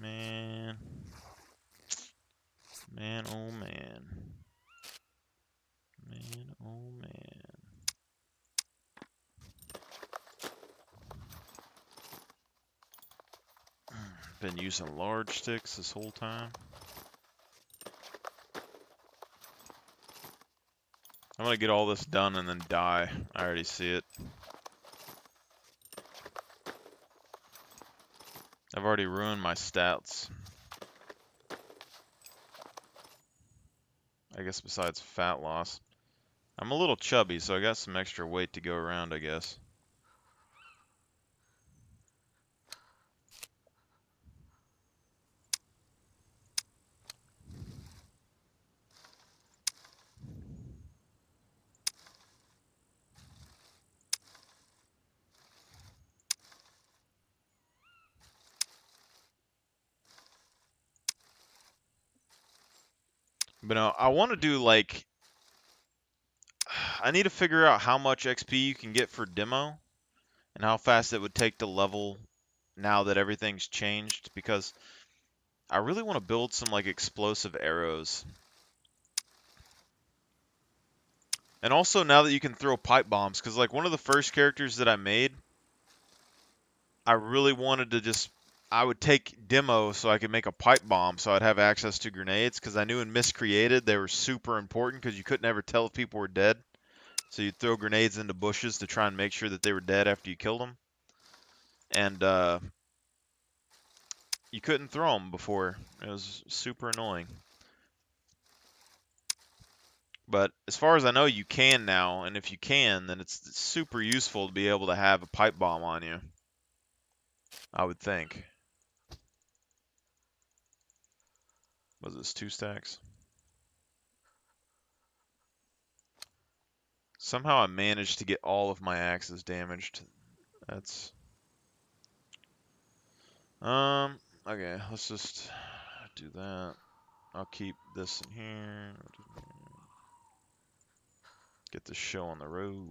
Man. Man, oh man. Man, oh man. Been using large sticks this whole time. I'm gonna get all this done and then die. I already see it. I've already ruined my stats. I guess besides fat loss. I'm a little chubby, so I got some extra weight to go around, I guess. But no, I want to do like I need to figure out how much XP you can get for demo and how fast it would take to level now that everything's changed, because I really want to build some like explosive arrows. And also now that you can throw pipe bombs, because like one of the first characters that I made, I really wanted to just, I would take demo so I could make a pipe bomb so I'd have access to grenades, because I knew in Miscreated they were super important because you couldn't ever tell if people were dead. So you'd throw grenades into bushes to try and make sure that they were dead after you killed them. And you couldn't throw them before. It was super annoying. But as far as I know, you can now, and if you can, then it's super useful to be able to have a pipe bomb on you, I would think. Was this 2 stacks? Somehow I managed to get all of my axes damaged. That's... okay, let's just do that. I'll keep this in here. Get the show on the road.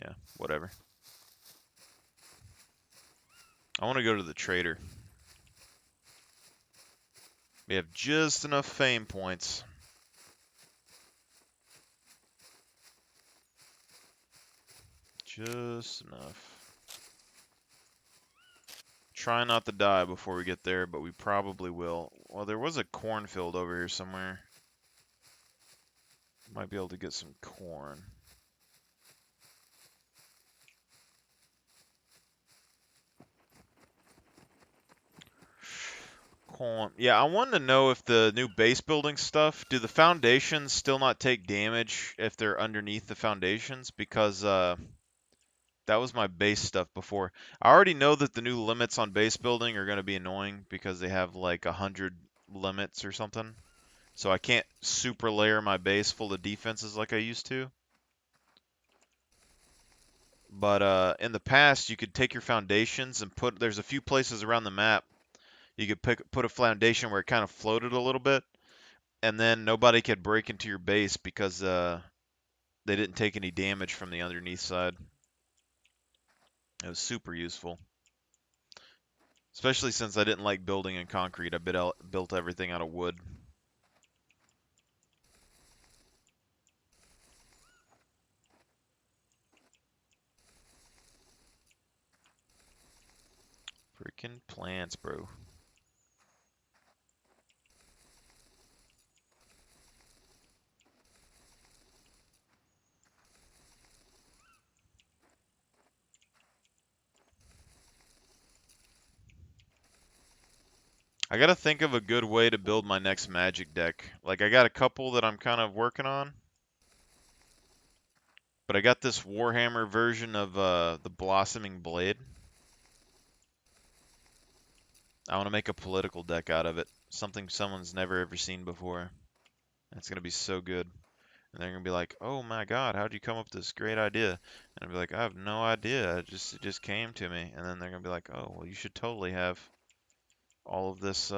Yeah, whatever. I want to go to the trader. We have just enough fame points. Just enough. Try not to die before we get there, but we probably will. Well, there was a cornfield over here somewhere. Might be able to get some corn. Corn. Yeah, I wanted to know if the new base building stuff, do the foundations still not take damage if they're underneath the foundations? Because that was my base stuff before. I already know that the new limits on base building are going to be annoying because they have like 100 limits or something. So I can't super layer my base full of defenses like I used to. But in the past, you could take your foundations and put, there's a few places around the map you could put a foundation where it kind of floated a little bit, and then nobody could break into your base because they didn't take any damage from the underneath side. It was super useful. Especially since I didn't like building in concrete. I built everything out of wood. Freaking plants, bro. I gotta think of a good way to build my next magic deck. Like, I got a couple that I'm kind of working on. But I got this Warhammer version of the Blossoming Blade. I want to make a political deck out of it. Something someone's never ever seen before. It's going to be so good. And they're going to be like, oh my god, how'd you come up with this great idea? And I'll be like, I have no idea. It just came to me. And then they're going to be like, oh, well, you should totally have all of this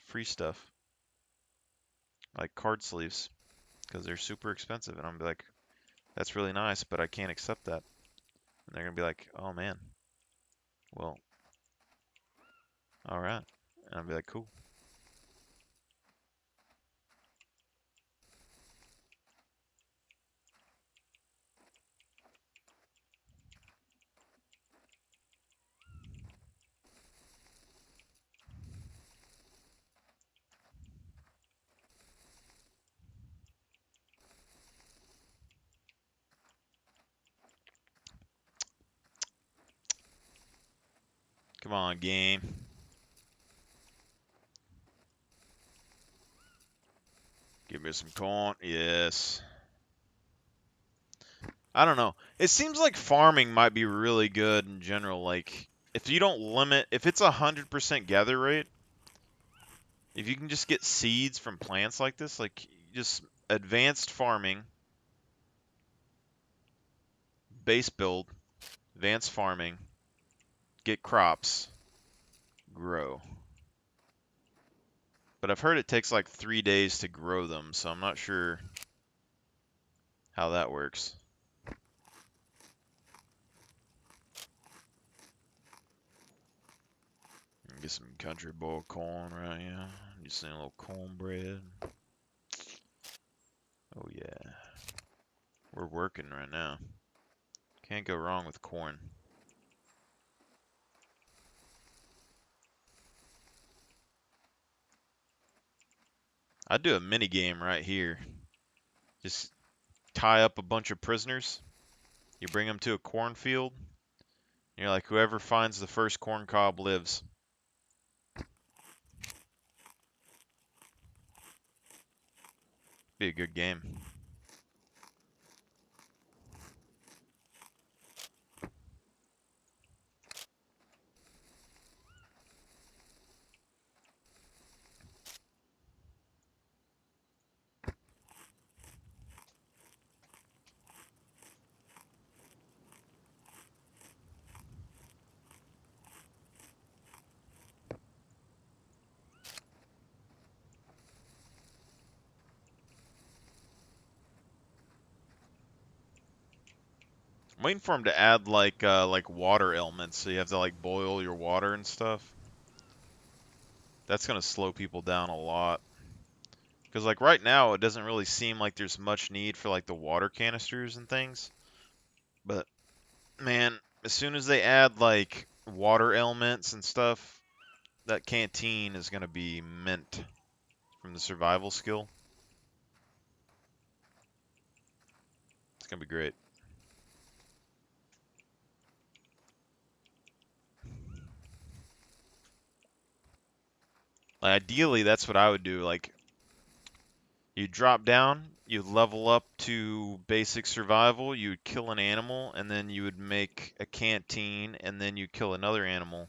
free stuff. Like card sleeves. Because they're super expensive. And I'm going to be like, that's really nice, but I can't accept that. And they're going to be like, oh man, well, alright. And I'll be like, cool. Come on, game. Give me some corn. Yes. I don't know. It seems like farming might be really good in general. Like, if you don't limit, if it's 100% gather rate, if you can just get seeds from plants like this, like just advanced farming, base build, advanced farming, get crops, grow. But I've heard it takes like 3 days to grow them, so I'm not sure how that works. Get some country boiled corn right here. Just a little cornbread. Oh yeah. We're working right now. Can't go wrong with corn. I'd do a mini game right here. Just tie up a bunch of prisoners. You bring them to a cornfield. You're like, whoever finds the first corn cob lives. Be a good game. I'm waiting for him to add like water elements, so you have to like boil your water and stuff. That's gonna slow people down a lot. Because like right now, it doesn't really seem like there's much need for like the water canisters and things. But man, as soon as they add like water elements and stuff, that canteen is gonna be mint from the survival skill. It's gonna be great. Like, ideally, that's what I would do. Like, you drop down, you level up to basic survival, you would kill an animal, and then you would make a canteen, and then you kill another animal,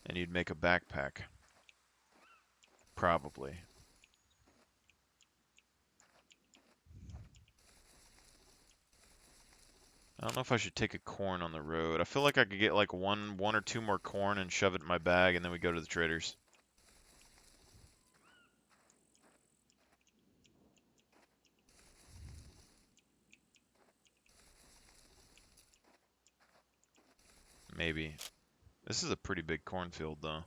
and you'd make a backpack. Probably. I don't know if I should take a corn on the road. I feel like I could get like one or two more corn and shove it in my bag, and then we go to the traders. Maybe. This is a pretty big cornfield, though.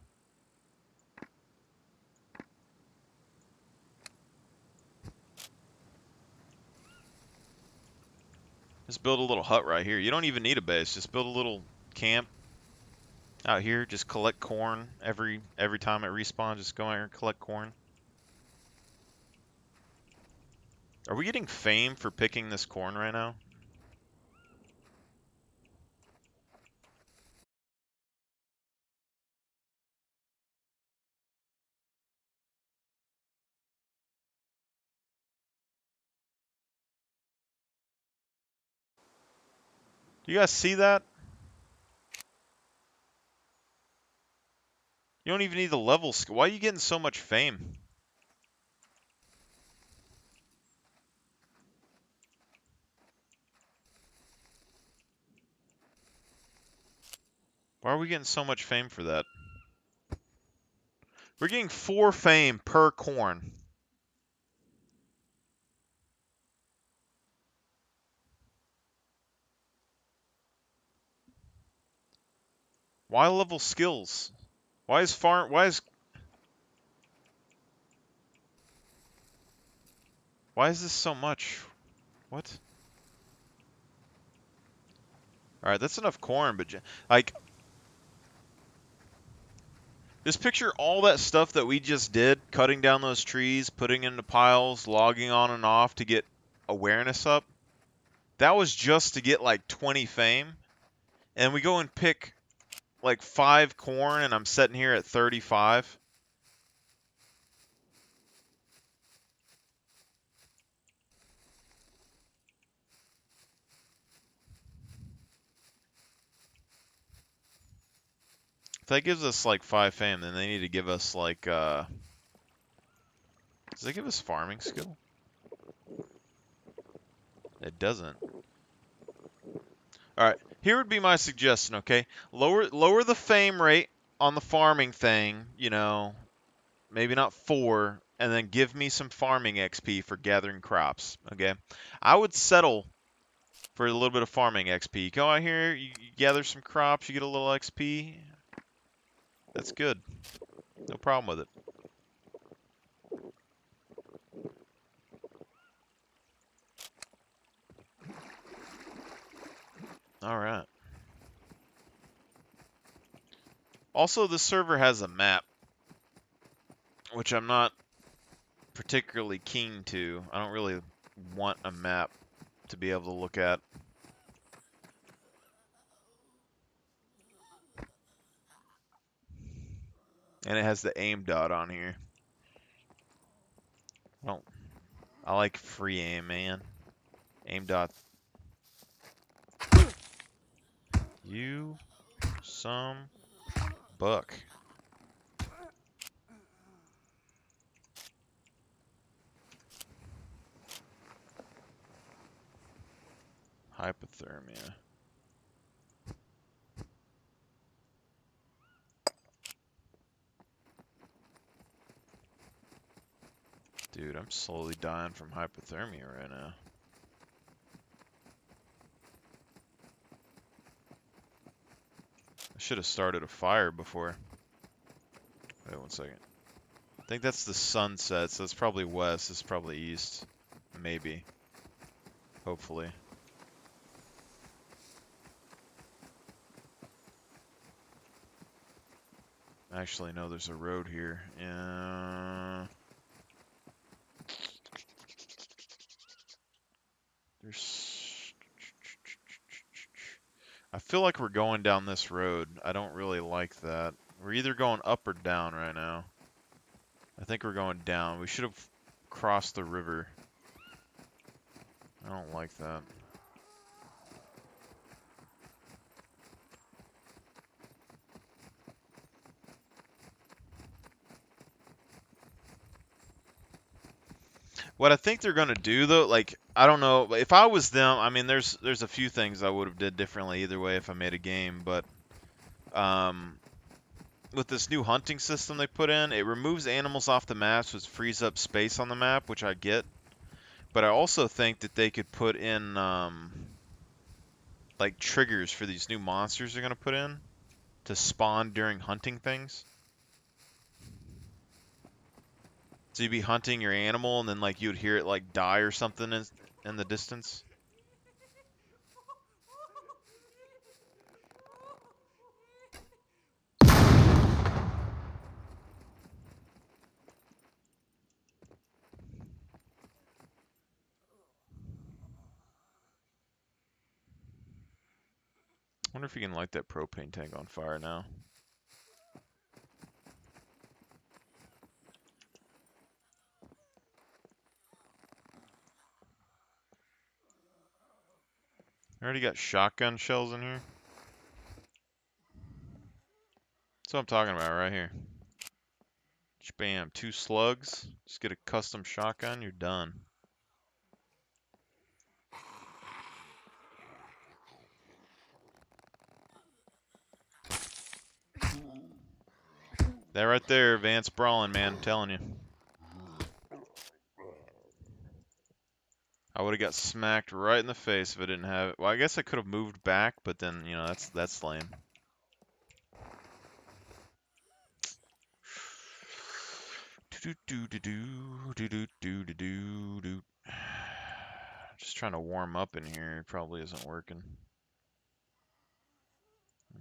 Just build a little hut right here. You don't even need a base. Just build a little camp out here. Just collect corn every time it respawns. Just go out here and collect corn. Are we getting fame for picking this corn right now? Do you guys see that? You don't even need the level skill. Why are you getting so much fame? Why are we getting so much fame for that? We're getting 4 fame per corn. Why level skills? Why is this so much? What? Alright, that's enough corn, but like, just picture all that stuff that we just did, cutting down those trees, putting into piles, logging on and off to get awareness up. That was just to get like 20 fame. And we go and pick like 5 corn, and I'm sitting here at 35. If that gives us like 5 fame, then they need to give us like, does that give us farming skill? It doesn't. Alright, Here would be my suggestion, okay? Lower the fame rate on the farming thing, you know, maybe not 4, and then give me some farming XP for gathering crops, okay? I would settle for a little bit of farming XP. Go out here, you gather some crops, you get a little XP. That's good. No problem with it. All right. Also, the server has a map, which I'm not particularly keen to. I don't really want a map to be able to look at. And it has the aim dot on here. Well, I like free aim, man. Aim dot. You some buck. Hypothermia. Dude, I'm slowly dying from hypothermia right now. I should have started a fire before. Wait 1 second. I think that's the sunset, so that's probably west. This is probably east. Maybe. Hopefully. Actually, no, there's a road here. There's... I feel like we're going down this road. I don't really like that. We're either going up or down right now. I think we're going down. We should have crossed the river. I don't like that. What I think they're gonna do though, like I don't know, if I was them, I mean, there's a few things I would have did differently either way if I made a game, but um, with this new hunting system they put in, it removes animals off the maps, which frees up space on the map, which I get. But I also think that they could put in like triggers for these new monsters they're gonna put in to spawn during hunting things. So you'd be hunting your animal and then like you'd hear it like die or something in the distance. I wonder if you can light that propane tank on fire now. I already got shotgun shells in here. That's what I'm talking about right here. Bam, 2 slugs. Just get a custom shotgun, you're done. That right there, advanced brawling, man, I'm telling you. I would have got smacked right in the face if I didn't have it. Well, I guess I could have moved back, but then, you know, that's lame. Just trying to warm up in here. It probably isn't working.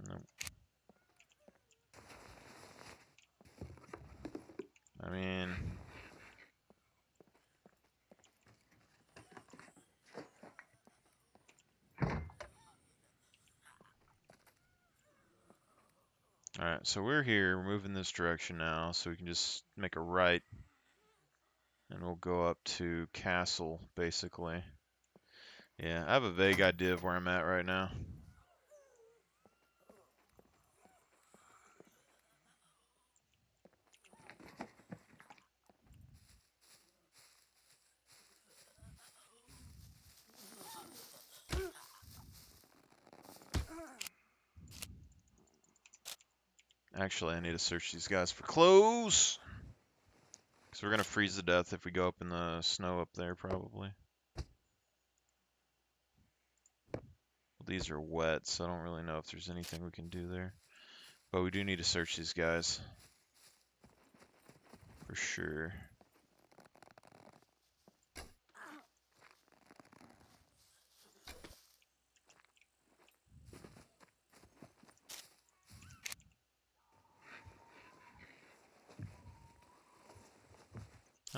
Nope. I mean... Alright, so we're here. We're moving this direction now, so we can just make a right. And we'll go up to Castle, basically. Yeah, I have a vague idea of where I'm at right now. Actually, I need to search these guys for clothes. Because we're going to freeze to death if we go up in the snow up there, probably. These are wet, so I don't really know if there's anything we can do there. But we do need to search these guys. For sure.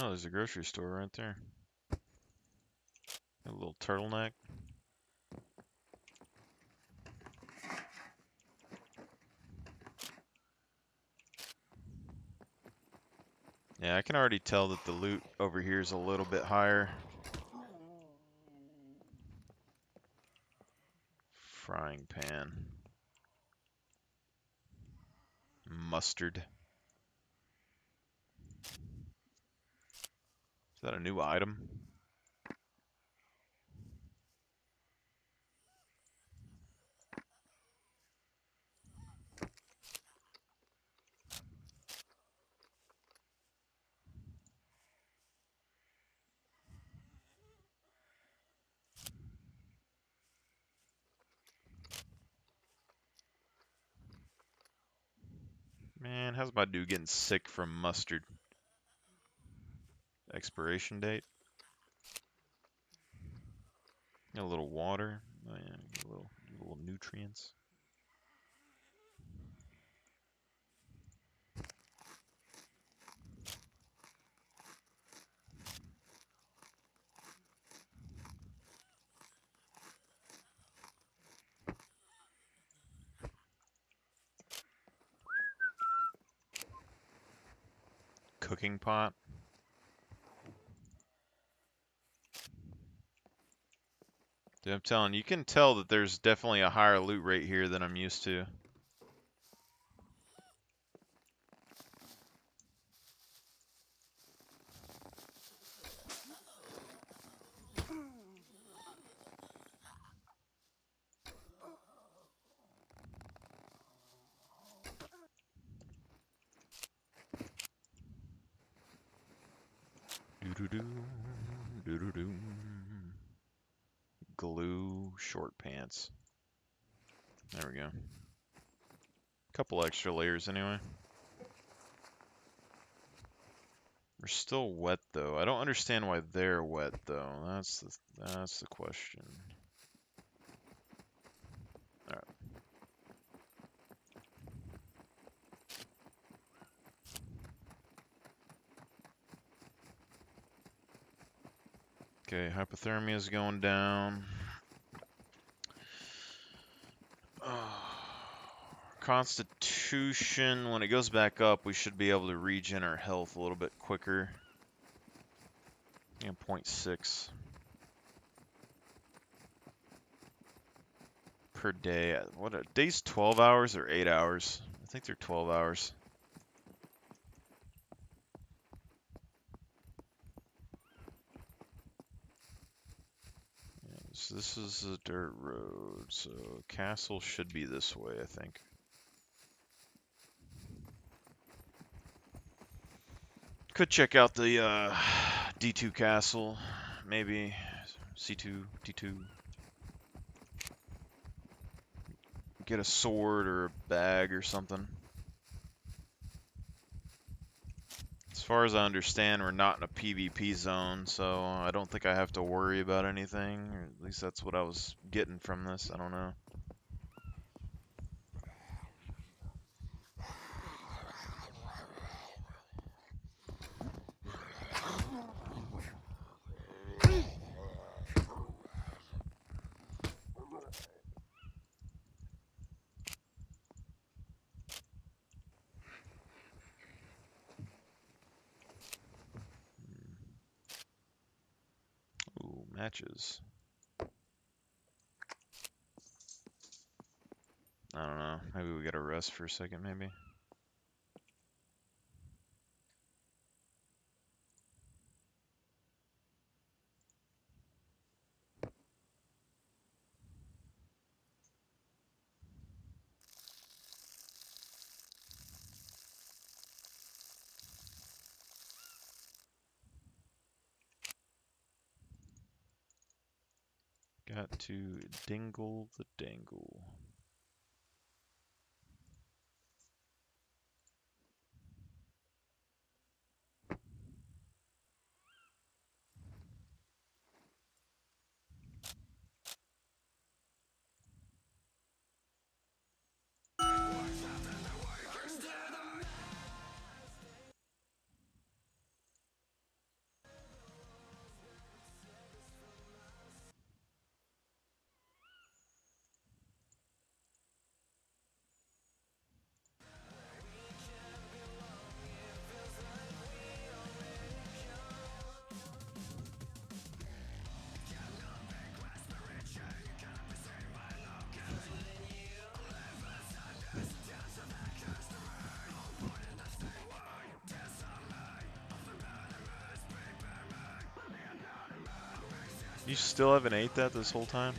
Oh, there's a grocery store right there. A little turtleneck. Yeah, I can already tell that the loot over here is a little bit higher. Frying pan. Mustard. Is that a new item? Man, how's my dude getting sick from mustard? Expiration date? A little water. Oh yeah, a little nutrients. Cooking pot. Dude, I'm telling you, you can tell that there's definitely a higher loot rate here than I'm used to. Doo-doo-doo, doo-doo-doo. Glue short pants. There we go. Couple extra layers anyway. We're still wet though. I don't understand why they're wet though. That's the question. All right. Okay, hypothermia is going down. Constitution, when it goes back up, we should be able to regen our health a little bit quicker. Yeah, 0.6 per day. What a day's 12 hours or 8 hours? I think they're 12 hours. Yeah, so this is a dirt road, so castle should be this way, I think. Could check out the D2 castle, maybe C2, D2. Get a sword or a bag or something. As far as I understand, we're not in a PvP zone, so I don't think I have to worry about anything. Or at least that's what I was getting from this. I don't know. Ooh, matches. I don't know. Maybe we gotta rest for a second, maybe. Got to dingle the dangle. You still haven't ate that this whole time?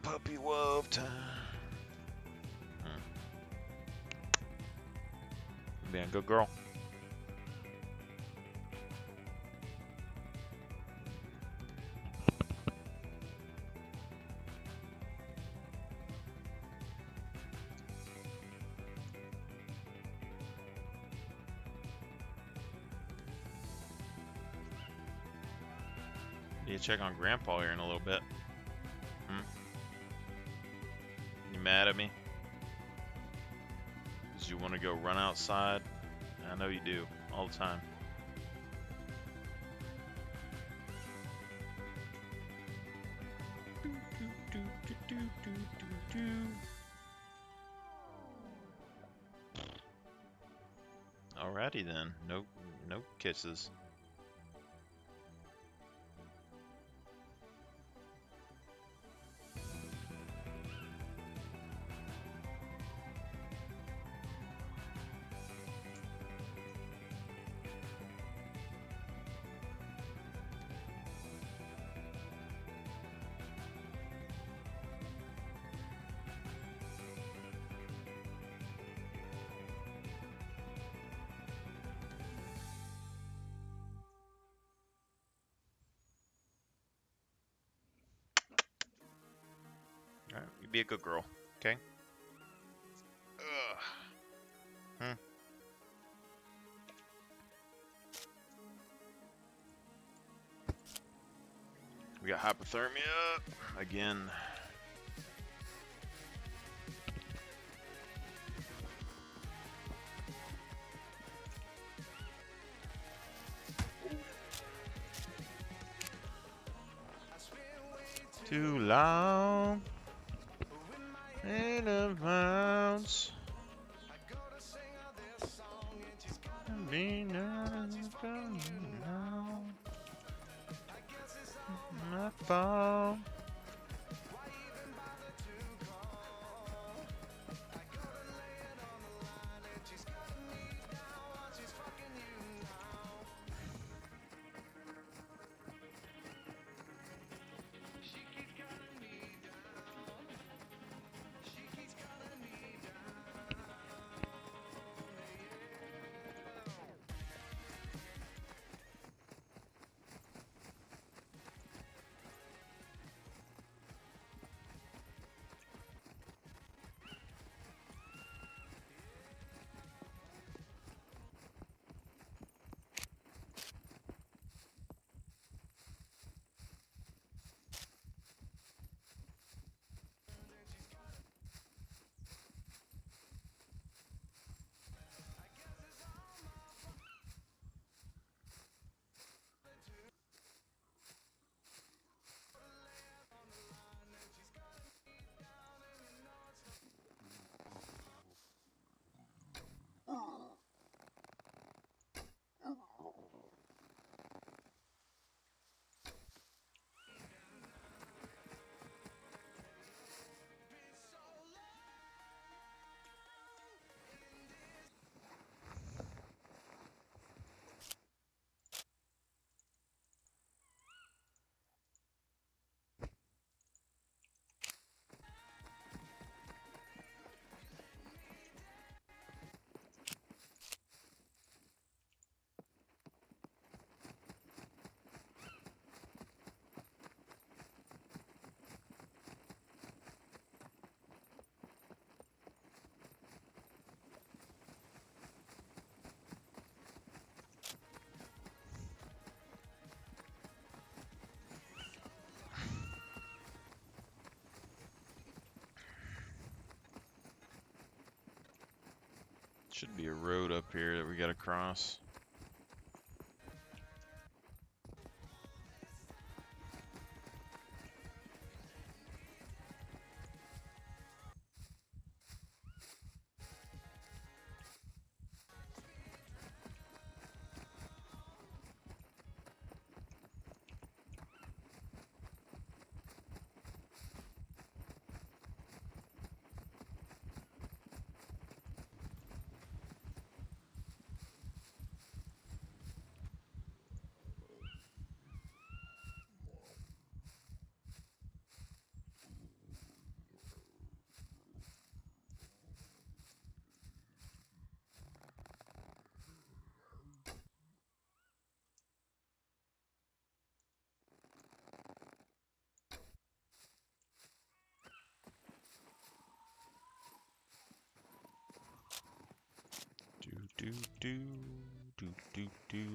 Puppy love time. Being a good girl. You check on Grandpa here in a little bit. You mad at me? Because you want to go run outside? I know you do, all the time. Alrighty then, no kisses. Alright, you be a good girl, okay? Ugh. We got hypothermia again. Too long in a bounce. My fault. Should be a road up here that we gotta cross.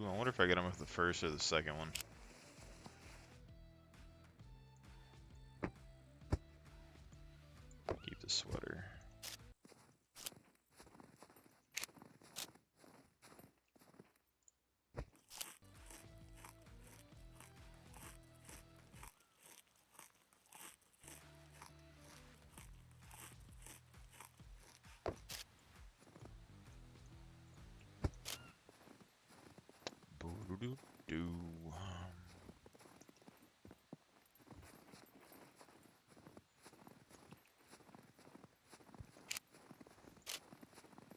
I wonder if I get him with the first or the second one. Keep the sweater.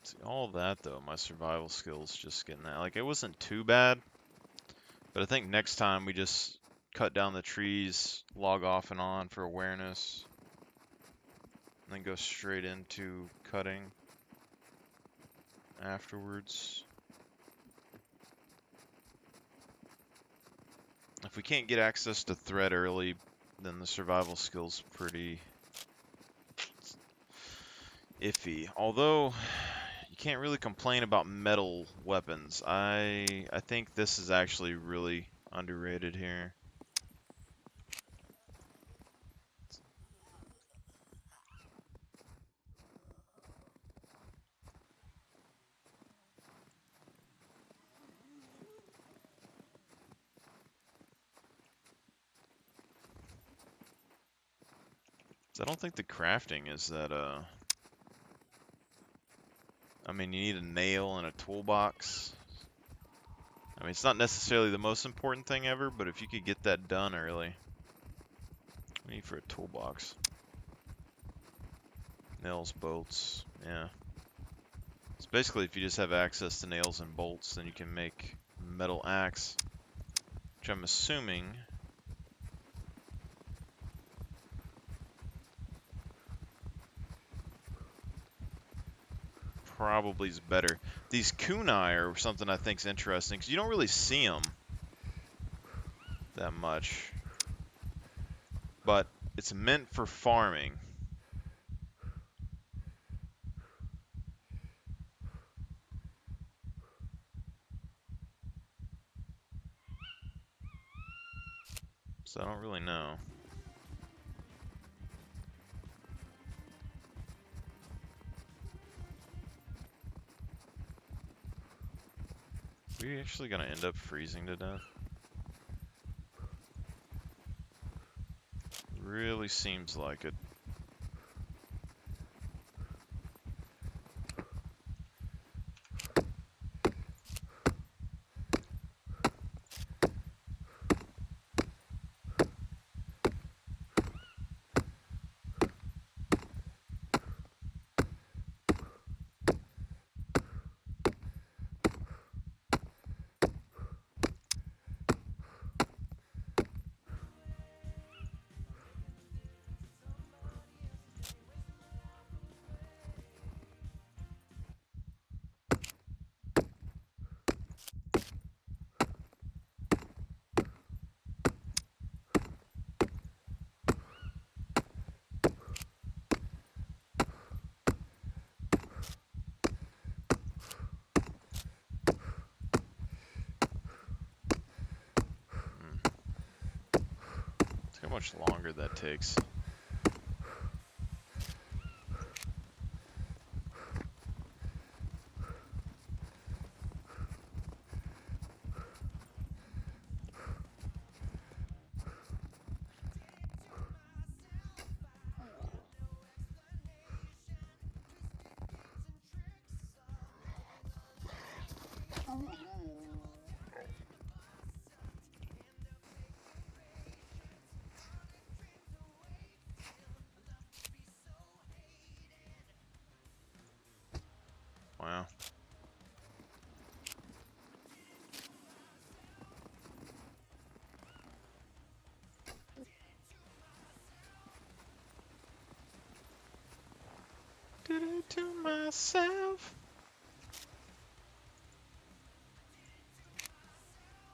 See, all that though, my survival skills just getting that. Like, it wasn't too bad, but I think next time we just cut down the trees, log off and on for awareness, and then go straight into cutting afterwards. If we can't get access to thread early, then the survival skill's pretty iffy. Although, you can't really complain about metal weapons. I think this is actually really underrated here. I don't think the crafting is that, I mean, you need a nail and a toolbox. I mean, it's not necessarily the most important thing ever, but if you could get that done early. What do you need for a toolbox? Nails, bolts, yeah. So basically, if you just have access to nails and bolts, then you can make a metal axe, which I'm assuming probably is better. These kunai are something I think is interesting, because you don't really see them that much. But it's meant for farming. So I don't really know. Are we actually gonna end up freezing to death? Really seems like it. Look how much longer that takes. to myself.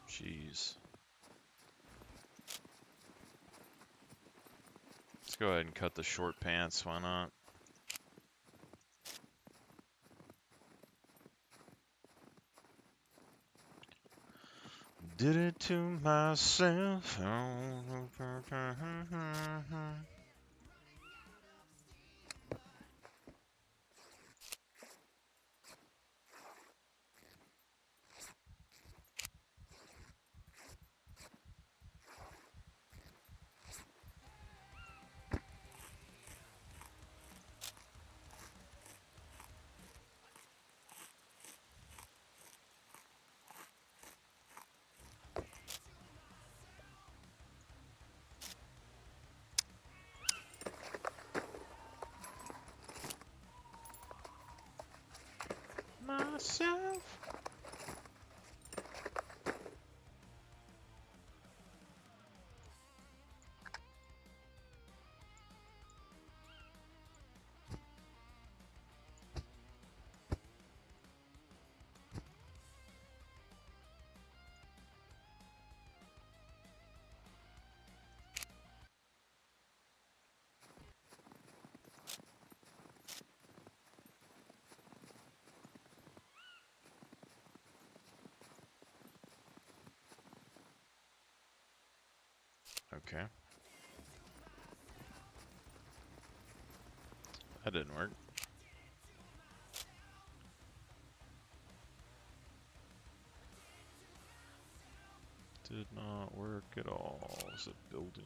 Jeez. Let's go ahead and cut the short pants, why not? Did it to myself. Myself. Okay. That didn't work. Did not work at all. It's a building.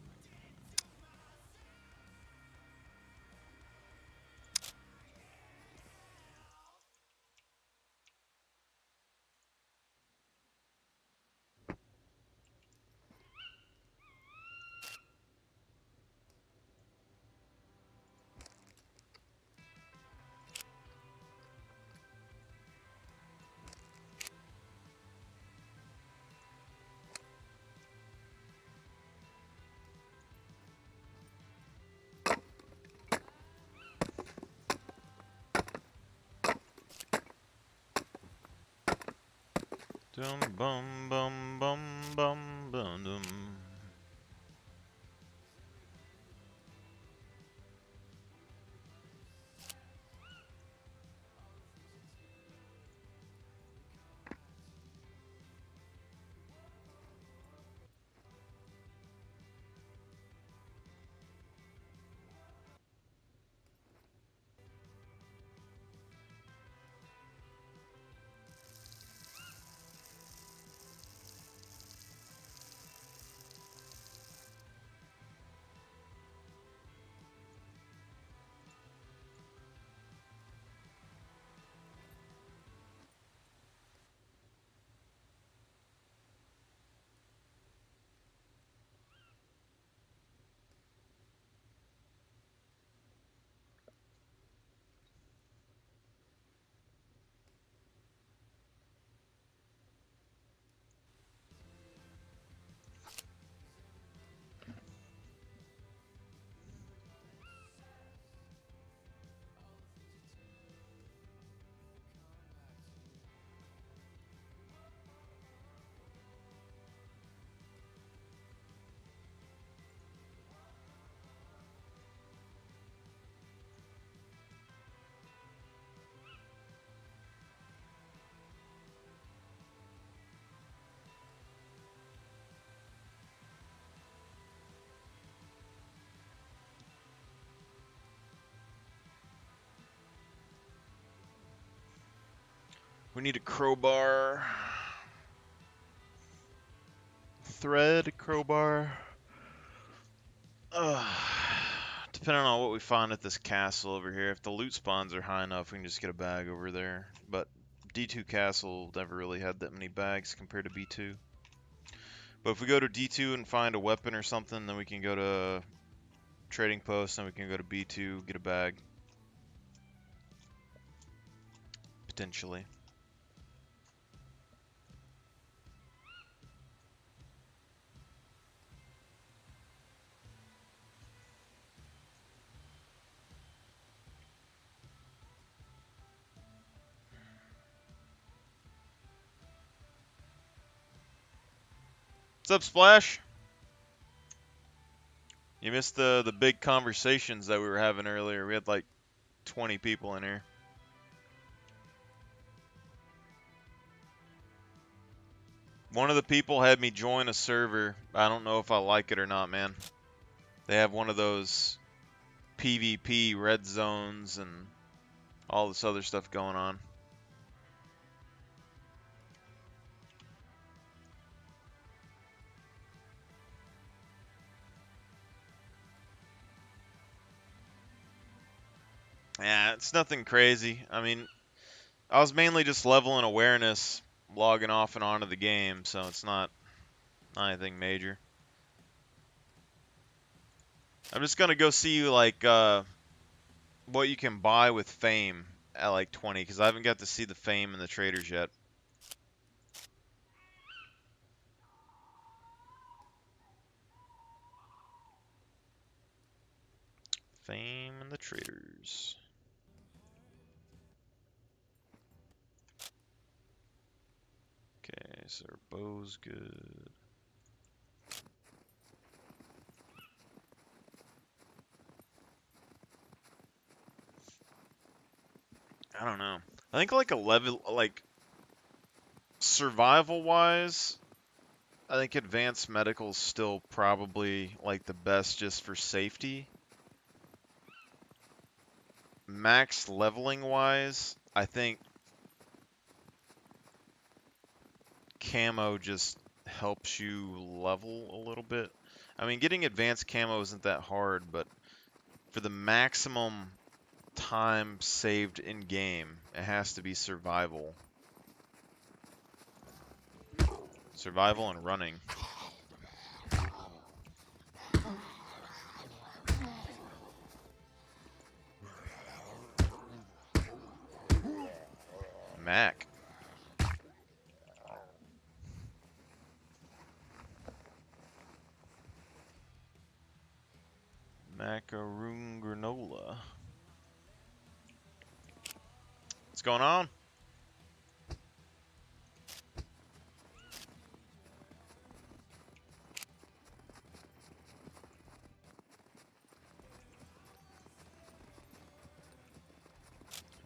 Dum bum bum bum bum bum dum. We need a crowbar. Thread, crowbar. Depending on what we find at this castle over here, if the loot spawns are high enough, we can just get a bag over there. But D2 castle never really had that many bags compared to B2. But if we go to D2 and find a weapon or something, then we can go to trading post, and we can go to B2, get a bag. Potentially. What's up, Splash? You missed the big conversations that we were having earlier. We had like 20 people in here. One of the people had me join a server. I don't know if I like it or not, man. They have one of those PvP red zones and all this other stuff going on. Yeah, it's nothing crazy. I mean, I was mainly just leveling awareness, logging off and onto the game, so it's not anything major. I'm just gonna go see like what you can buy with fame at like 20, because I haven't got to see the fame and the traders yet. Fame and the traders. Okay, so our bow's good. I don't know. I think like a level, like survival wise, I think advanced medical is still probably like the best just for safety. Max leveling wise, I think camo just helps you level a little bit. I mean, getting advanced camo isn't that hard, but for the maximum time saved in game, it has to be survival. Survival and running. Mac. Macaroon granola. What's going on?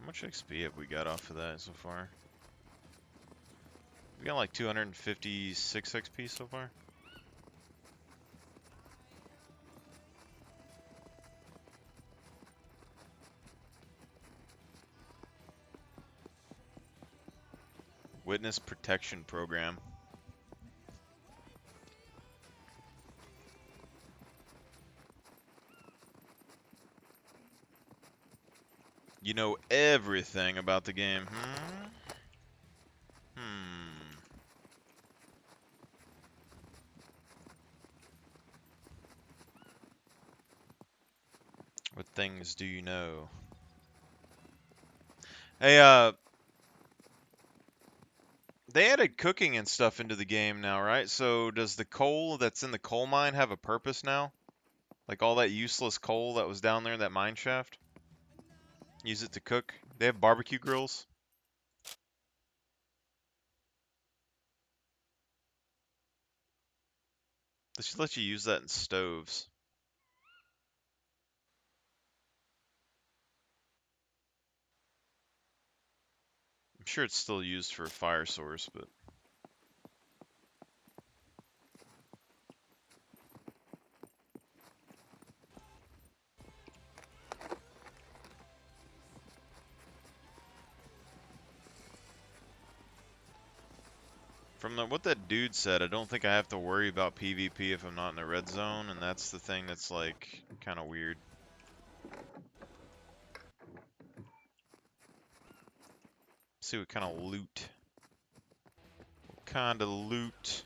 How much XP have we got off of that so far? We got like 256 XP so far. Witness protection program. You know everything about the game, What things do you know? Hey, they added cooking and stuff into the game now, right? So does the coal that's in the coal mine have a purpose now? Like all that useless coal that was down there in that mine shaft? Use it to cook? They have barbecue grills? They should let you use that in stoves. I'm sure it's still used for a fire source, but... From what that dude said, I don't think I have to worry about PvP if I'm not in the red zone, and that's the thing that's, like, kind of weird. Let's see what kind of loot. What kind of loot?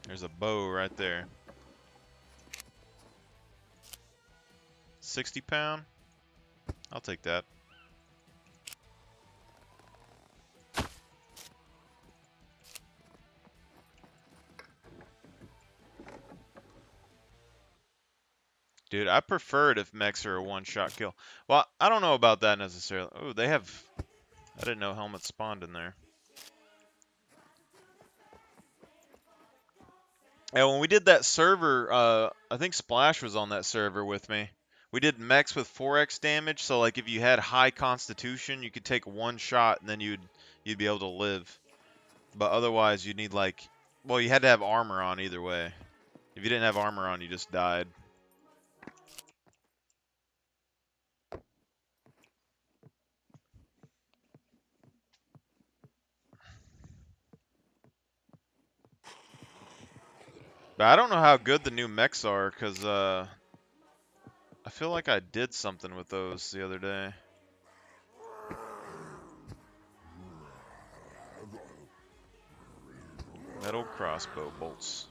There's a bow right there. 60 pound? I'll take that. Dude, I prefer it if mechs are a one-shot kill. Well, I don't know about that necessarily. Oh, they have I didn't know helmets spawned in there. And when we did that server, I think Splash was on that server with me. We did mechs with 4x damage, so like if you had high constitution, you could take one shot and then you'd be able to live. But otherwise, you'd need like, well, you had to have armor on either way. If you didn't have armor on, you just died. But I don't know how good the new mechs are, because I feel like I did something with those the other day. Metal crossbow bolts.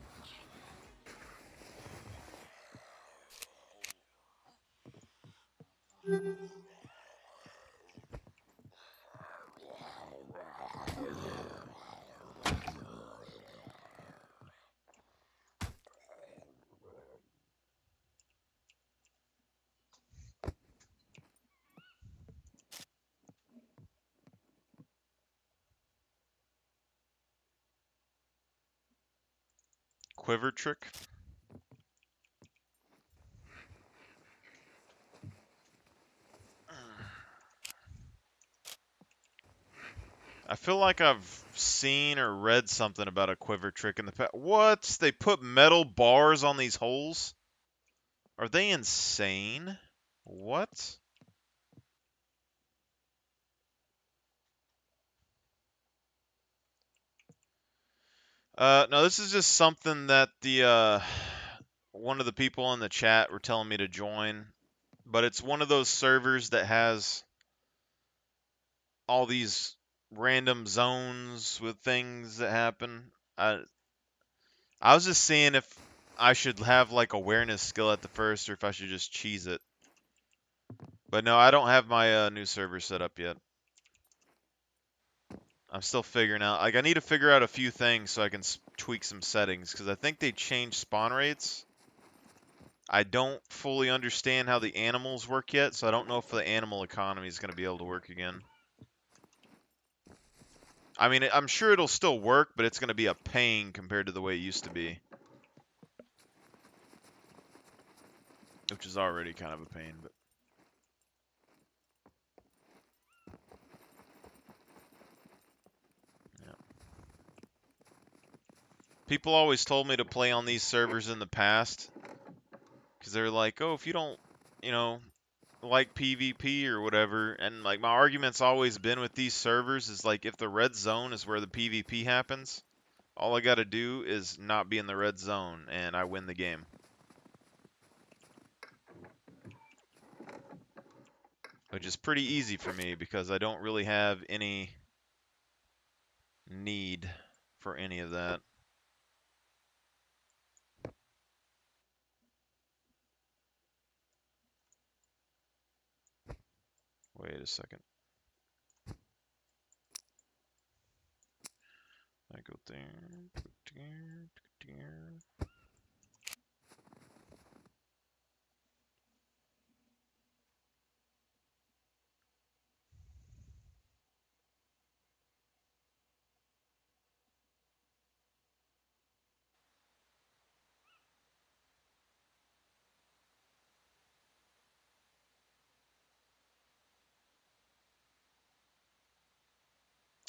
Quiver trick. I feel like I've seen or read something about a quiver trick in the past. What? They put metal bars on these holes? Are they insane? What? No, this is just something that the one of the people in the chat were telling me to join, but it's one of those servers that has all these random zones with things that happen. I was just seeing if I should have like awareness skill at the first or if I should just cheese it. But no, I don't have my new server set up yet. I'm still figuring out. Like, I need to figure out a few things so I can tweak some settings because I think they changed spawn rates. I don't fully understand how the animals work yet, so I don't know if the animal economy is going to be able to work again. I mean, I'm sure it'll still work, but it's going to be a pain compared to the way it used to be. Which is already kind of a pain, but... yeah. People always told me to play on these servers in the past. Because they're like, oh, if you don't, you know, like PvP or whatever, and like my argument's always been with these servers is like if the red zone is where the PvP happens, all I gotta do is not be in the red zone and I win the game. Which is pretty easy for me because I don't really have any need for any of that. Wait a second. I go there.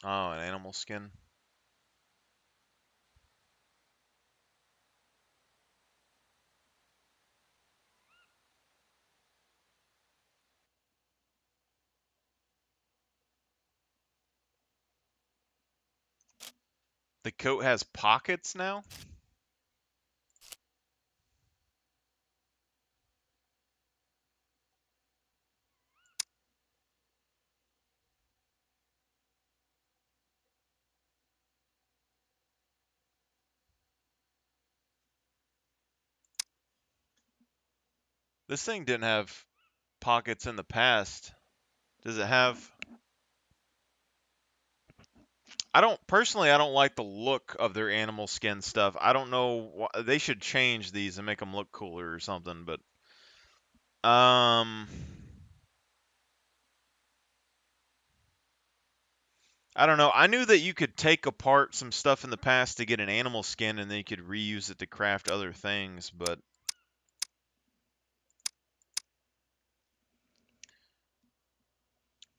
Oh, an animal skin. The coat has pockets now? This thing didn't have pockets in the past. Does it have... I don't like the look of their animal skin stuff. I don't know they should change these and make them look cooler or something, but I don't know. I knew that you could take apart some stuff in the past to get an animal skin, and then you could reuse it to craft other things, but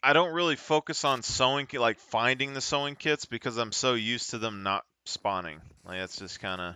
I don't really focus on sewing, like finding the sewing kits, because I'm so used to them not spawning. Like that's just kind of.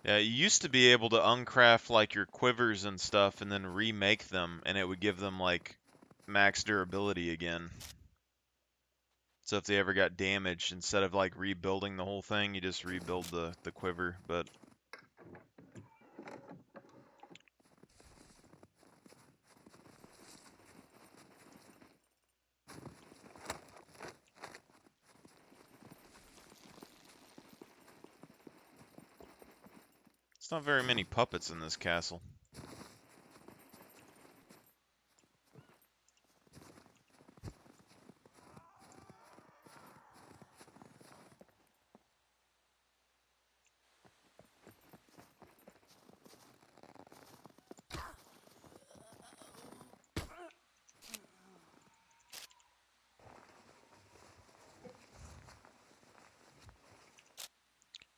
Yeah, you used to be able to uncraft like your quivers and stuff and then remake them, and it would give them like max durability again. So if they ever got damaged, instead of like rebuilding the whole thing, you just rebuild the quiver. But it's not very many puppets in this castle.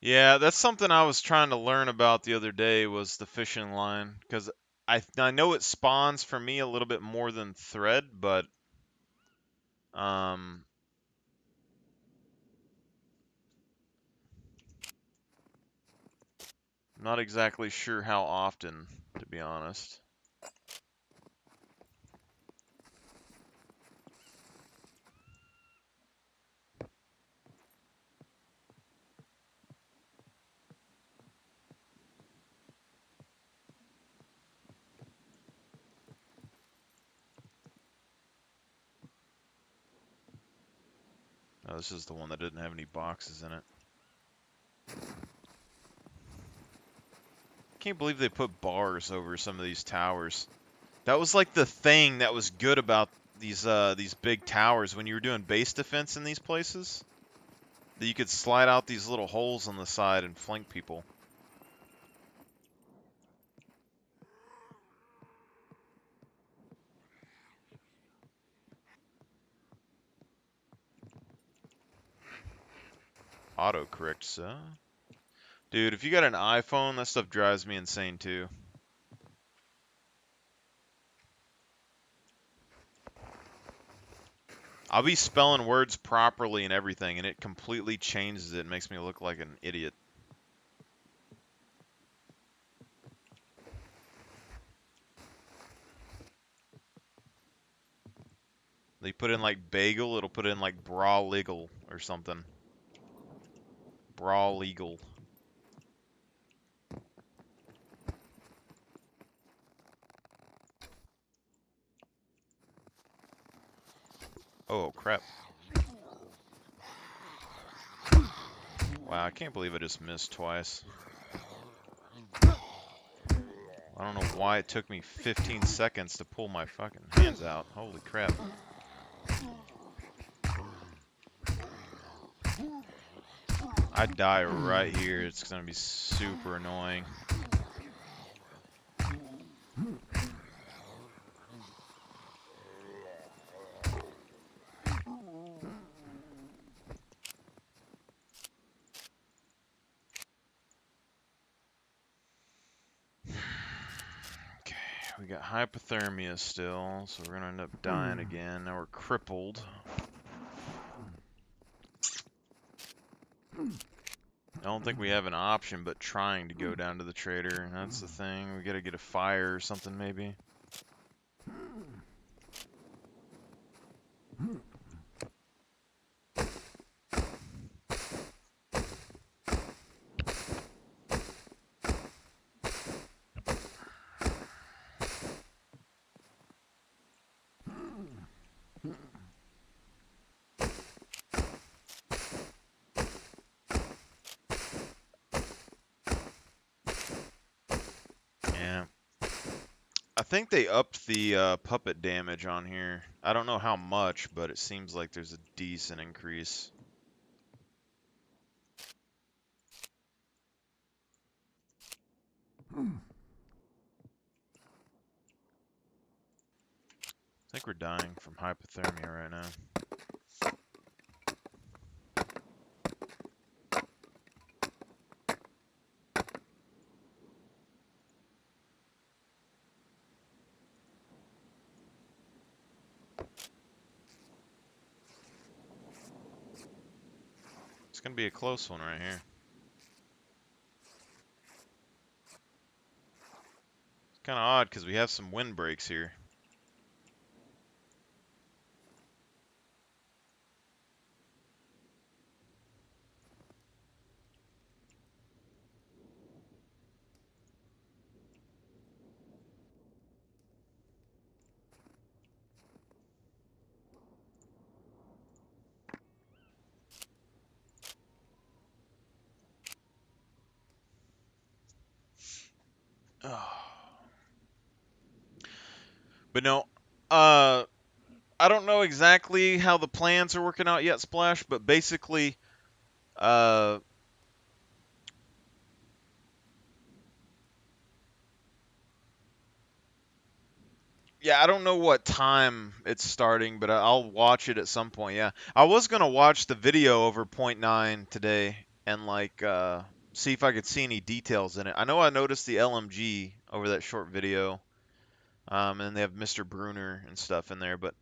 Yeah, that's something I was trying to learn about the other day was the fishing line, because I know it spawns for me a little bit more than thread, but um not exactly sure how often, to be honest. Oh, this is the one that didn't have any boxes in it. Can't believe they put bars over some of these towers. That was like the thing that was good about these big towers when you were doing base defense in these places. That you could slide out these little holes on the side and flank people. Autocorrect, so. Dude, if you got an iPhone, that stuff drives me insane too. I'll be spelling words properly and everything, and it completely changes it and makes me look like an idiot. They put in like bagel, it'll put in like bra legal or something. Bra legal. Oh, crap. Wow, I can't believe I just missed twice. I don't know why it took me 15 seconds to pull my fucking hands out. Holy crap. I die right here. It's gonna be super annoying. Okay, we got hypothermia still, so we're gonna end up dying again. Now we're crippled. I don't think we have an option but trying to go down to the trader. That's the thing. We gotta get a fire or something maybe. think they upped the puppet damage on here. I don't know how much, but it seems like there's a decent increase. I think we're dying from hypothermia right now. It's going to be a close one right here. It's kind of odd because we have some wind breaks here. But no, I don't know exactly how the plans are working out yet, Splash, but basically, uh, yeah, I don't know what time it's starting, but I'll watch it at some point. Yeah, I was gonna watch the video over point .9 today and see if I could see any details in it. I know I noticed the LMG over that short video, and they have Mr. Bruner and stuff in there, but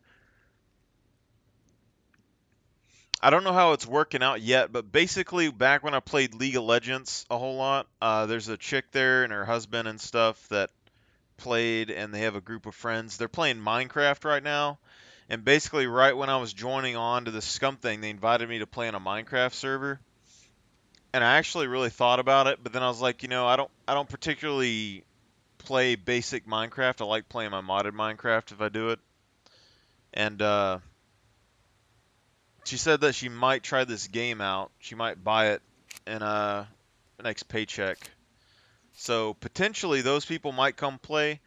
I don't know how it's working out yet. But basically, back when I played League of Legends a whole lot, there's a chick there and her husband and stuff that played, and they have a group of friends. They're playing Minecraft right now, and basically right when I was joining on to the Scum thing, they invited me to play on a Minecraft server, and I actually really thought about it, but then I was like, I don't particularly play basic Minecraft. I like playing my modded Minecraft if I do it, and she said that she might try this game out. She might buy it in the next paycheck. So potentially those people might come play.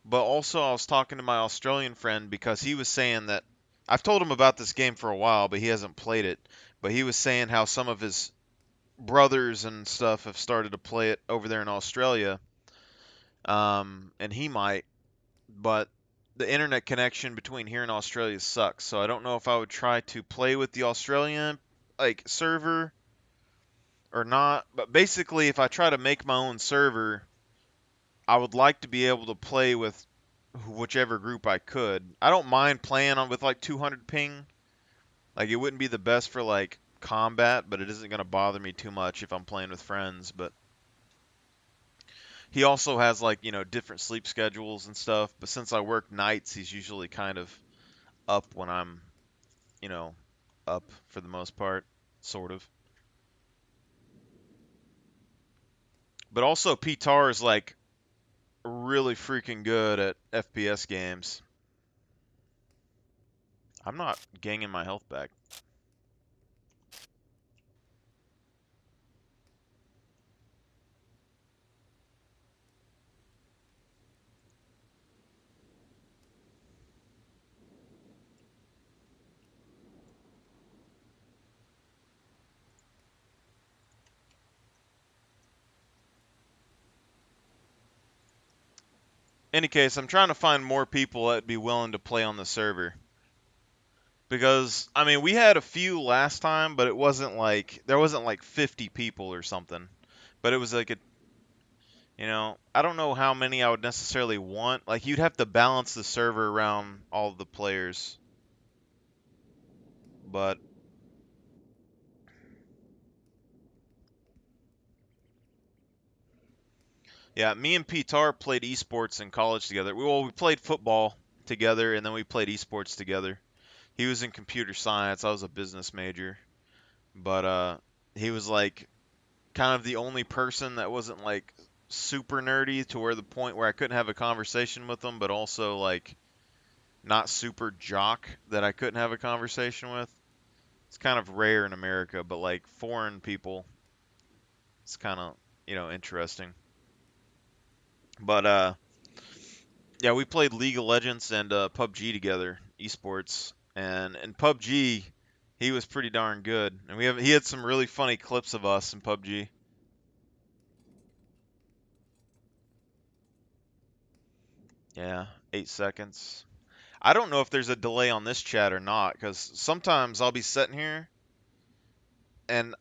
But also, I was talking to my Australian friend because he was saying that I've told him about this game for a while, but he hasn't played it. But he was saying how some of his brothers and stuff have started to play it over there in Australia, and he might. But the internet connection between here and Australia sucks, so I don't know if I would try to play with the Australian server or not. But basically, if I try to make my own server, I would like to be able to play with whichever group I could. I don't mind playing on with like 200 ping. Like it wouldn't be the best for like combat, but it isn't going to bother me too much if I'm playing with friends. But he also has different sleep schedules and stuff. But since I work nights, he's usually kind of up when I'm, you know, up for the most part, sort of. But also, Pitar is like really freaking good at FPS games. I'm not gaining my health back. Any case, I'm trying to find more people that'd be willing to play on the server. Because I mean, we had a few last time, but it wasn't like there wasn't like 50 people or something. But it was like I don't know how many I would necessarily want. Like you'd have to balance the server around all of the players. But yeah, me and Pitar played esports in college together. We played football together and then we played esports together. He was in computer science, I was a business major. But he was like kind of the only person that wasn't like super nerdy to where the point where I couldn't have a conversation with him, but also like not super jock that I couldn't have a conversation with. It's kind of rare in America, but like foreign people, it's kind of interesting. But Yeah, we played League of Legends and PUBG together, esports, and in PUBG, he was pretty darn good, and he had some really funny clips of us in PUBG. Yeah, 8 seconds. I don't know if there's a delay on this chat or not, because sometimes I'll be sitting here and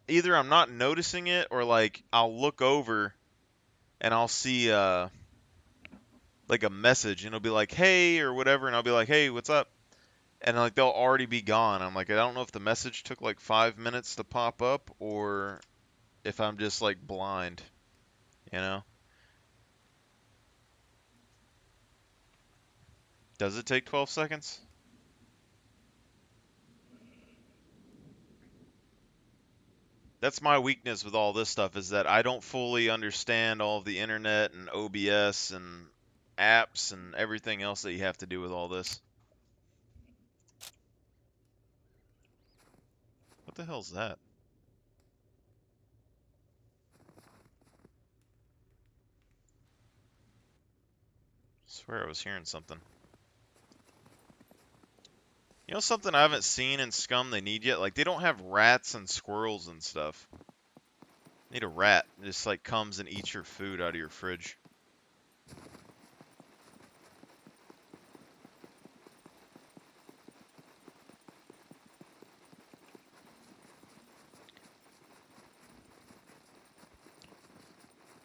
either I'm not noticing it or like I'll look over and I'll see like a message and it'll be like hey or whatever, and I'll be like hey what's up, and like they'll already be gone. I'm like I don't know if the message took like 5 minutes to pop up or if I'm just like blind, you know? Does it take 12 seconds? That's my weakness with all this stuff is that I don't fully understand all of the internet and OBS and apps and everything else that you have to do with all this. What the hell's that? I swear I was hearing something. You know something I haven't seen in Scum they need yet? Like they don't have rats and squirrels and stuff. Need a rat. It just like comes and eats your food out of your fridge.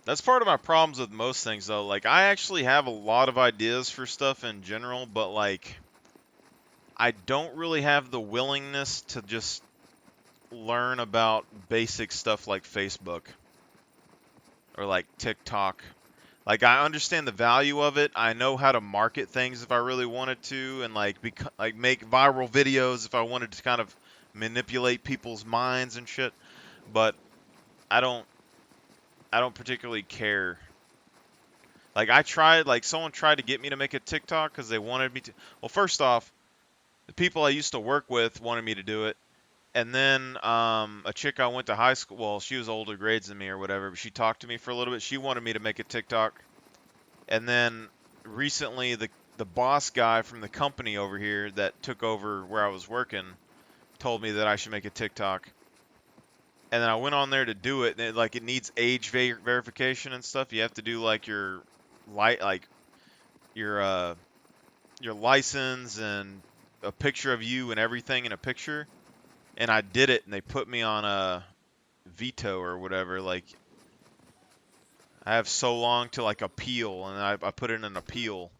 That's part of my problems with most things though. Like I actually have a lot of ideas for stuff in general, but like I don't really have the willingness to just learn about basic stuff like Facebook or like TikTok. Like I understand the value of it. I know how to market things if I really wanted to, and like like make viral videos if I wanted to kind of manipulate people's minds and shit. But I don't I don't particularly care. Like I tried, like someone tried to get me to make a TikTok because they wanted me to. Well, first off, the people I used to work with wanted me to do it, and then a chick I went to high school. Well, she was older grades than me or whatever, but she talked to me for a little bit. She wanted me to make a TikTok, and then recently the boss guy from the company over here that took over where I was working told me that I should make a TikTok. And then I went on there to do it, and it needs age verification and stuff. You have to do like your like your your license and a picture of you and everything in a picture. And I did it, and they put me on a veto or whatever. Like I have so long to like appeal, and I put in an appeal,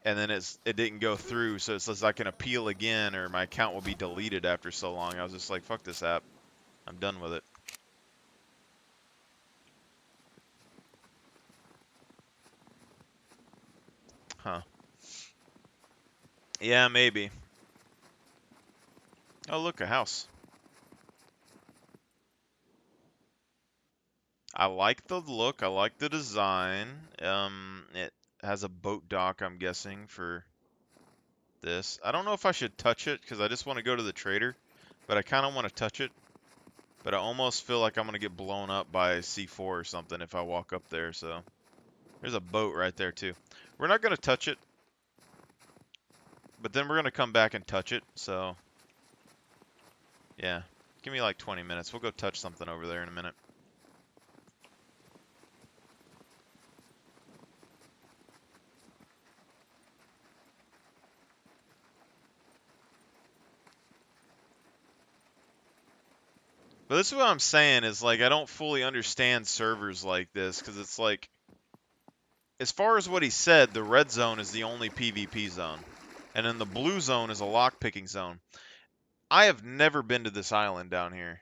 and then it didn't go through. So it says I can appeal again, or my account will be deleted after so long. I was just like, fuck this app. I'm done with it. Huh? Yeah, maybe. Oh, look, a house. I like the look. I like the design. It has a boat dock, I'm guessing, for this. I don't know if I should touch it because I just want to go to the trader, but I kind of want to touch it. But I almost feel like I'm going to get blown up by C4 or something if I walk up there, so. There's a boat right there, too. We're not going to touch it, but then we're going to come back and touch it, so. Yeah. Give me like 20 minutes. We'll go touch something over there in a minute. But this is what I'm saying is like I don't fully understand servers like this because it's like as far as what he said, the red zone is the only PvP zone. And then the blue zone is a lockpicking zone. I have never been to this island down here.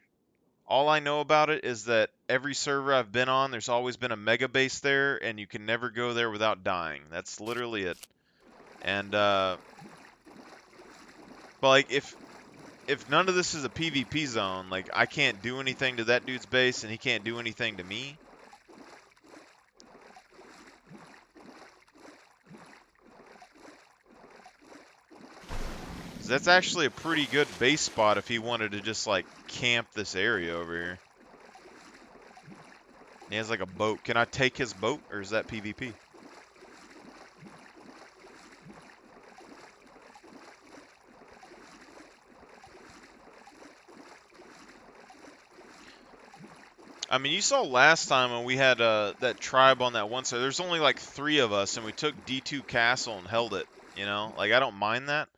All I know about it is that every server I've been on, there's always been a mega base there, and you can never go there without dying. That's literally it. And but like if none of this is a PvP zone, like I can't do anything to that dude's base, and he can't do anything to me. That's actually a pretty good base spot if he wanted to just like camp this area over here. He has like a boat. Can I take his boat or is that PvP? I mean, you saw last time when we had that tribe on that one side. There's only like 3 of us, and we took D2 Castle and held it. You know, like I don't mind that,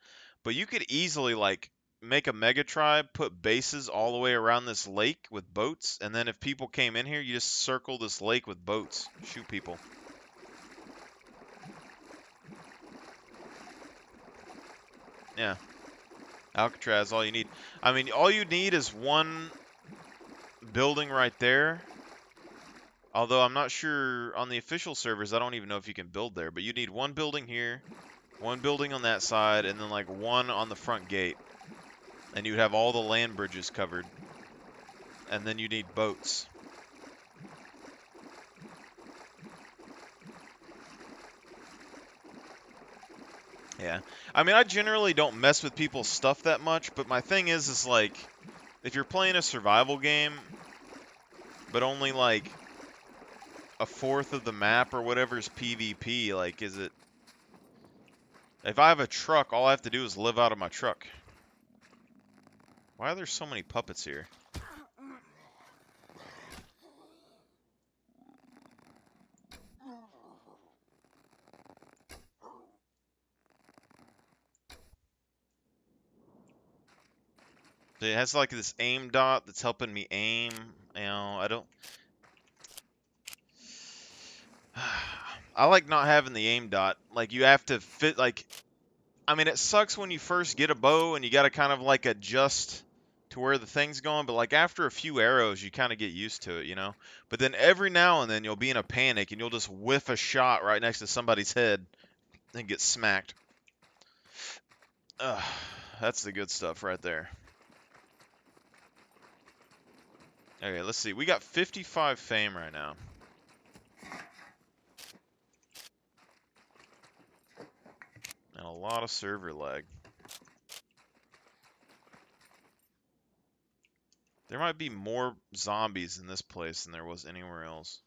but you could easily like make a mega tribe, put bases all the way around this lake with boats, and then if people came in here, you just circle this lake with boats, shoot people. Yeah, Alcatraz, all you need. I mean, all you need is one building right there. Although I'm not sure on the official servers, I don't even know if you can build there, but you need one building here, one building on that side, and then like one on the front gate. And you'd have all the land bridges covered. And then you need boats. Yeah. I mean, I generally don't mess with people's stuff that much, but my thing is like, if you're playing a survival game, but only like a fourth of the map or whatever is PvP, like, is it... If I have a truck, all I have to do is live out of my truck. Why are there so many puppets here? It has like this aim dot that's helping me aim. You know, I don't... I like not having the aim dot. Like, you have to fit, like... I mean, it sucks when you first get a bow and you gotta kind of like adjust to where the thing's going, but like after a few arrows, you kind of get used to it, you know? But then every now and then you'll be in a panic and you'll just whiff a shot right next to somebody's head and get smacked. Ugh, that's the good stuff right there. Okay, let's see. We got 55 fame right now. And a lot of server lag. There might be more zombies in this place than there was anywhere else.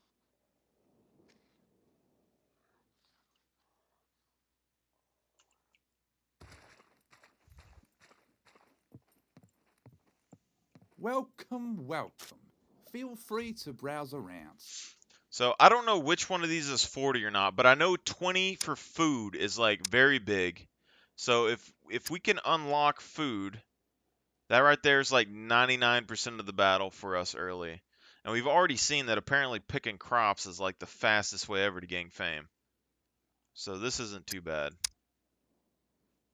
Welcome, welcome. Feel free to browse around. So I don't know which one of these is 40 or not, but I know 20 for food is like very big. So if we can unlock food, that right there is like 99% of the battle for us early. And we've already seen that apparently picking crops is like the fastest way ever to gain fame. So this isn't too bad.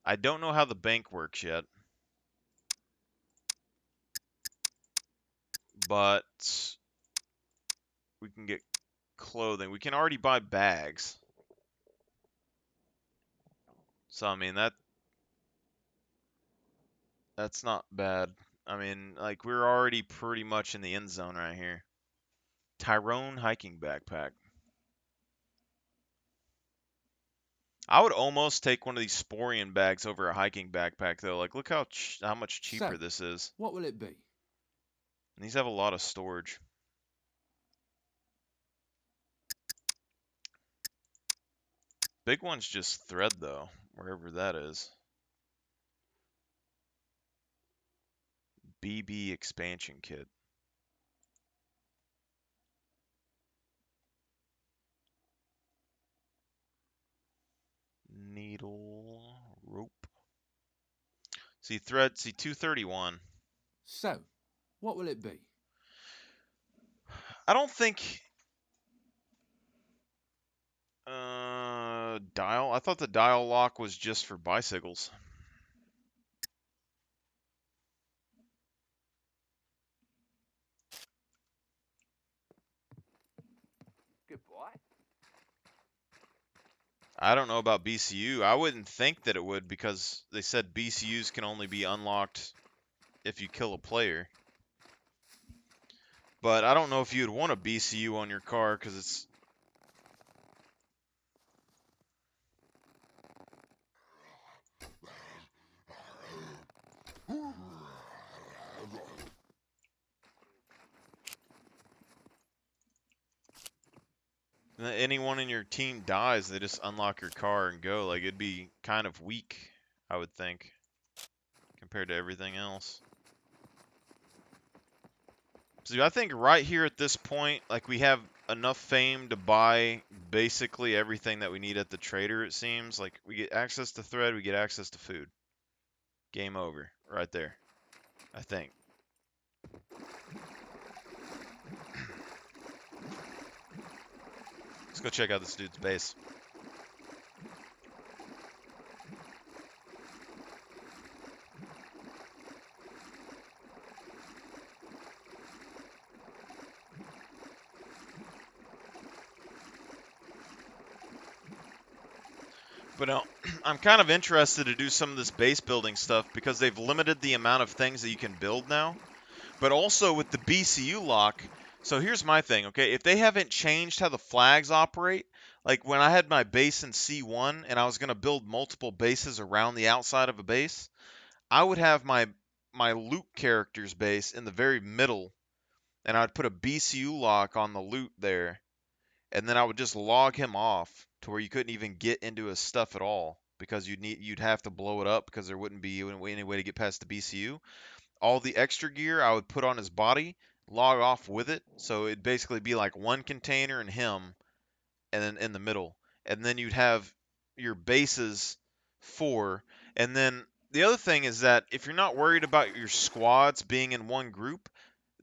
I don't know how the bank works yet. But we can get clothing. We can already buy bags. So I mean that's not bad. I mean, like we're already pretty much in the end zone right here. Tyrone hiking backpack. I would almost take one of these Sporian bags over a hiking backpack though. Like look how much cheaper So, this is. what will it be? And these have a lot of storage. Big one's just thread though, wherever that is. BB expansion kit. Needle, rope. See thread, see 231. So, what will it be? I don't think dial. I thought the dial lock was just for bicycles. Goodbye. I don't know about BCU. I wouldn't think that it would because they said BCUs can only be unlocked if you kill a player. But I don't know if you'd want a BCU on your car because it's... Anyone in your team dies, they just unlock your car and go. Like, it'd be kind of weak, I would think, compared to everything else. So I think right here at this point, like, we have enough fame to buy basically everything that we need at the trader, it seems. Like, we get access to thread, we get access to food. Game over. Right there. I think. Let's go check out this dude's base. But I'm kind of interested to do some of this base building stuff because they've limited the amount of things that you can build now. But also with the BCU lock, so here's my thing, okay? If they haven't changed how the flags operate, like when I had my base in C1 and I was going to build multiple bases around the outside of a base, I would have my loot character's base in the very middle, and I'd put a BCU lock on the loot there, and then I would just log him off to where you couldn't even get into his stuff at all because you'd have to blow it up because there wouldn't be any way to get past the BCU. All the extra gear I would put on his body, log off with it, so it'd basically be like one container and him, and then in the middle, and then you'd have your bases 4, and then the other thing is that if you're not worried about your squads being in one group,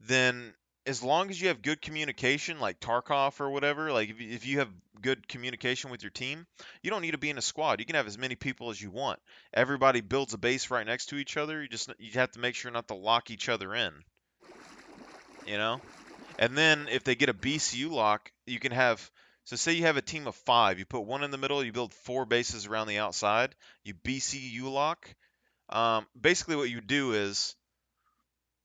then as long as you have good communication, like Tarkov or whatever, like if you have good communication with your team, you don't need to be in a squad. You can have as many people as you want. Everybody builds a base right next to each other. You have to make sure not to lock each other in, you know? And then if they get a BCU lock, you can have, so say you have a team of 5, you put one in the middle, you build 4 bases around the outside, you BCU lock. Basically what you do is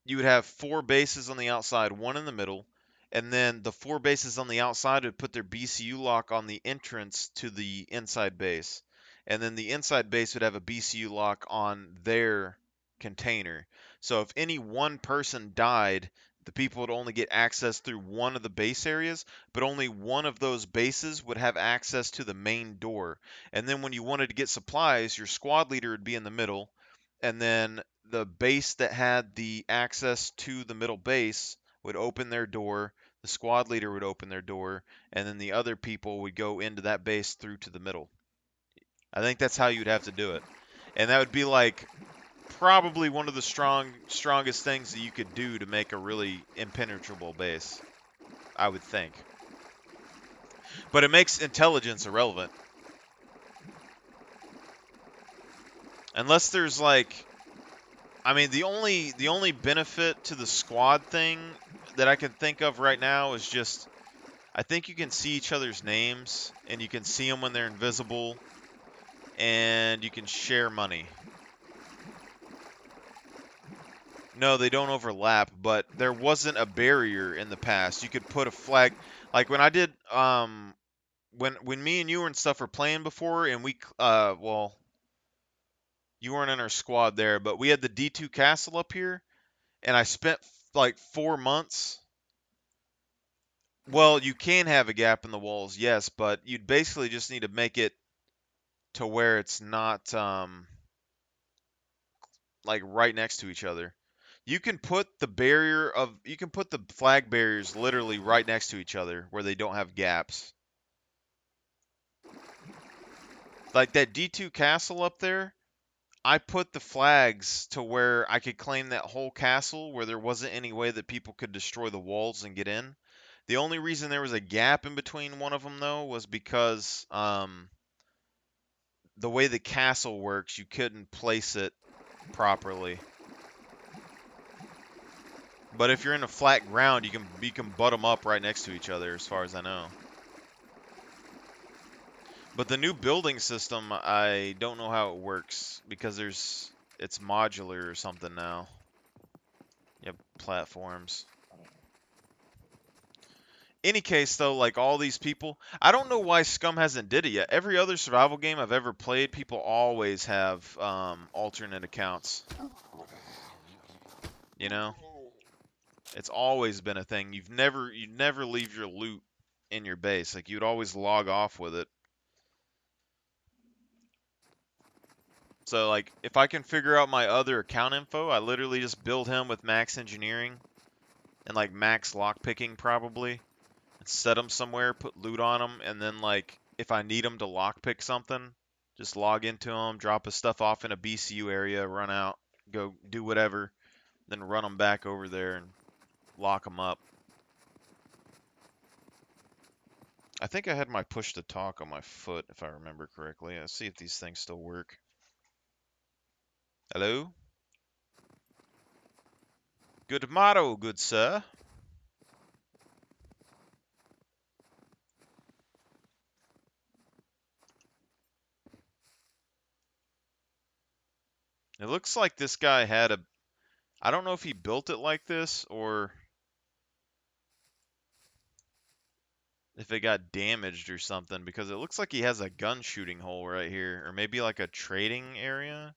you would have 4 bases on the outside, 1 in the middle, and then the 4 bases on the outside would put their BCU lock on the entrance to the inside base. And then the inside base would have a BCU lock on their container. So if any one person died, the people would only get access through one of the base areas, but only one of those bases would have access to the main door. And then when you wanted to get supplies, your squad leader would be in the middle, and then the base that had the access to the middle base would open their door, the squad leader would open their door, and then the other people would go into that base through to the middle. I think that's how you'd have to do it. And that would be like probably one of the strongest things that you could do to make a really impenetrable base, I would think. But it makes intelligence irrelevant. Unless there's like, I mean, the only benefit to the squad thing that I can think of right now is just, I think you can see each other's names, and you can see them when they're invisible, and you can share money. No, they don't overlap, but there wasn't a barrier in the past. You could put a flag, like when I did, when me and you and stuff were playing before, and well, you weren't in our squad there, but we had the D2 castle up here, and I spent like 4 months. Well, you can have a gap in the walls, yes, but you'd basically just need to make it to where it's not like right next to each other. You can put the flag barriers literally right next to each other where they don't have gaps. Like that D2 castle up there, I put the flags to where I could claim that whole castle where there wasn't any way that people could destroy the walls and get in. The only reason there was a gap in between one of them, though, was because the way the castle works, you couldn't place it properly. But if you're in a flat ground, you can butt them up right next to each other, as far as I know. But the new building system, I don't know how it works because it's modular or something now. Yep, platforms. Any case, though, like all these people, I don't know why Scum hasn't did it yet. Every other survival game I've ever played, people always have alternate accounts. You know, it's always been a thing. You'd never leave your loot in your base. Like you'd always log off with it. So like if I can figure out my other account info, I literally just build him with max engineering, and like max lockpicking probably. And set them somewhere, put loot on them, and then like if I need them to lockpick something, just log into them, drop his stuff off in a BCU area, run out, go do whatever, then run them back over there and lock them up. I think I had my push to talk on my foot, if I remember correctly. Let's see if these things still work. Hello? Good motto, good sir. It looks like this guy had a... I don't know if he built it like this or if it got damaged or something, because it looks like he has a gun shooting hole right here, or maybe like a trading area.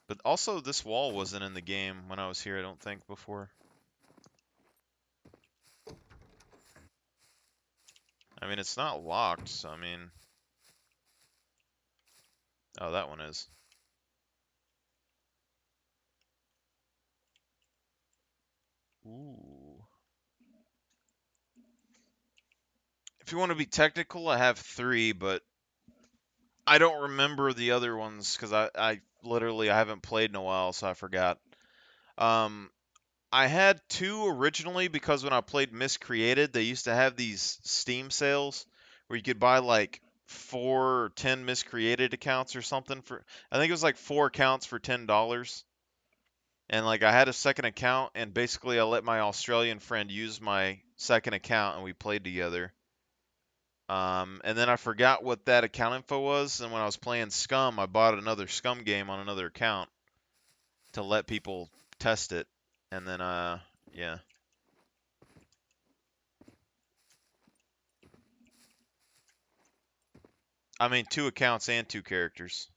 But also, this wall wasn't in the game when I was here, I don't think, before. I mean, it's not locked, so I mean... Oh, that one is. Ooh. If you want to be technical, I have 3, but I don't remember the other ones because I literally I haven't played in a while, so I forgot. Um, I had 2 originally because when I played Miscreated, they used to have these Steam sales where you could buy like 4 or 10 Miscreated accounts or something for, I think it was like 4 accounts for $10. And like I had a second account and basically I let my Australian friend use my second account and we played together. And then I forgot what that account info was, and when I was playing Scum, I bought another Scum game on another account to let people test it. And then, yeah. I mean, 2 accounts and 2 characters.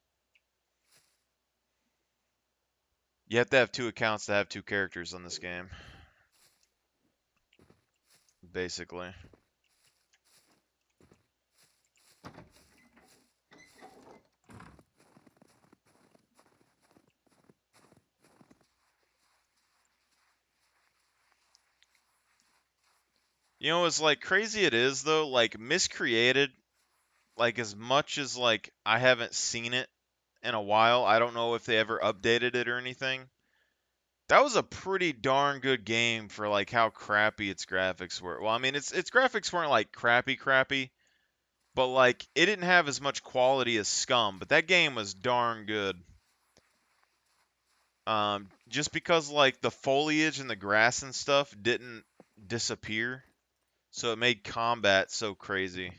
You have to have 2 accounts to have 2 characters on this game, basically. You know, as like crazy it is though, like Miscreated, like as much as like I haven't seen it in a while, I don't know if they ever updated it or anything. That was a pretty darn good game for like how crappy its graphics were. Well, I mean, its graphics weren't like crappy, but like it didn't have as much quality as Scum, but that game was darn good. Just because like the foliage and the grass and stuff didn't disappear, so it made combat so crazy.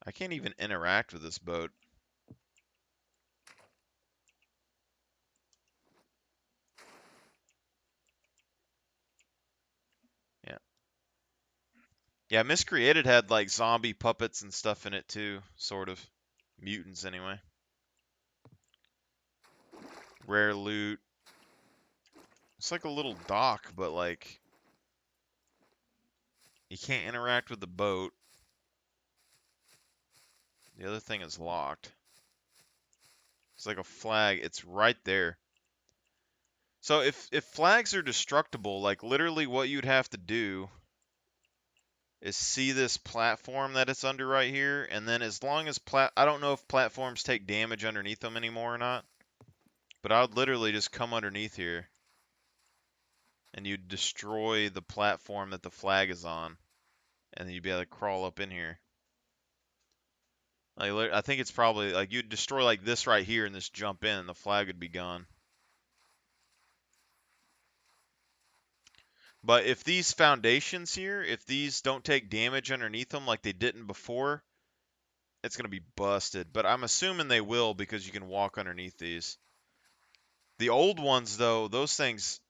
I can't even interact with this boat. Yeah. Yeah, Miscreated had like zombie puppets and stuff in it too, sort of. Mutants anyway. Rare loot. It's like a little dock, but like you can't interact with the boat. The other thing is locked. It's like a flag. It's right there. So if flags are destructible, like literally what you'd have to do is see this platform that it's under right here, and then as long as I don't know if platforms take damage underneath them anymore or not, but I would literally just come underneath here and you'd destroy the platform that the flag is on, and then you'd be able to crawl up in here. Like, I think it's probably like you'd destroy like this right here and just jump in, and the flag would be gone. But if these foundations here, if these don't take damage underneath them like they didn't before, it's going to be busted. But I'm assuming they will because you can walk underneath these. The old ones, though, those things,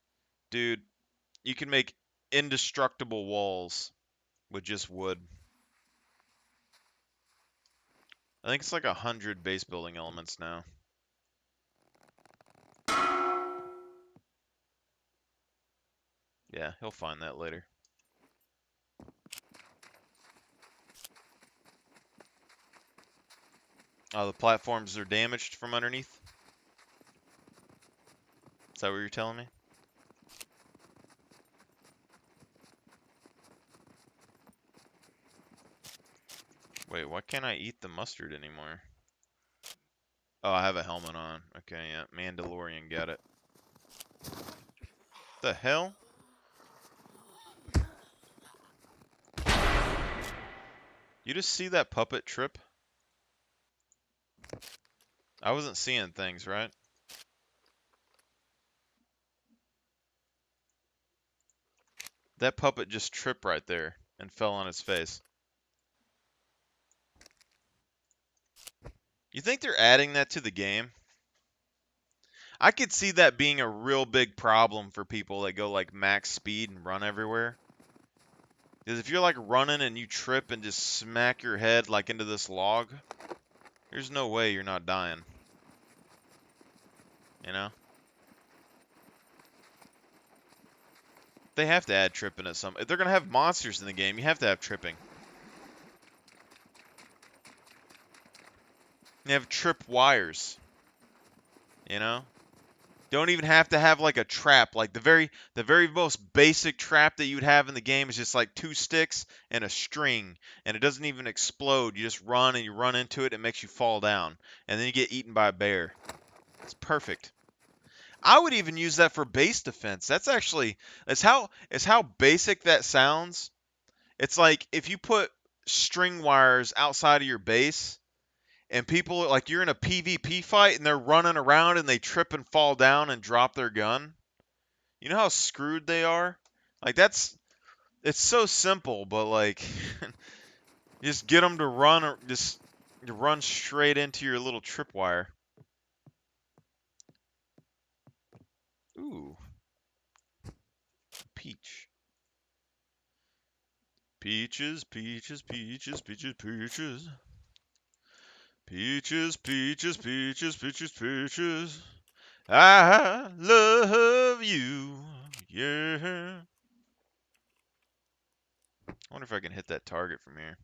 dude, you can make indestructible walls with just wood. I think it's like 100 base building elements now. Yeah, he'll find that later. Oh, the platforms are damaged from underneath? that what you're telling me? Wait, why can't I eat the mustard anymore? Oh, I have a helmet on. Okay, yeah. Mandalorian, got it. The hell? You just see that puppet trip? I wasn't seeing things, right? That puppet just tripped right there and fell on his face. You think they're adding that to the game? I could see that being a real big problem for people that go like max speed and run everywhere. Because if you're like running and you trip and just smack your head like into this log, there's no way you're not dying. You know? They have to add tripping at some. If they're gonna have monsters in the game, you have to have tripping. You have trip wires. You know? Don't even have to have like a trap. Like the very most basic trap that you would have in the game is just like 2 sticks and a string, and it doesn't even explode. You just run and you run into it, it makes you fall down, and then you get eaten by a bear. It's perfect. I would even use that for base defense. That's actually it's how basic that sounds. It's like if you put string wires outside of your base and people like you're in a PvP fight and they're running around and they trip and fall down and drop their gun. You know how screwed they are? Like it's so simple, but like just get them to run or just run straight into your little tripwire. Ooh, peach. Peaches, peaches, peaches, peaches, peaches. Peaches, peaches, peaches, peaches, peaches. I love you. Yeah. I wonder if I can hit that target from here.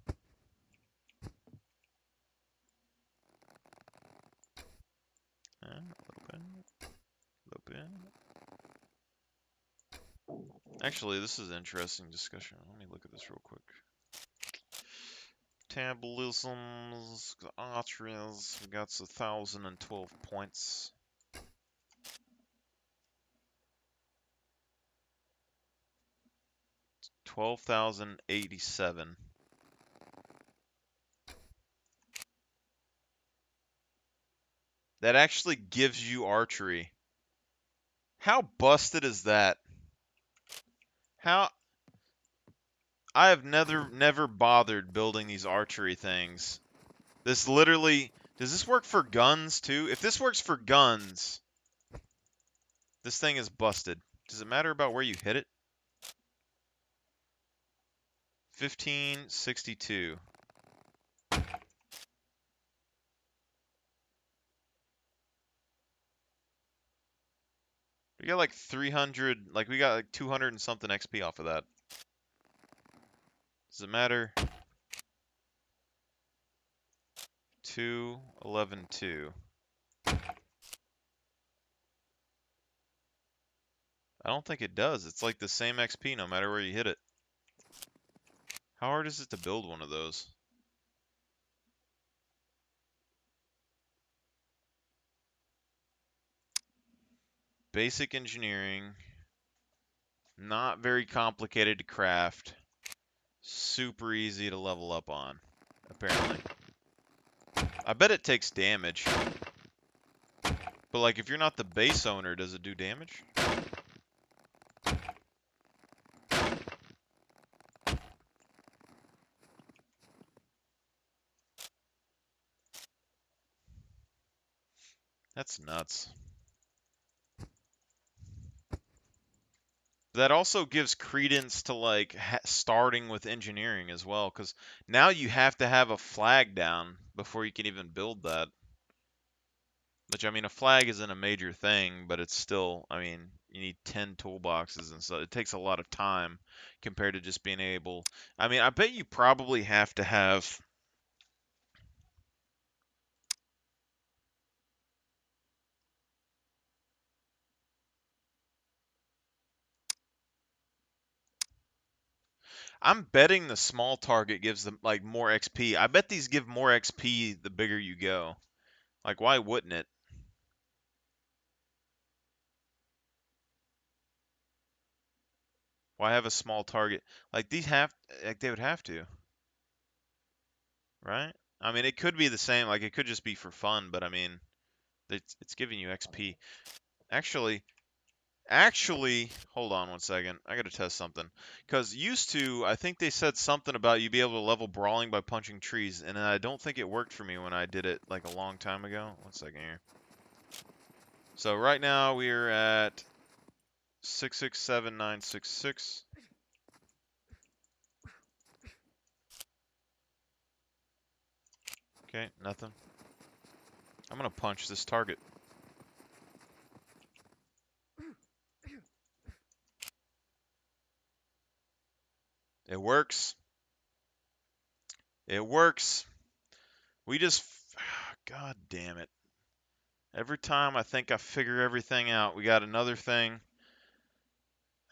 A little bit. A little bit. Actually, this is an interesting discussion. Let me look at this real quick. Metabolisms, arteries, we got 1,012 points. $12,087. That actually gives you archery. How busted is that? How I have never bothered building these archery things. This literally does this work for guns too? If this works for guns, this thing is busted. Does it matter about where you hit it? 1562. We got like 300, like we got like 200 and something XP off of that. Does it matter? 2, 11, 2. I don't think it does. It's like the same XP no matter where you hit it. How hard is it to build one of those? Basic engineering. Not very complicated to craft. Super easy to level up on, apparently. I bet it takes damage. But like if you're not the base owner, does it do damage? That's nuts. That also gives credence to like starting with engineering as well, because now you have to have a flag down before you can even build that. Which, I mean, a flag isn't a major thing, but it's still, I mean, you need 10 toolboxes and so it takes a lot of time compared to just being able. I mean, I bet you probably have to have. I'm betting the small target gives them like more XP. I bet these give more XP the bigger you go. Like, why wouldn't it? Why have a small target? Like these have, like they would have to, right? I mean, it could be the same. Like it could just be for fun, but I mean, it's giving you XP. Actually, hold on one second. I gotta test something. Cause used to, I think they said something about you be able to level brawling by punching trees, and I don't think it worked for me when I did it like a long time ago. One second here. So right now we're at 667966. Okay, nothing. I'm gonna punch this target. It works. It works. We just, God damn it. Every time I think I figure everything out, we got another thing.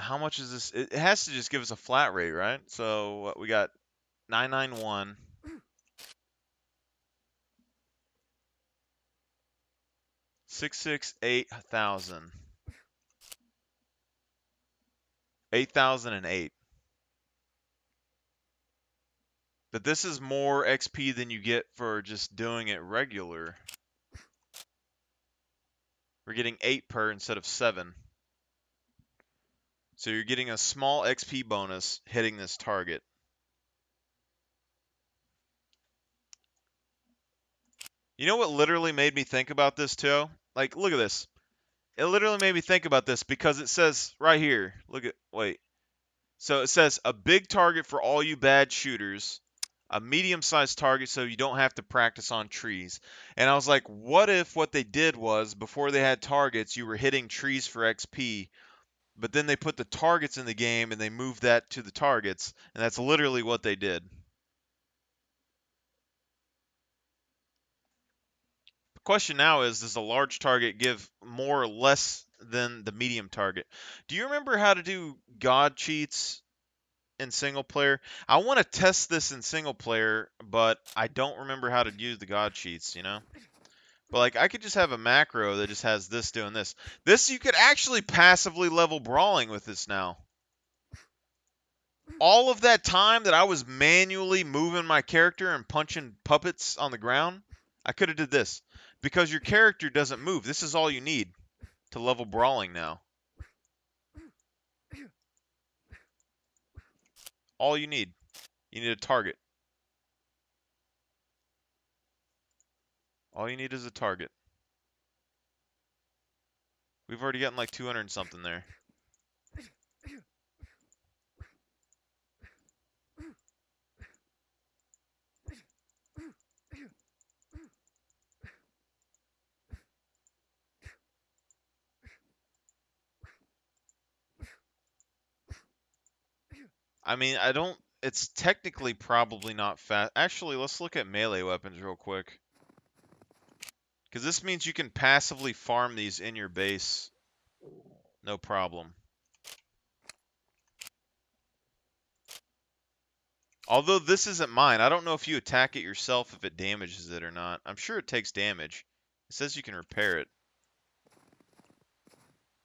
How much is this? It has to just give us a flat rate, right? So what, we got 991. 668,000. 8,008. But this is more XP than you get for just doing it regular. We're getting 8 per instead of 7. So you're getting a small XP bonus hitting this target. You know what literally made me think about this too? Like, look at this. It literally made me think about this because it says right here. Wait. So it says a big target for all you bad shooters, a medium-sized target so you don't have to practice on trees. And I was like, what if what they did was before they had targets, you were hitting trees for XP, but then they put the targets in the game and they moved that to the targets, and that's literally what they did. The question now is, does the large target give more or less than the medium target? Do you remember how to do god cheats in single player? I want to test this in single player, but I don't remember how to use the god cheats, you know? But like I could just have a macro that just has this doing this. This you could actually passively level brawling with this now. All of that time that I was manually moving my character and punching puppets on the ground, I could have did this. Because your character doesn't move. This is all you need to level brawling now. All you need. You need a target. All you need is a target. We've already gotten like 200 and something there. I mean, it's technically probably not fast. Actually, let's look at melee weapons real quick. Because this means you can passively farm these in your base. No problem. Although this isn't mine. I don't know if you attack it yourself if it damages it or not. I'm sure it takes damage. It says you can repair it.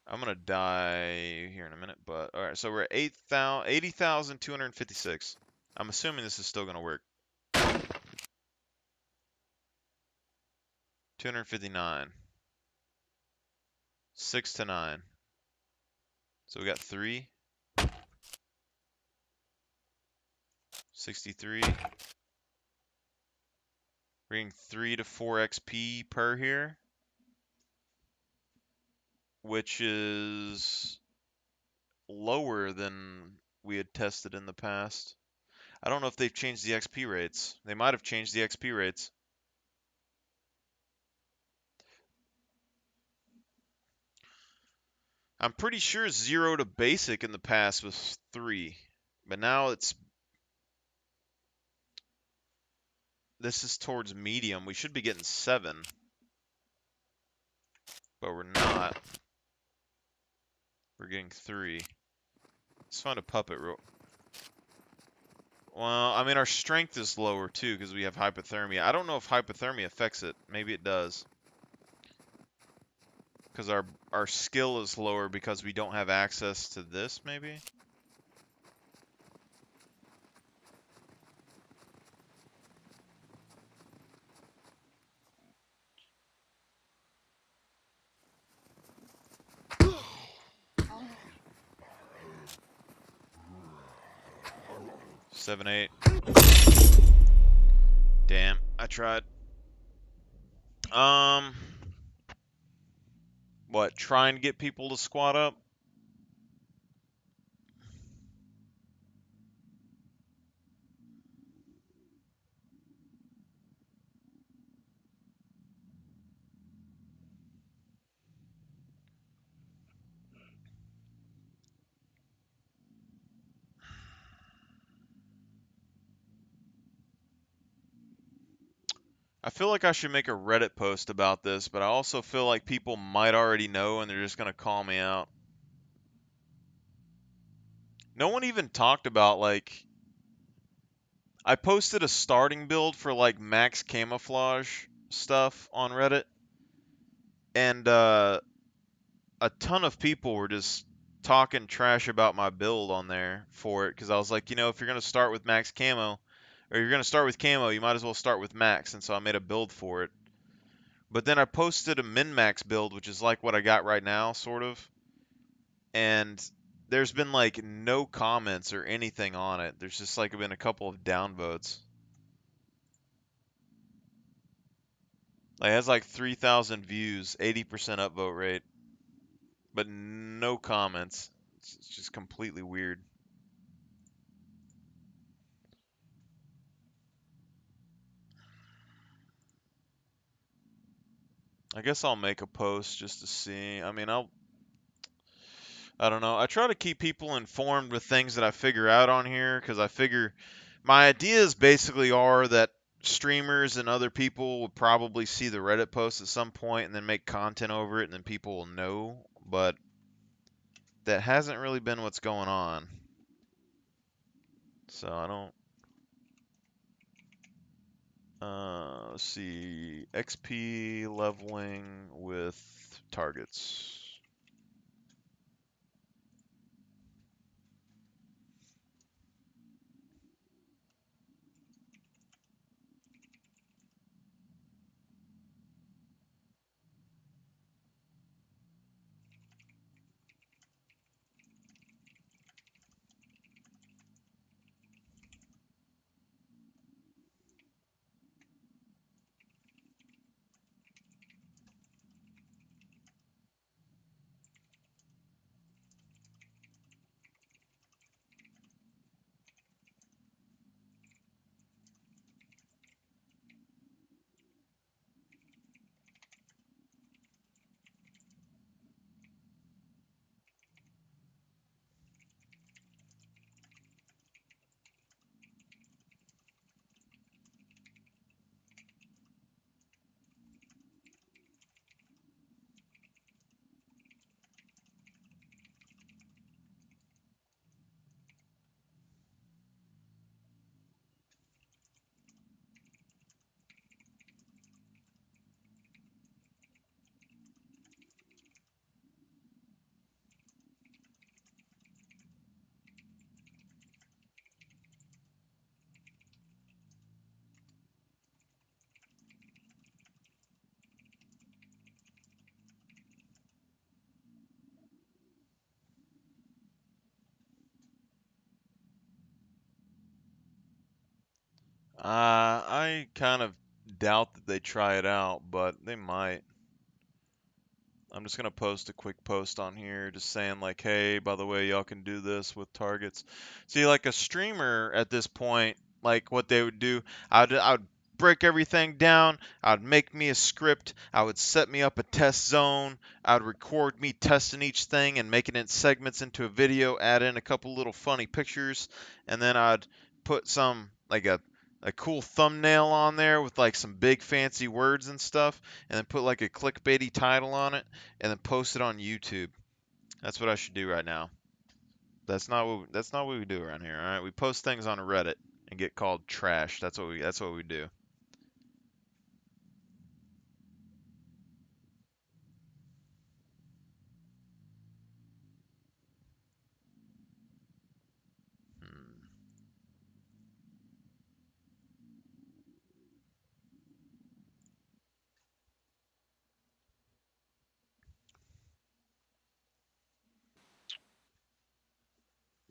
I'm going to die here in a minute, but alright, so we're at 80,256. I'm assuming this is still going to work. 259. 6 to 9. So we got 3. 63. We're getting 3 to 4 XP per here, which is lower than we had tested in the past. I don't know if they've changed the XP rates. They might have changed the XP rates. I'm pretty sure 0 to basic in the past was 3, but now this is towards medium. We should be getting 7, but we're not. We're getting 3. Let's find a puppet real. Well, I mean, our strength is lower too because we have hypothermia. I don't know if hypothermia affects it. Maybe it does. Because our skill is lower because we don't have access to this, maybe? Seven, 8. Damn, I tried. Um, what? Trying to get people to squat up? I feel like I should make a Reddit post about this, but I also feel like people might already know and they're just gonna call me out. No one even talked about, like, I posted a starting build for like max camouflage stuff on Reddit, and a ton of people were just talking trash about my build on there for it because I was like, if you're gonna start with max camo, or you're gonna start with camo, you might as well start with max, and so I made a build for it. But then I posted a min max build, which is like what I got right now, sort of, and there's been like no comments or anything on it. There's just like been a couple of downvotes. Like, it has like 3,000 views, 80% upvote rate, but no comments. It's just completely weird. I guess I'll make a post just to see. I mean, I don't know. I try to keep people informed with things that I figure out on here because I figure my ideas basically are that streamers and other people would probably see the Reddit post at some point and then make content over it and then people will know, but that hasn't really been what's going on. So I don't. Let's see. XP leveling with targets. I kind of doubt that they try it out, but they might. I'm just gonna post a quick post on here just saying like, hey, by the way, y'all can do this with targets. See, like a streamer at this point, like what they would do, I would break everything down, I'd make me a script, I would set me up a test zone, I'd record me testing each thing and making it segments into a video, add in a couple little funny pictures, and then I'd put some like a cool thumbnail on there with like some big fancy words and stuff, and then put like a clickbaity title on it, and then post it on YouTube. That's what I should do right now. That's not what we do around here. All right, we post things on Reddit and get called trash. That's what we do. Hmm.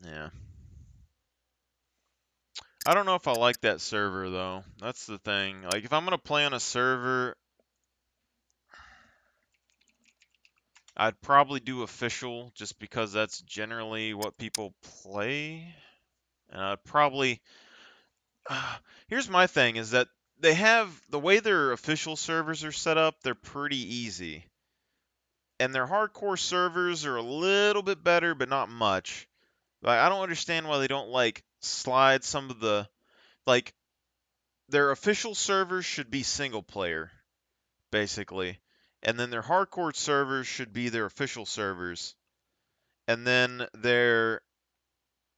Yeah. I don't know if I like that server though. That's the thing. Like if I'm gonna play on a server, I'd probably do official just because that's generally what people play. And I'd probably here's my thing is that they have the way their official servers are set up, they're pretty easy. And their hardcore servers are a little bit better, but not much. Like I don't understand why they don't like slide some of the like their official servers should be single player basically. And then their hardcore servers should be their official servers. And then their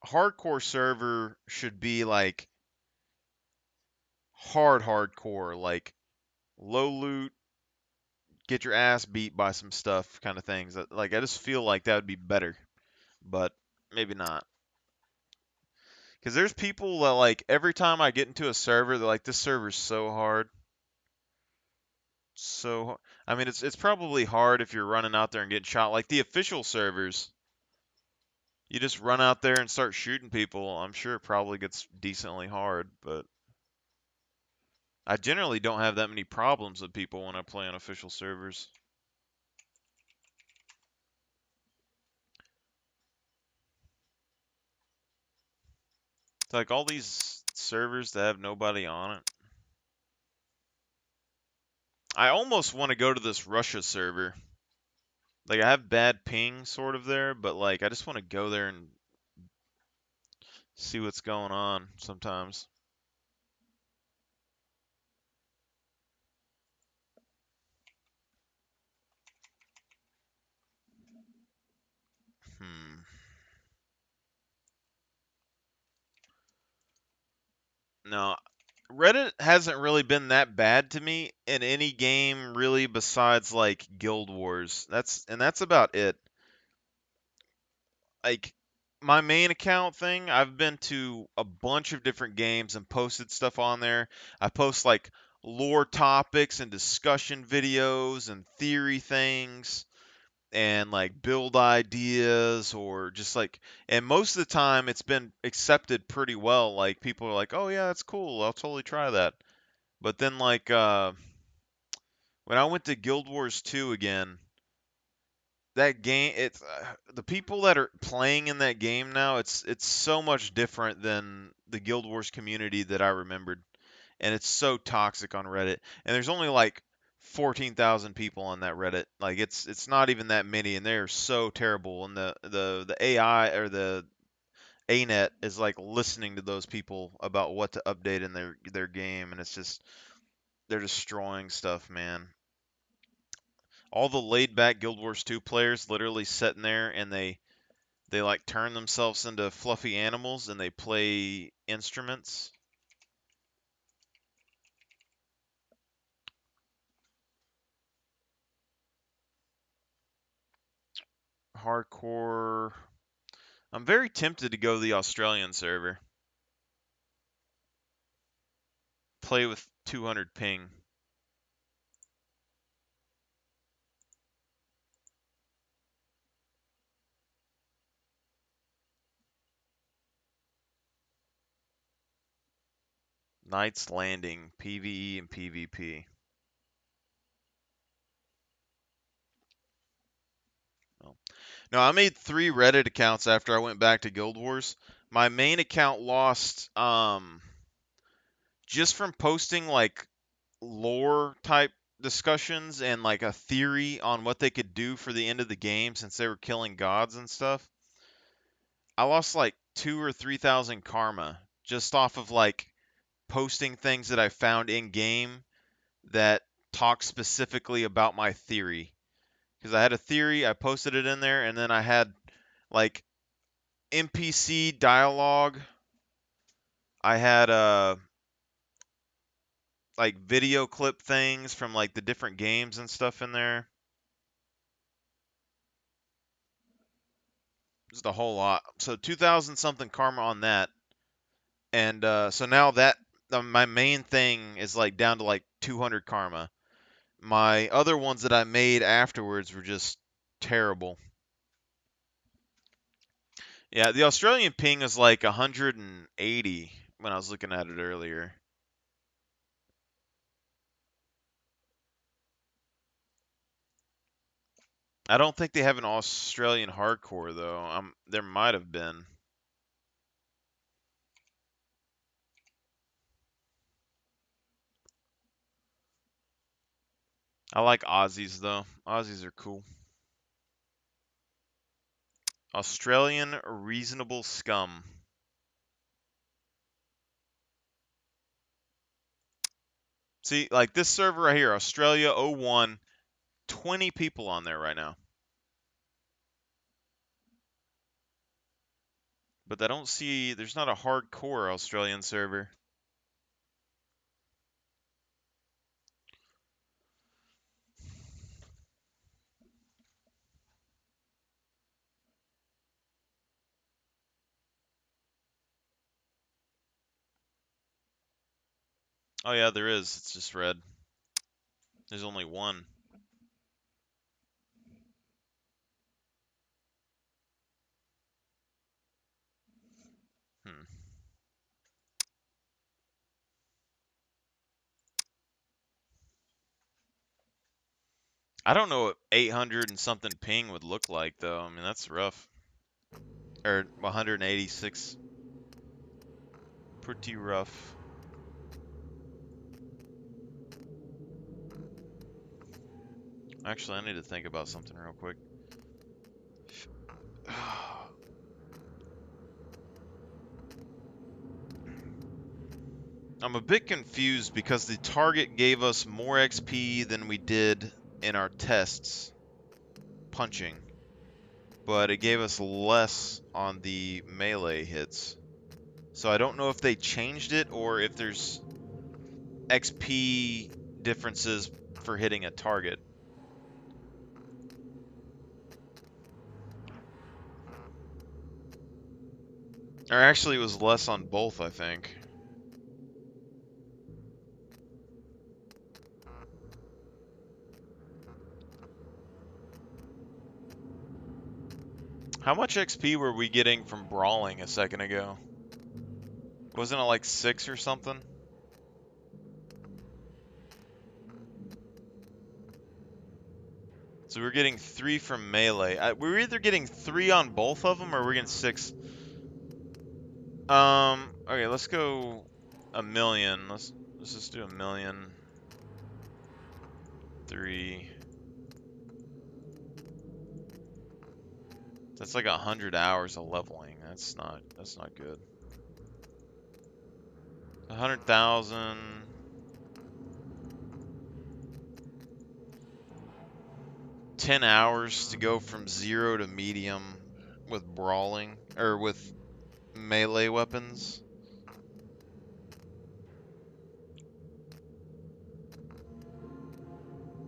hardcore server should be like hardcore, like low loot, get your ass beat by some stuff kind of things. Like I just feel like that would be better, but maybe not. Because there's people that like every time I get into a server, they're like, "This server's so hard." So I mean, it's probably hard if you're running out there and getting shot. Like the official servers, you just run out there and start shooting people. I'm sure it probably gets decently hard, but I generally don't have that many problems with people when I play on official servers. It's like all these servers that have nobody on it. I almost want to go to this Russia server. Like I have bad ping sort of there, but like I just want to go there and see what's going on sometimes. Hmm. No, Reddit hasn't really been that bad to me in any game really besides like Guild Wars. That's about it. Like my main account thing, I've been to a bunch of different games and posted stuff on there. I post like lore topics and discussion videos and theory things and like build ideas or just like and most of the time it's been accepted pretty well. Like people are like, "Oh yeah, that's cool. I'll totally try that." But then like when I went to Guild Wars 2 again, that game it's the people that are playing in that game now, it's so much different than the Guild Wars community that I remembered. And it's so toxic on Reddit. And there's only like 14,000 people on that Reddit. Like it's not even that many and they're so terrible and the AI or the ANET is like listening to those people about what to update in their game and it's just they're destroying stuff, man. All the laid back Guild Wars 2 players literally sitting there and they like turn themselves into fluffy animals and they play instruments. Hardcore. I'm very tempted to go to the Australian server. Play with 200 ping. Knights Landing, PvE and PvP. Oh. No, I made 3 Reddit accounts after I went back to Guild Wars. My main account lost just from posting like lore type discussions and like a theory on what they could do for the end of the game since they were killing gods and stuff. I lost like 2 or 3,000 karma just off of like posting things that I found in game that talk specifically about my theory. Because I had a theory, I posted it in there, and then I had like NPC dialogue. I had like video clip things from like the different games and stuff in there. Just a whole lot. So 2,000 something karma on that, and so now that my main thing is like down to like 200 karma. My other ones that I made afterwards were just terrible. Yeah, the Australian ping is like 180 when I was looking at it earlier. I don't think they have an Australian hardcore though. There might have been. I like Aussies though. Aussies are cool. Australian reasonable scum. See, like this server right here, Australia 01, 20 people on there right now. But I don't see, there's not a hardcore Australian server. Oh yeah, there is. It's just red. There's only one. Hmm. I don't know what 800 and something ping would look like though. I mean, that's rough. Or 186. Pretty rough. Actually, I need to think about something real quick. I'm a bit confused because the target gave us more XP than we did in our tests punching, but it gave us less on the melee hits. So I don't know if they changed it or if there's XP differences for hitting a target. Or actually, it was less on both, I think. How much XP were we getting from brawling a second ago? Wasn't it like 6 or something? So we're getting 3 from melee. We're either getting 3 on both of them or we're getting 6. Okay, let's go a million. Let's just do a million. 3. That's like 100 hours of leveling. That's not good. 100,000. 10 hours to go from 0 to medium with brawling or with melee weapons.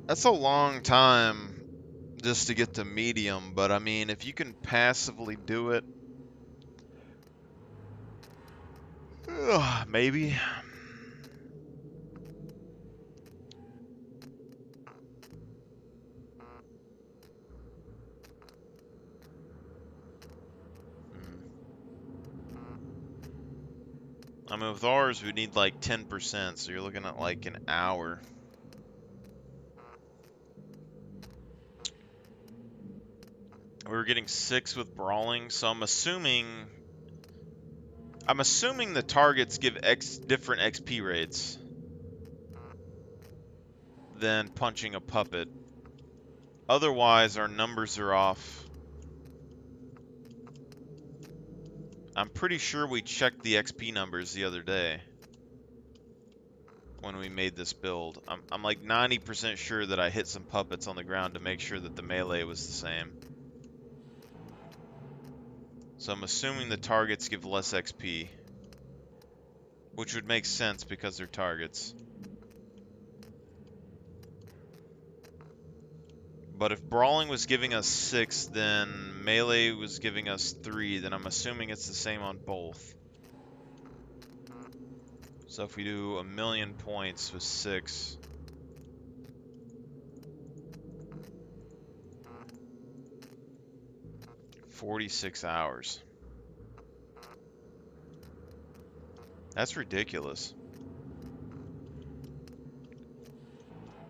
That's a long time just to get to medium, but I mean, if you can passively do it, maybe. I mean, with ours, we need like 10%, so you're looking at like an hour. We were getting 6 with brawling, so I'm assuming the targets give different XP rates than punching a puppet. Otherwise, our numbers are off. I'm pretty sure we checked the XP numbers the other day when we made this build. I'm like 90% sure that I hit some puppets on the ground to make sure that the melee was the same. So I'm assuming the targets give less XP. which would make sense because they're targets. But if brawling was giving us 6, then melee was giving us 3, then I'm assuming it's the same on both. So if we do 1,000,000 points with 6, 46 hours. That's ridiculous.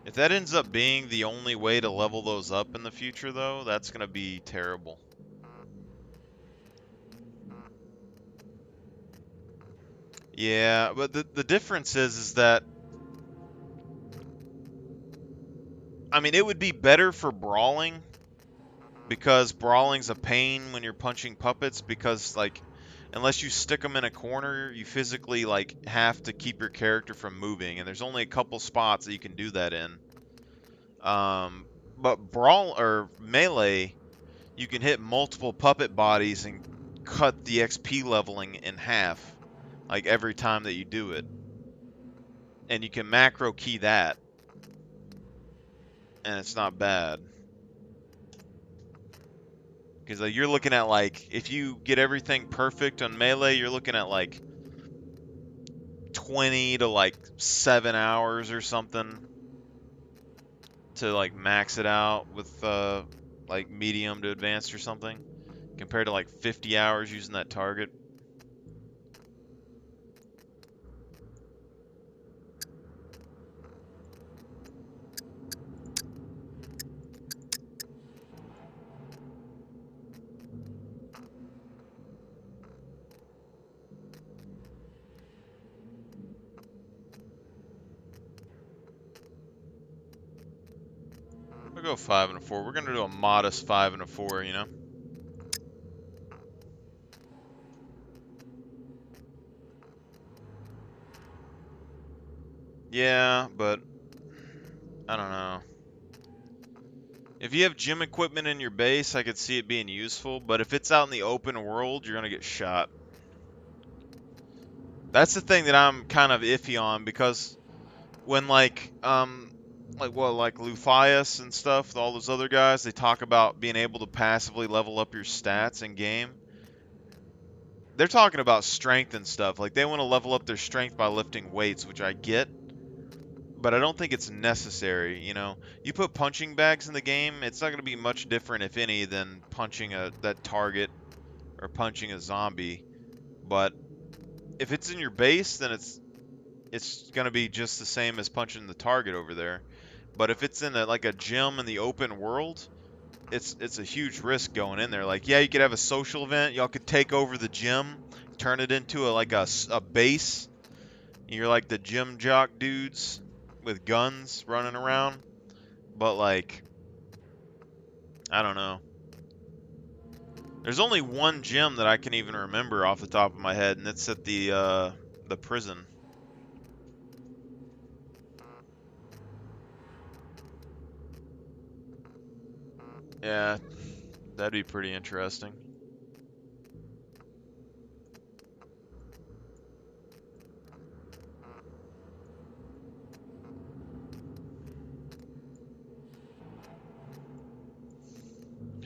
If that ends up being the only way to level those up in the future, though, that's going to be terrible. Yeah, but the difference is that, I mean, it would be better for brawling, because brawling's a pain when you're punching puppets, because, like, unless you stick them in a corner, you physically, like, have to keep your character from moving, and there's only a couple spots that you can do that in. But brawl or melee, you can hit multiple puppet bodies and cut the XP leveling in half, like every time that you do it. And you can macro key that, and it's not bad. Because like, you're looking at, like, if you get everything perfect on melee, you're looking at like 20 to like 7 hours or something to like max it out with like medium to advanced or something, compared to like 50 hours using that target. We'll go 5 and a 4. We're gonna do a modest 5 and a 4, you know. Yeah, but I don't know. If you have gym equipment in your base, I could see it being useful, but if it's out in the open world, you're gonna get shot. That's the thing that I'm kind of iffy on, because when like Lufias and stuff, all those other guys, they talk about being able to passively level up your stats in game. They're talking about strength and stuff. Like, they want to level up their strength by lifting weights, which I get, but I don't think it's necessary, you know. You put punching bags in the game, it's not going to be much different, if any, than punching that target or punching a zombie. But if it's in your base, then it's going to be just the same as punching the target over there. But if it's in like a gym in the open world, it's a huge risk going in there. Like, yeah, you could have a social event, y'all could take over the gym, turn it into a base. You're like the gym jock dudes with guns running around. But like, I don't know. There's only one gym that I can even remember off the top of my head, and it's at the prison. Yeah, that'd be pretty interesting.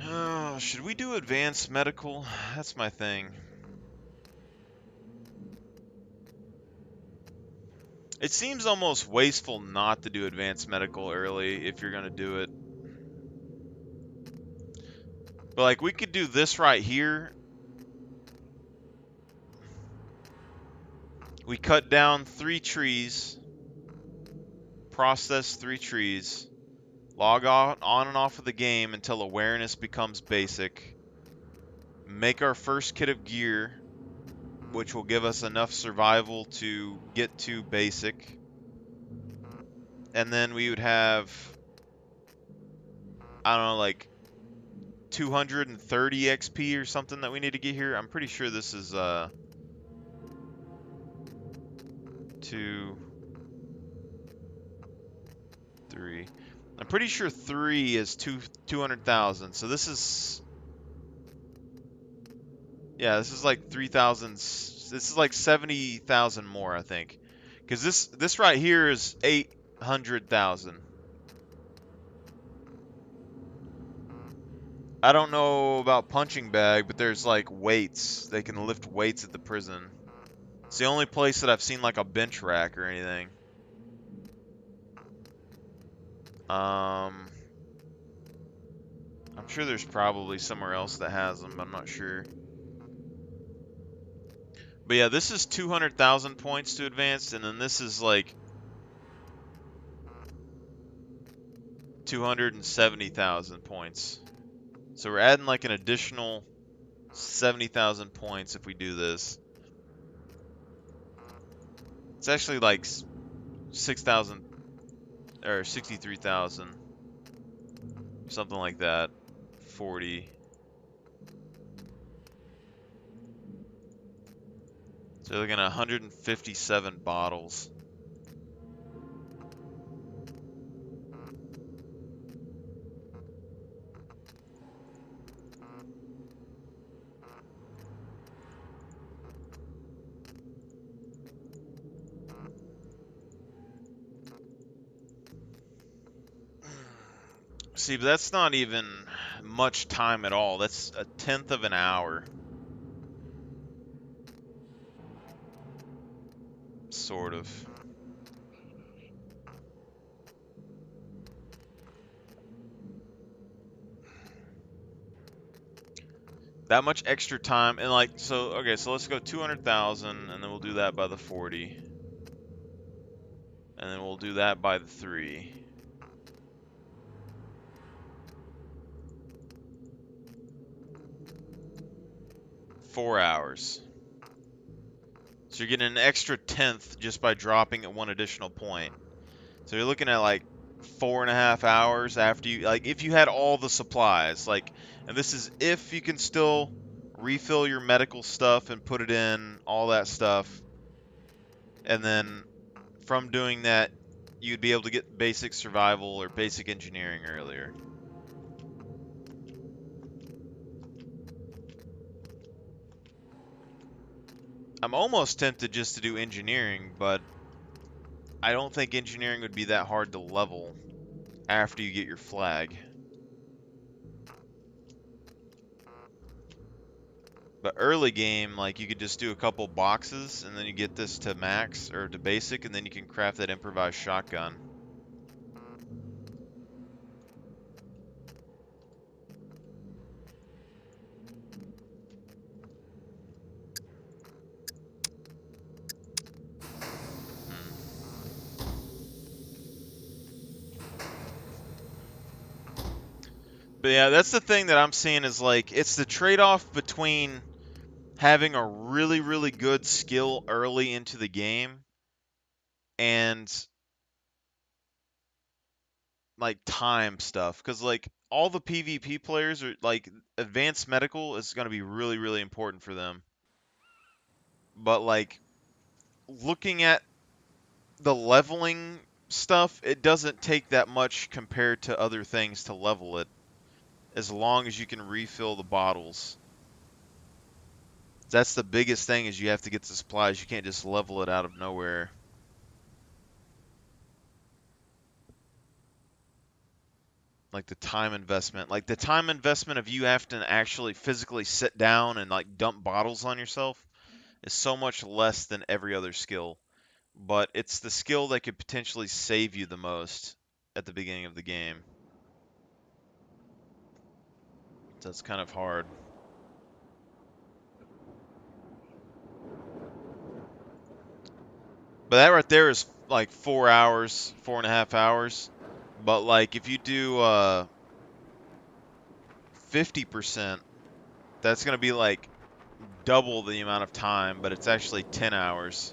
Oh, should we do advanced medical? That's my thing. It seems almost wasteful not to do advanced medical early if you're going to do it. But like, we could do this right here. We cut down 3 trees, process 3 trees, log on and off of the game until awareness becomes basic, make our first kit of gear, which will give us enough survival to get to basic, and then we would have, I don't know, like 230 XP or something that we need to get here. I'm pretty sure this is 2, 3. I'm pretty sure 3 is 200,000. So this is, yeah, this is like 3,000. This is like 70,000 more, I think. Because this right here is 800,000. I don't know about punching bag, but there's like weights. They can lift weights at the prison. It's the only place that I've seen like a bench rack or anything. I'm sure there's probably somewhere else that has them, but I'm not sure. But yeah, this is 200,000 points to advance, and then this is like 270,000 points. So we're adding like an additional 70,000 points if we do this. It's actually like 6,000 or 63,000, something like that. 40. So you're looking at 157 bottles. See, but that's not even much time at all. That's a 1/10 of an hour. Sort of. That much extra time, and like, so, okay, so let's go 200,000, and then we'll do that by the 40. And then we'll do that by the 3. Four hours. So you're getting an extra 1/10 just by dropping at one additional point. So you're looking at like 4.5 hours after you, like, if you had all the supplies, like, and this is if you can still refill your medical stuff and put it in, all that stuff. And then from doing that, you'd be able to get basic survival or basic engineering earlier. I'm almost tempted just to do engineering, but I don't think engineering would be that hard to level after you get your flag. But early game, like, you could just do a couple boxes, and then you get this to max, or to basic, and then you can craft that improvised shotgun. But yeah, that's the thing that I'm seeing is, like, it's the trade-off between having a really, really good skill early into the game and, like, time stuff. Because, like, all the PvP players are, like, advanced medical is going to be really, really important for them. But, like, looking at the leveling stuff, it doesn't take that much compared to other things to level it, as long as you can refill the bottles. That's the biggest thing, is you have to get the supplies. You can't just level it out of nowhere. Like the time investment. Like the time investment of you having to actually physically sit down and like dump bottles on yourself is so much less than every other skill. But it's the skill that could potentially save you the most at the beginning of the game. So that's kind of hard. But that right there is like 4 hours, 4.5 hours. But like if you do 50%, that's going to be like double the amount of time, but it's actually 10 hours.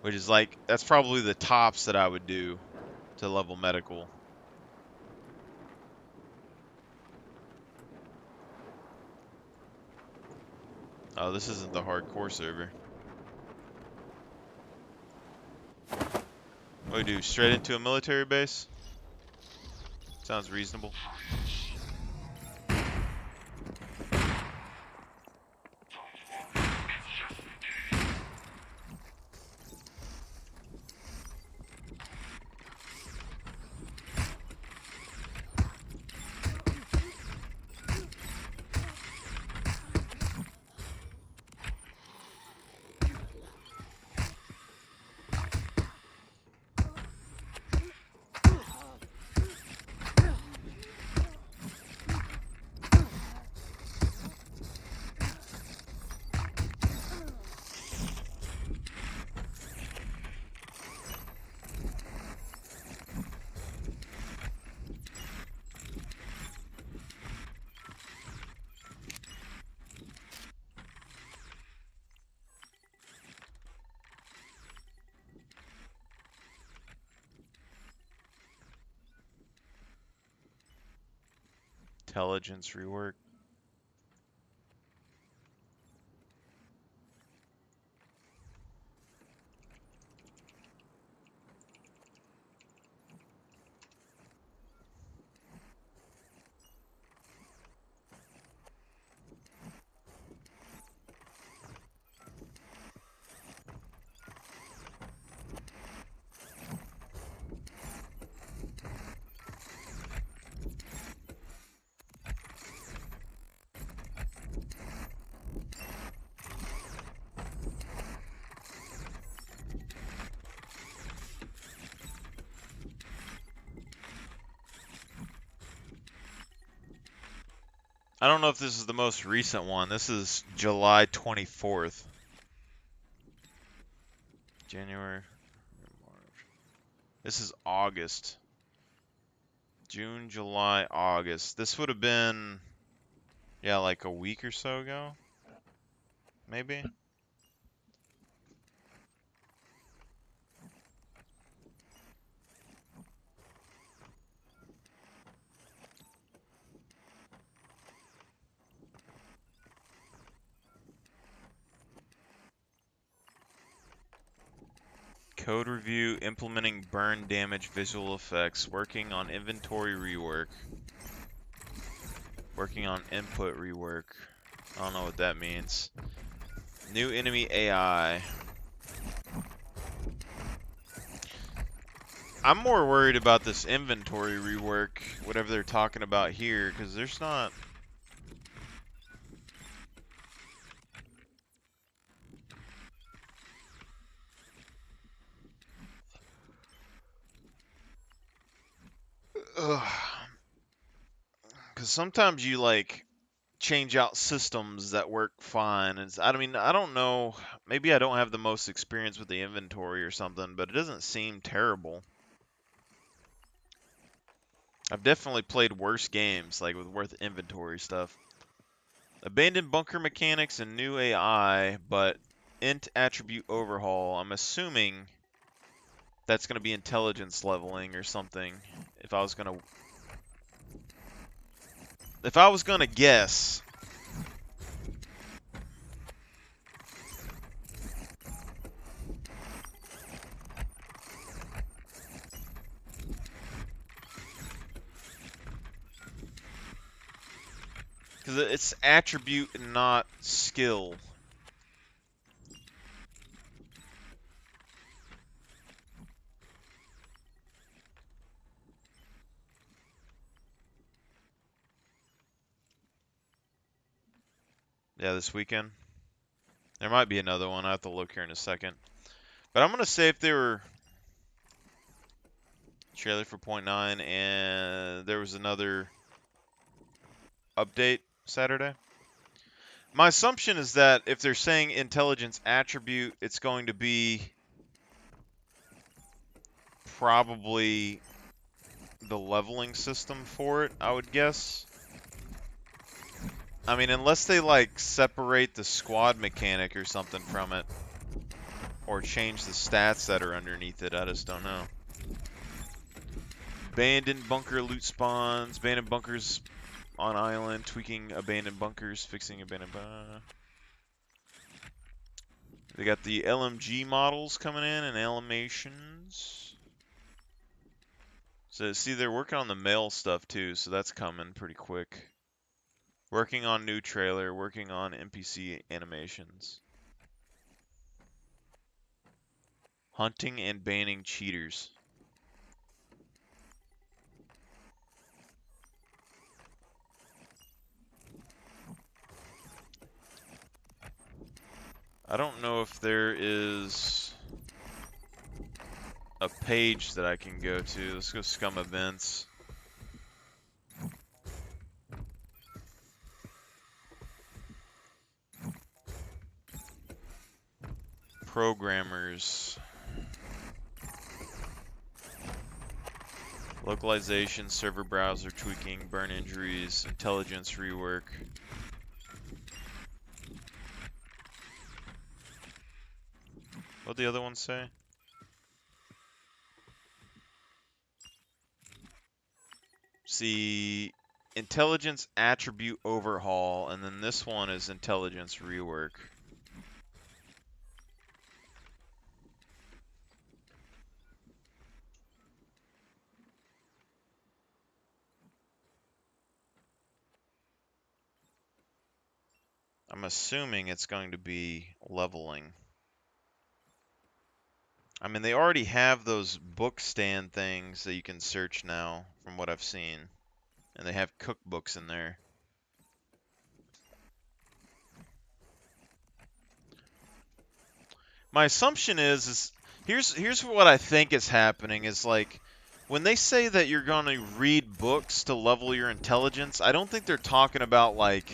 Which is like, that's probably the tops that I would do to level medical. Oh, this isn't the hardcore server. What do we do? Straight into a military base? Sounds reasonable. Intelligence rework. I don't know if this is the most recent one. This is July 24th. January, March. This is August. June, July, August. This would have been, yeah, like a week or so ago. Maybe. Code review, implementing burn damage visual effects, working on inventory rework, working on input rework. I don't know what that means. New enemy AI. I'm more worried about this inventory rework, whatever they're talking about here, because there's not... Because sometimes you, like, change out systems that work fine. I mean, I don't know. Maybe I don't have the most experience with the inventory or something, but it doesn't seem terrible. I've definitely played worse games, like with worth inventory stuff. Abandoned bunker mechanics and new AI, but int attribute overhaul. I'm assuming that's going to be intelligence leveling or something. If I was gonna guess. Because it's attribute and not skill. Yeah, this weekend. There might be another one. I have to look here in a second. But I'm going to say if they were trailer for .9 and there was another update Saturday. My assumption is that if they're saying intelligence attribute, it's going to be probably the leveling system for it, I would guess. I mean, unless they, like, separate the squad mechanic or something from it. Or change the stats that are underneath it, I just don't know. Abandoned bunker loot spawns. Abandoned bunkers on island. Tweaking abandoned bunkers. Fixing abandoned They got the LMG models coming in and animations. So, see, they're working on the mail stuff, too, so that's coming pretty quick. Working on new trailer, working on NPC animations. Hunting and banning cheaters. I don't know if there is a page that I can go to. Let's go Scum events. Programmers. Localization, server browser tweaking, burn injuries, intelligence rework. What'd the other one say? See, intelligence attribute overhaul, and then this one is intelligence rework. I'm assuming it's going to be leveling. I mean, they already have those book stand things that you can search now, from what I've seen. And they have cookbooks in there. My assumption is here's what I think is happening is like when they say that you're going to read books to level your intelligence, I don't think they're talking about like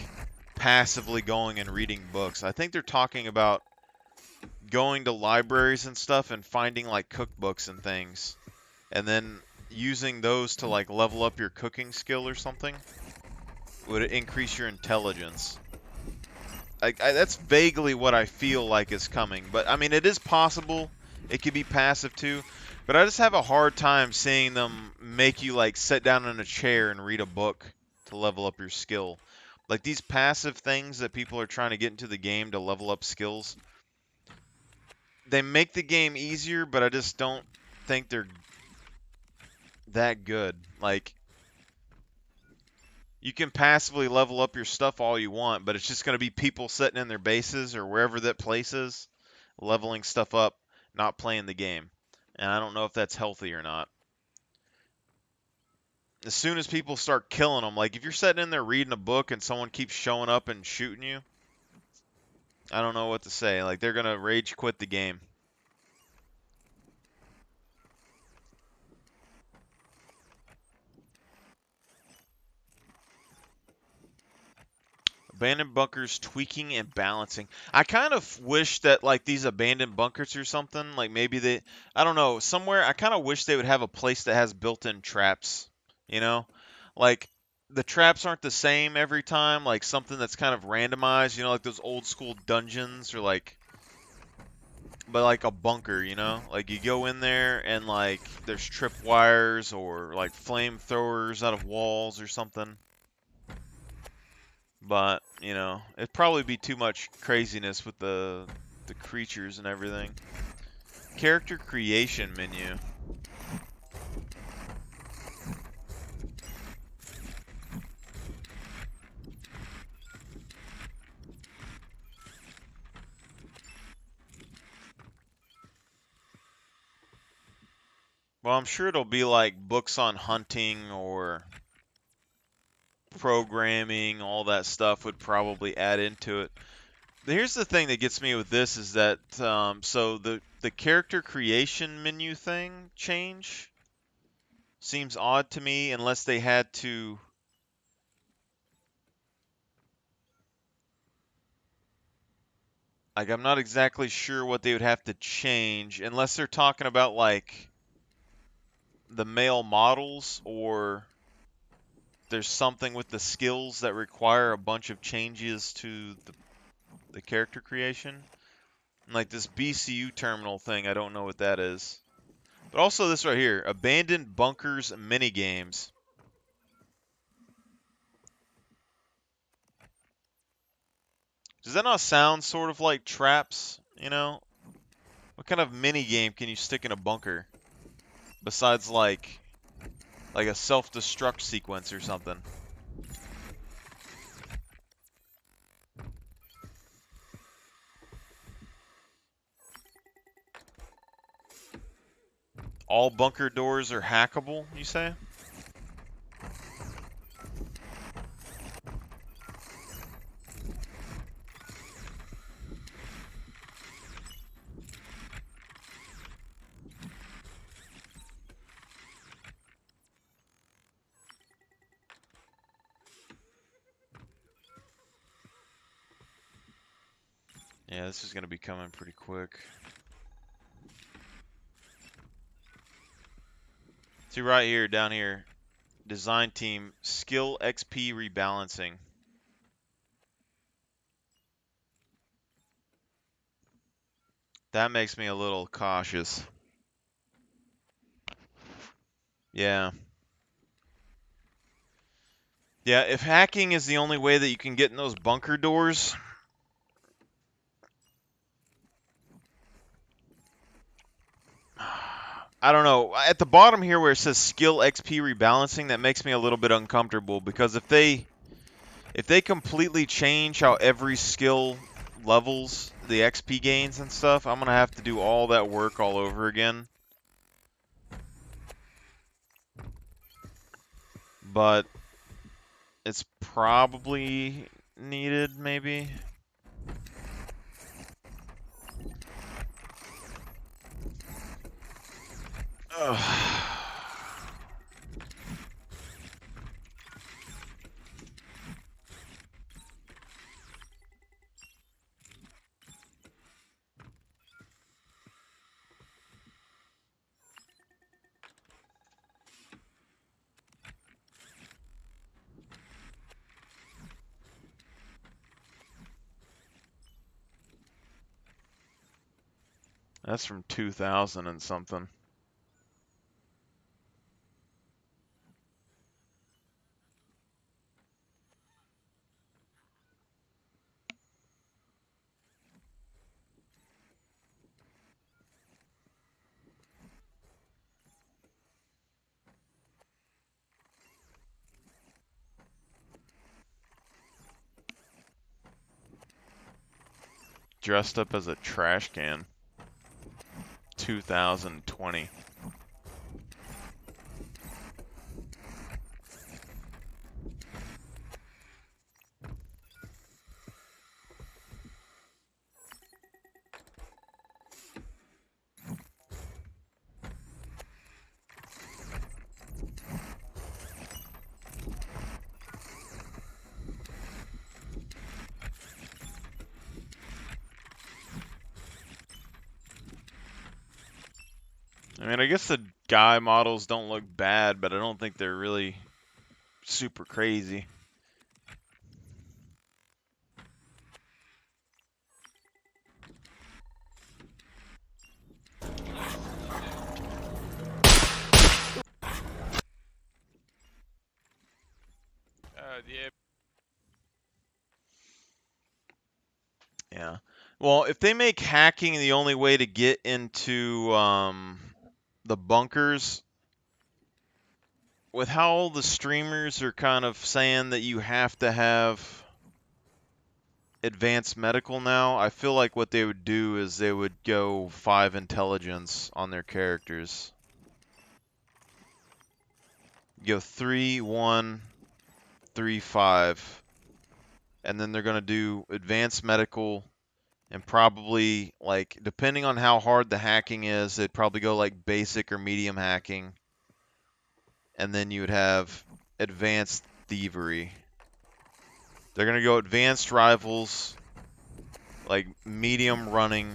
passively going and reading books. I think they're talking about going to libraries and stuff and finding like cookbooks and things and then using those to like level up your cooking skill or something. Would it increase your intelligence? That's vaguely what I feel like is coming. But, I mean, it is possible. It could be passive, too. But I just have a hard time seeing them make you, like, sit down in a chair and read a book to level up your skill. Like, these passive things that people are trying to get into the game to level up skills, they make the game easier, but I just don't think they're that good. Like, you can passively level up your stuff all you want, but it's just going to be people sitting in their bases or wherever that place is, leveling stuff up, not playing the game. And I don't know if that's healthy or not. As soon as people start killing them, like if you're sitting in there reading a book and someone keeps showing up and shooting you, I don't know what to say. Like they're going to rage quit the game. Abandoned bunkers, tweaking and balancing. I kind of wish that like these abandoned bunkers or something, like maybe they, I don't know, somewhere I kind of wish they would have a place that has built-in traps, you know? Like the traps aren't the same every time, like something that's kind of randomized, like those old school dungeons or like but like a bunker, Like you go in there and like there's tripwires or like flamethrowers out of walls or something. But, it'd probably be too much craziness with the creatures and everything. Character creation menu. Well, I'm sure it'll be like books on hunting or programming, all that stuff would probably add into it. But here's the thing that gets me with this is that, so the character creation menu thing change seems odd to me unless they had to. Like, I'm not exactly sure what they would have to change unless they're talking about, like, the male models or there's something with the skills that require a bunch of changes to the character creation. Like this BCU terminal thing, I don't know what that is. But also this right here, abandoned bunkers minigames. Does that not sound sort of like traps, What kind of mini game can you stick in a bunker? Besides like a self-destruct sequence or something. All bunker doors are hackable, you say? Yeah, this is going to be coming pretty quick. See right here, down here, design team, skill XP rebalancing. That makes me a little cautious. Yeah. Yeah, if hacking is the only way that you can get in those bunker doors, I don't know. At the bottom here where it says skill XP rebalancing, that makes me a little bit uncomfortable because if they completely change how every skill levels the XP gains and stuff, I'm gonna have to do all that work all over again. But it's probably needed, maybe. Ugh. That's from 2000 and something. Dressed up as a trash can. 2020. I mean, I guess the guy models don't look bad, but I don't think they're really super crazy. Yeah. Yeah. Well, if they make hacking the only way to get into the bunkers, with how all the streamers are kind of saying that you have to have advanced medical now, I feel like what they would do is they would go 5 intelligence on their characters. Go 3, 1, 3, 5. And then they're going to do advanced medical and probably, like, depending on how hard the hacking is, they'd probably go like basic or medium hacking. And then you would have advanced thievery. They're going to go advanced rivals, like medium running,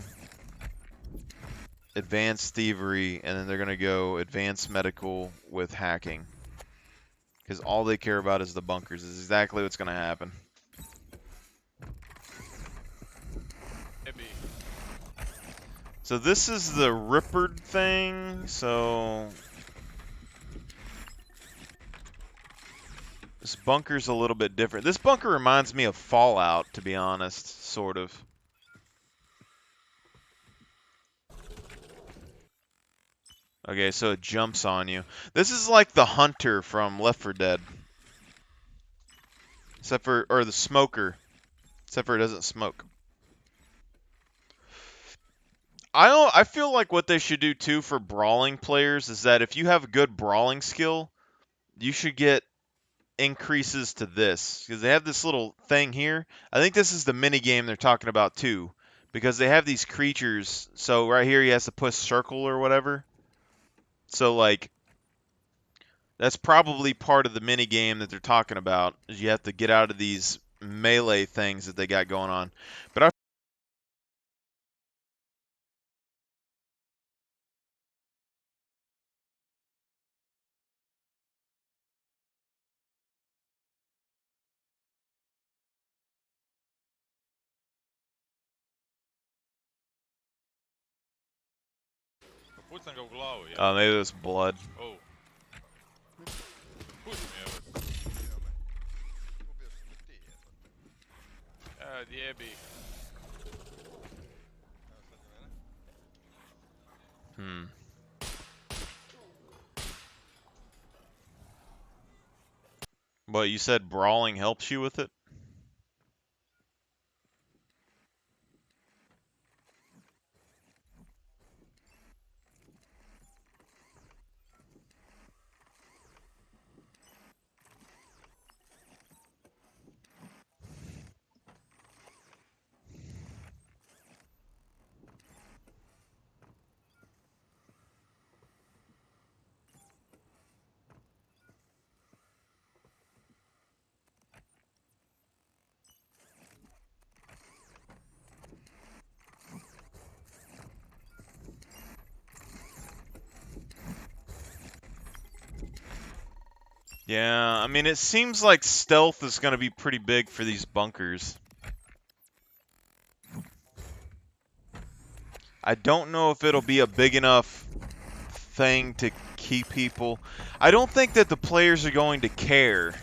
advanced thievery, and then they're going to go advanced medical with hacking. Because all they care about is the bunkers. Is exactly what's going to happen. Maybe. So this is the Rippered thing. So this bunker's a little bit different. This bunker reminds me of Fallout, to be honest, sort of. Okay, so it jumps on you. This is like the Hunter from Left 4 Dead. Except for, or the Smoker. Except for it doesn't smoke. I feel like what they should do too for brawling players is that if you have a good brawling skill, you should get increases to this. Because they have this little thing here. I think this is the mini game they're talking about too. Because they have these creatures. So right here he has to push circle or whatever. So like that's probably part of the mini game that they're talking about. Is you have to get out of these melee things that they got going on. But I Pucam ga u glavu, ja. maybe it was blood. Oh. Pusti me, evo. The Abbey. Hmm. But you said brawling helps you with it? Yeah, I mean, it seems like stealth is going to be pretty big for these bunkers. I don't know if it'll be a big enough thing to keep people. I don't think that the players are going to care,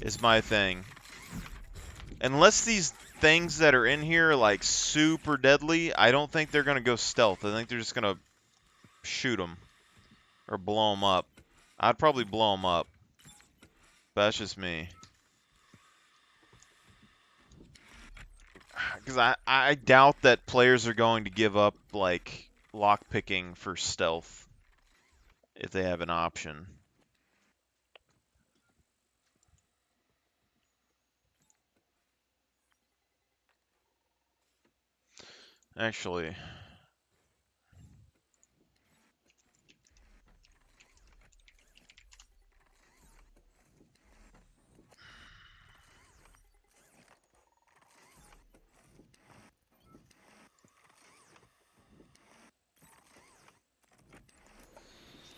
is my thing. Unless these things that are in here are like super deadly, I don't think they're going to go stealth. I think they're just going to shoot them or blow them up. I'd probably blow them up. But that's just me. Because I doubt that players are going to give up, like, lockpicking for stealth if they have an option. Actually,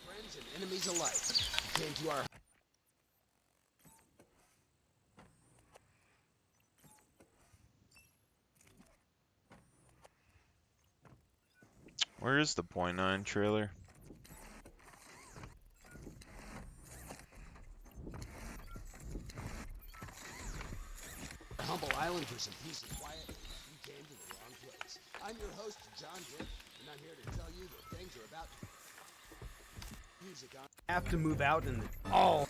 Friends and enemies alike came to our. where is the .9 trailer? Humble island for some peace and quiet. You came to the wrong place. I'm your host, John Dick, and I'm here to tell you that things are about music on. Have to move out in the all.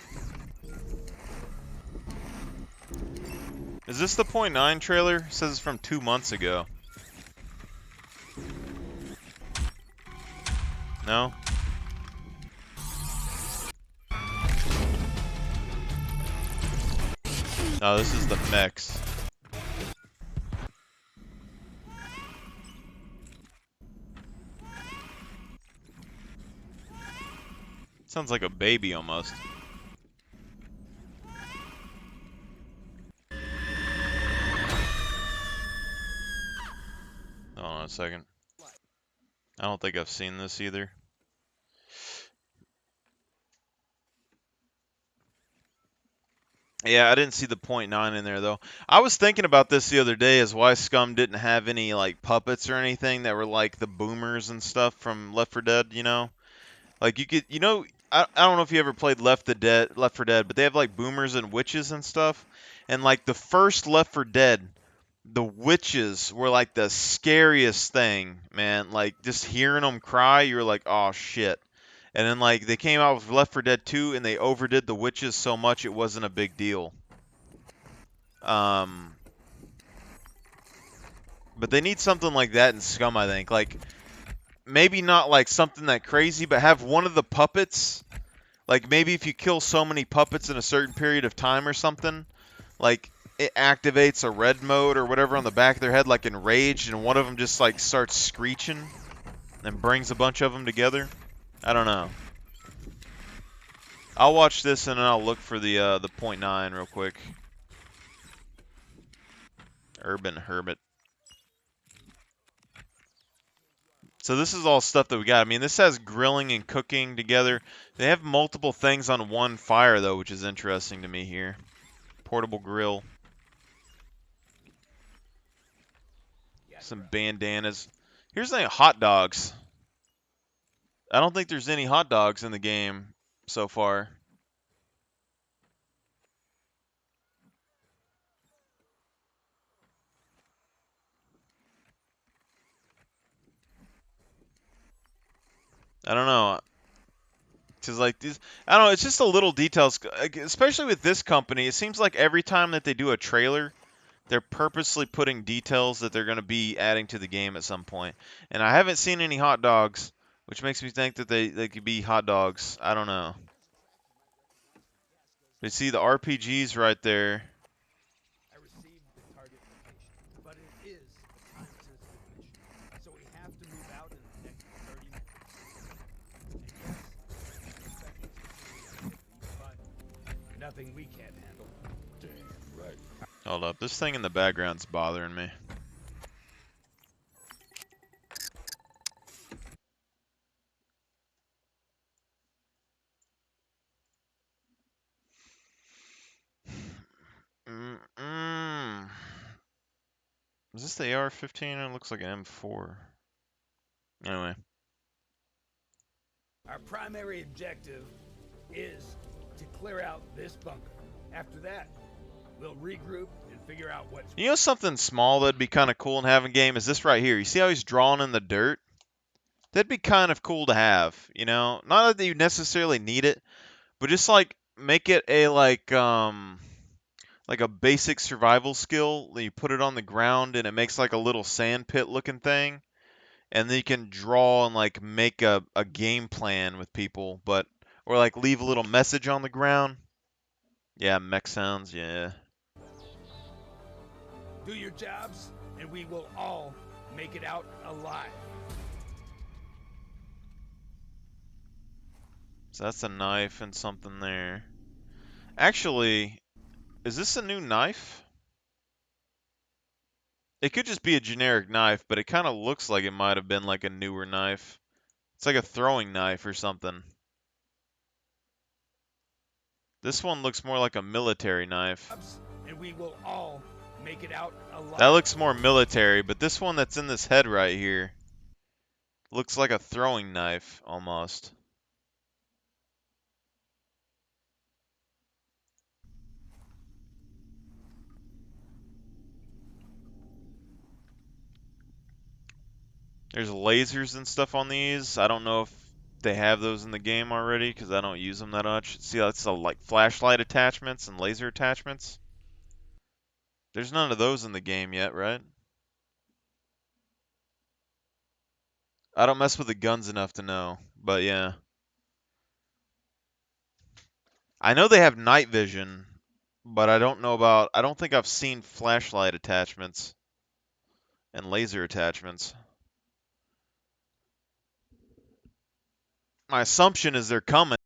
Is this the .9 trailer? It says it's from 2 months ago. No? No, this is the mix. Sounds like a baby almost. Hold on a second. I don't think I've seen this either. Yeah, I didn't see the .9 in there though. I was thinking about this the other day as why Scum didn't have any like puppets or anything that were like the boomers and stuff from Left 4 Dead, you know? Like you could, you know, I don't know if you ever played Left 4 Dead, but they have like boomers and witches and stuff. And like the first Left 4 Dead, the witches were like the scariest thing, man. Like just hearing them cry, you were like, "Oh shit." And then like they came out with Left 4 Dead 2 and they overdid the witches so much it wasn't a big deal. Um but they need something like that in Scum, I think. Like maybe not like something that crazy, but have one of the puppets. Like maybe if you kill so many puppets in a certain period of time or something, like it activates a red mode or whatever on the back of their head, like enraged, and one of them just like starts screeching and brings a bunch of them together. I don't know. I'll watch this and then I'll look for the .9 real quick. Urban Hermit. So this is all stuff that we got. I mean, this has grilling and cooking together. They have multiple things on one fire though, which is interesting to me here. Portable grill. Some bandanas. Here's the thing, hot dogs. I don't think there's any hot dogs in the game so far. I don't know. Cause like these, I don't know. It's just a little details, especially with this company. It seems like every time that they do a trailer, they're purposely putting details that they're going to be adding to the game at some point. And I haven't seen any hot dogs, which makes me think that they could be hot dogs. I don't know. You see the RPGs right there. I received the target location, but it is a time-sensitive mission, so we have to move out in the next 30 minutes. And yes, expect this but nothing we can't handle. Damn right. Hold up, this thing in the background's bothering me. Is this the AR-15? It looks like an M4. Anyway. Our primary objective is to clear out this bunker. After that, we'll regroup and figure out what's... You know something small that'd be kind of cool in having game is this right here. You see how he's drawing in the dirt? That'd be kind of cool to have, you know? Not that you necessarily need it, but just like make it a like a basic survival skill. You put it on the ground and it makes like a little sand pit looking thing. And then you can draw and like make a game plan with people, but or like leave a little message on the ground. Yeah, mech sounds, yeah. Do your jobs, and we will all make it out alive. So that's a knife and something there. Actually, is this a new knife? It could just be a generic knife, but it kind of looks like it might have been like a newer knife. It's like a throwing knife or something. This one looks more like a military knife. And we will all make it out alive. That looks more military, but this one that's in this head right here looks like a throwing knife almost. There's lasers and stuff on these. I don't know if they have those in the game already because I don't use them that much. See, that's like flashlight attachments and laser attachments. There's none of those in the game yet, right? I don't mess with the guns enough to know, but yeah. I know they have night vision, but I don't know about, I don't think I've seen flashlight attachments and laser attachments. My assumption is they're coming.